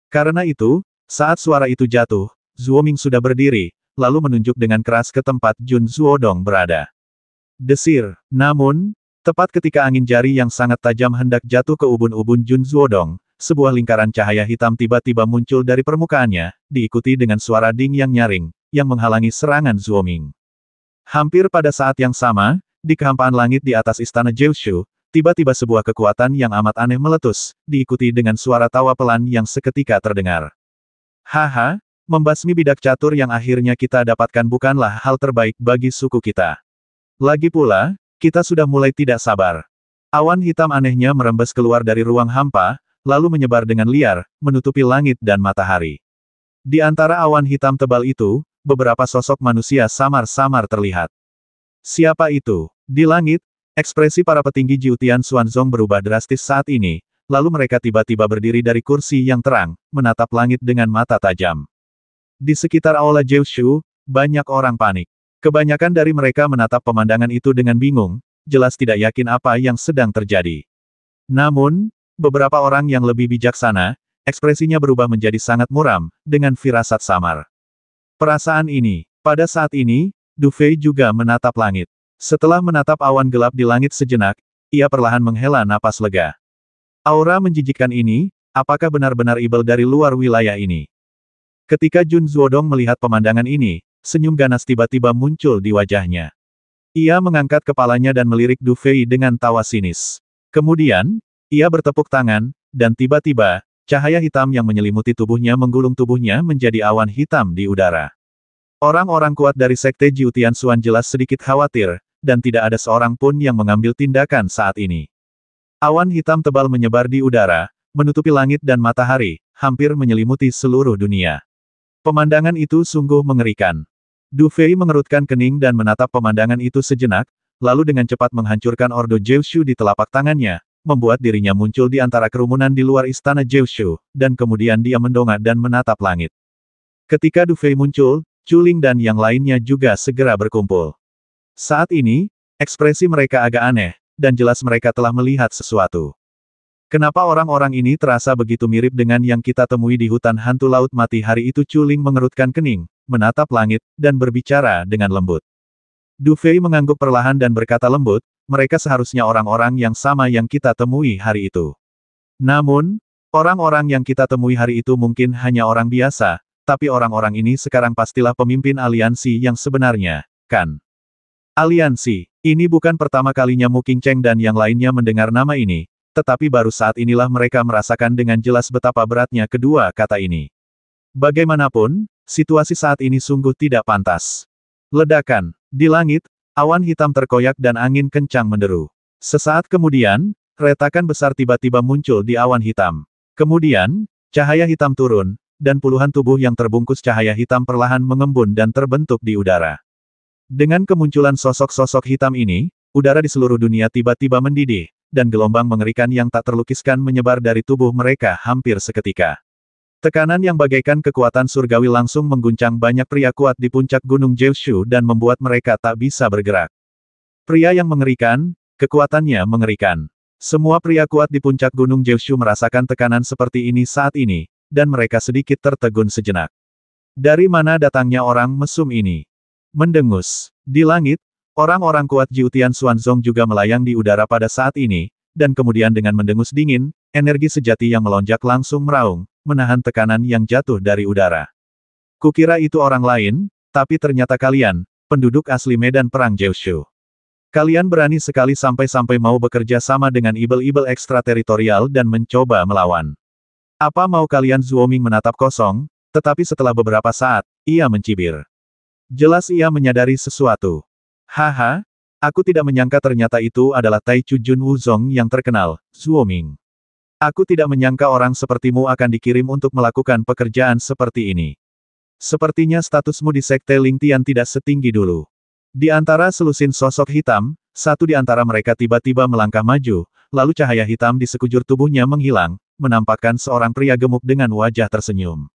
S1: Karena itu, saat suara itu jatuh, Zuo Ming sudah berdiri, lalu menunjuk dengan keras ke tempat Jun Zuodong berada. Desir. Namun, tepat ketika angin jari yang sangat tajam hendak jatuh ke ubun-ubun Jun Zuodong, sebuah lingkaran cahaya hitam tiba-tiba muncul dari permukaannya, diikuti dengan suara ding yang nyaring, yang menghalangi serangan Zuo Ming. Hampir pada saat yang sama, di kehampaan langit di atas istana Jiushu, tiba-tiba sebuah kekuatan yang amat aneh meletus, diikuti dengan suara tawa pelan yang seketika terdengar. Haha, membasmi bidak catur yang akhirnya kita dapatkan bukanlah hal terbaik bagi suku kita. Lagi pula, kita sudah mulai tidak sabar. Awan hitam anehnya merembes keluar dari ruang hampa, lalu menyebar dengan liar, menutupi langit dan matahari. Di antara awan hitam tebal itu, beberapa sosok manusia samar-samar terlihat. Siapa itu? Di langit, ekspresi para petinggi Jiutian Xuanzong berubah drastis saat ini, lalu mereka tiba-tiba berdiri dari kursi yang terang, menatap langit dengan mata tajam. Di sekitar aula Jiushu, banyak orang panik. Kebanyakan dari mereka menatap pemandangan itu dengan bingung, jelas tidak yakin apa yang sedang terjadi. Namun, beberapa orang yang lebih bijaksana, ekspresinya berubah menjadi sangat muram, dengan firasat samar. Perasaan ini, pada saat ini, Du Fei juga menatap langit. Setelah menatap awan gelap di langit sejenak, ia perlahan menghela napas lega. Aura menjijikkan ini, apakah benar-benar ibel dari luar wilayah ini? Ketika Jun Zuodong melihat pemandangan ini, senyum ganas tiba-tiba muncul di wajahnya. Ia mengangkat kepalanya dan melirik Du Fei dengan tawa sinis. Kemudian, ia bertepuk tangan, dan tiba-tiba, cahaya hitam yang menyelimuti tubuhnya menggulung tubuhnya menjadi awan hitam di udara. Orang-orang kuat dari Sekte Jiutian Xuan jelas sedikit khawatir, dan tidak ada seorang pun yang mengambil tindakan saat ini. Awan hitam tebal menyebar di udara, menutupi langit dan matahari, hampir menyelimuti seluruh dunia. Pemandangan itu sungguh mengerikan. Du Fei mengerutkan kening dan menatap pemandangan itu sejenak, lalu dengan cepat menghancurkan Ordo Jiushu di telapak tangannya, membuat dirinya muncul di antara kerumunan di luar istana Jiushu, dan kemudian dia mendongak dan menatap langit. Ketika Du Fei muncul, Chuling dan yang lainnya juga segera berkumpul. Saat ini, ekspresi mereka agak aneh, dan jelas mereka telah melihat sesuatu. Kenapa orang-orang ini terasa begitu mirip dengan yang kita temui di hutan hantu laut mati hari itu? Chuling mengerutkan kening, menatap langit, dan berbicara dengan lembut. Du Fei mengangguk perlahan dan berkata lembut, mereka seharusnya orang-orang yang sama yang kita temui hari itu. Namun, orang-orang yang kita temui hari itu mungkin hanya orang biasa, tapi orang-orang ini sekarang pastilah pemimpin aliansi yang sebenarnya, kan? Aliansi, ini bukan pertama kalinya Mu Qingcheng dan yang lainnya mendengar nama ini. Tetapi baru saat inilah mereka merasakan dengan jelas betapa beratnya kedua kata ini. Bagaimanapun, situasi saat ini sungguh tidak pantas. Ledakan. Di langit, awan hitam terkoyak dan angin kencang menderu. Sesaat kemudian, retakan besar tiba-tiba muncul di awan hitam. Kemudian, cahaya hitam turun, dan puluhan tubuh yang terbungkus cahaya hitam perlahan mengembun dan terbentuk di udara. Dengan kemunculan sosok-sosok hitam ini, udara di seluruh dunia tiba-tiba mendidih, dan gelombang mengerikan yang tak terlukiskan menyebar dari tubuh mereka hampir seketika. Tekanan yang bagaikan kekuatan surgawi langsung mengguncang banyak pria kuat di puncak gunung Jiushu dan membuat mereka tak bisa bergerak. Pria yang mengerikan, kekuatannya mengerikan. Semua pria kuat di puncak gunung Jiushu merasakan tekanan seperti ini saat ini, dan mereka sedikit tertegun sejenak. Dari mana datangnya orang mesum ini? Mendengus. Di langit, orang-orang kuat Jiutian Xuanzong juga melayang di udara pada saat ini, dan kemudian dengan mendengus dingin, energi sejati yang melonjak langsung meraung, menahan tekanan yang jatuh dari udara. Kukira itu orang lain, tapi ternyata kalian, penduduk asli medan perang Jiushu. Kalian berani sekali sampai-sampai mau bekerja sama dengan ibel-ibel ekstrateritorial dan mencoba melawan. Apa mau kalian? Zuo Ming menatap kosong, tetapi setelah beberapa saat, ia mencibir. Jelas ia menyadari sesuatu. Haha, aku tidak menyangka ternyata itu adalah Taichu Jun Wuzong yang terkenal, Zuo Ming. Aku tidak menyangka orang sepertimu akan dikirim untuk melakukan pekerjaan seperti ini. Sepertinya statusmu di Sekte Ling Tian tidak setinggi dulu. Di antara selusin sosok hitam, satu di antara mereka tiba-tiba melangkah maju, lalu cahaya hitam di sekujur tubuhnya menghilang, menampakkan seorang pria gemuk dengan wajah tersenyum.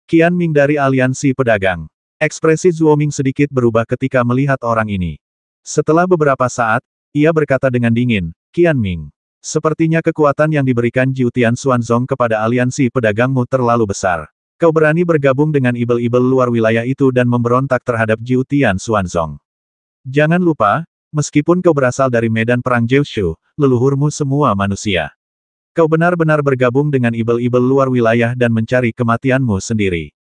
S1: Qian Ming dari Aliansi Pedagang. Ekspresi Zuo Ming sedikit berubah ketika melihat orang ini. Setelah beberapa saat, ia berkata dengan dingin, Qian Ming. Sepertinya kekuatan yang diberikan Jiutian Xuanzong kepada aliansi pedagangmu terlalu besar. Kau berani bergabung dengan ibel-ibel luar wilayah itu dan memberontak terhadap Jiutian Xuanzong. Jangan lupa, meskipun kau berasal dari medan perang Jiushu, leluhurmu semua manusia. Kau benar-benar bergabung dengan ibel-ibel luar wilayah dan mencari kematianmu sendiri.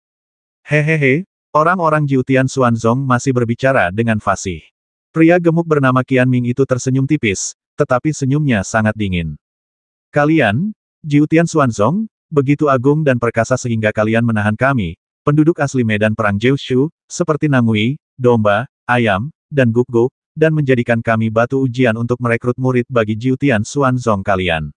S1: Hehehe, orang-orang Jiutian Xuanzong masih berbicara dengan fasih. Pria gemuk bernama Qian Ming itu tersenyum tipis, tetapi senyumnya sangat dingin. Kalian, Jiutian Xuanzong, begitu agung dan perkasa sehingga kalian menahan kami, penduduk asli medan perang Jiushu, seperti Nangui, domba, ayam, dan guk-guk, dan menjadikan kami batu ujian untuk merekrut murid bagi Jiutian Xuanzong kalian.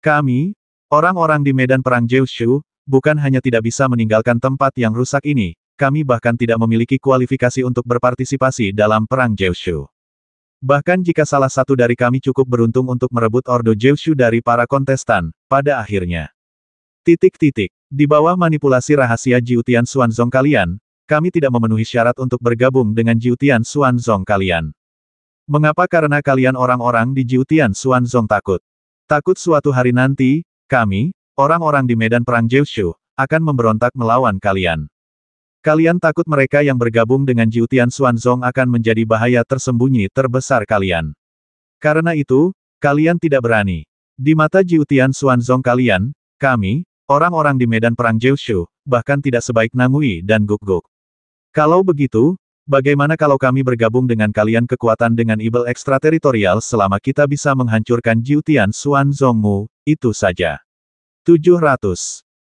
S1: Kami, orang-orang di medan perang Jiushu, bukan hanya tidak bisa meninggalkan tempat yang rusak ini, kami bahkan tidak memiliki kualifikasi untuk berpartisipasi dalam perang Jiushu. Bahkan jika salah satu dari kami cukup beruntung untuk merebut Ordo Jiushu dari para kontestan, pada akhirnya. Di bawah manipulasi rahasia Jiutian Xuanzong kalian, kami tidak memenuhi syarat untuk bergabung dengan Jiutian Xuanzong kalian. Mengapa? Karena kalian orang-orang di Jiutian Xuanzong takut. Takut suatu hari nanti, kami, orang-orang di medan perang Jiushu, akan memberontak melawan kalian. Kalian takut mereka yang bergabung dengan Jiutian Xuanzong akan menjadi bahaya tersembunyi terbesar kalian. Karena itu, kalian tidak berani. Di mata Jiutian Xuanzong kalian, kami, orang-orang di medan perang Jiushu, bahkan tidak sebaik Nangui dan Guk-guk. Kalau begitu, bagaimana kalau kami bergabung dengan kalian kekuatan dengan ibel ekstrateritorial selama kita bisa menghancurkan Jiutian Xuanzongmu, itu saja. 700.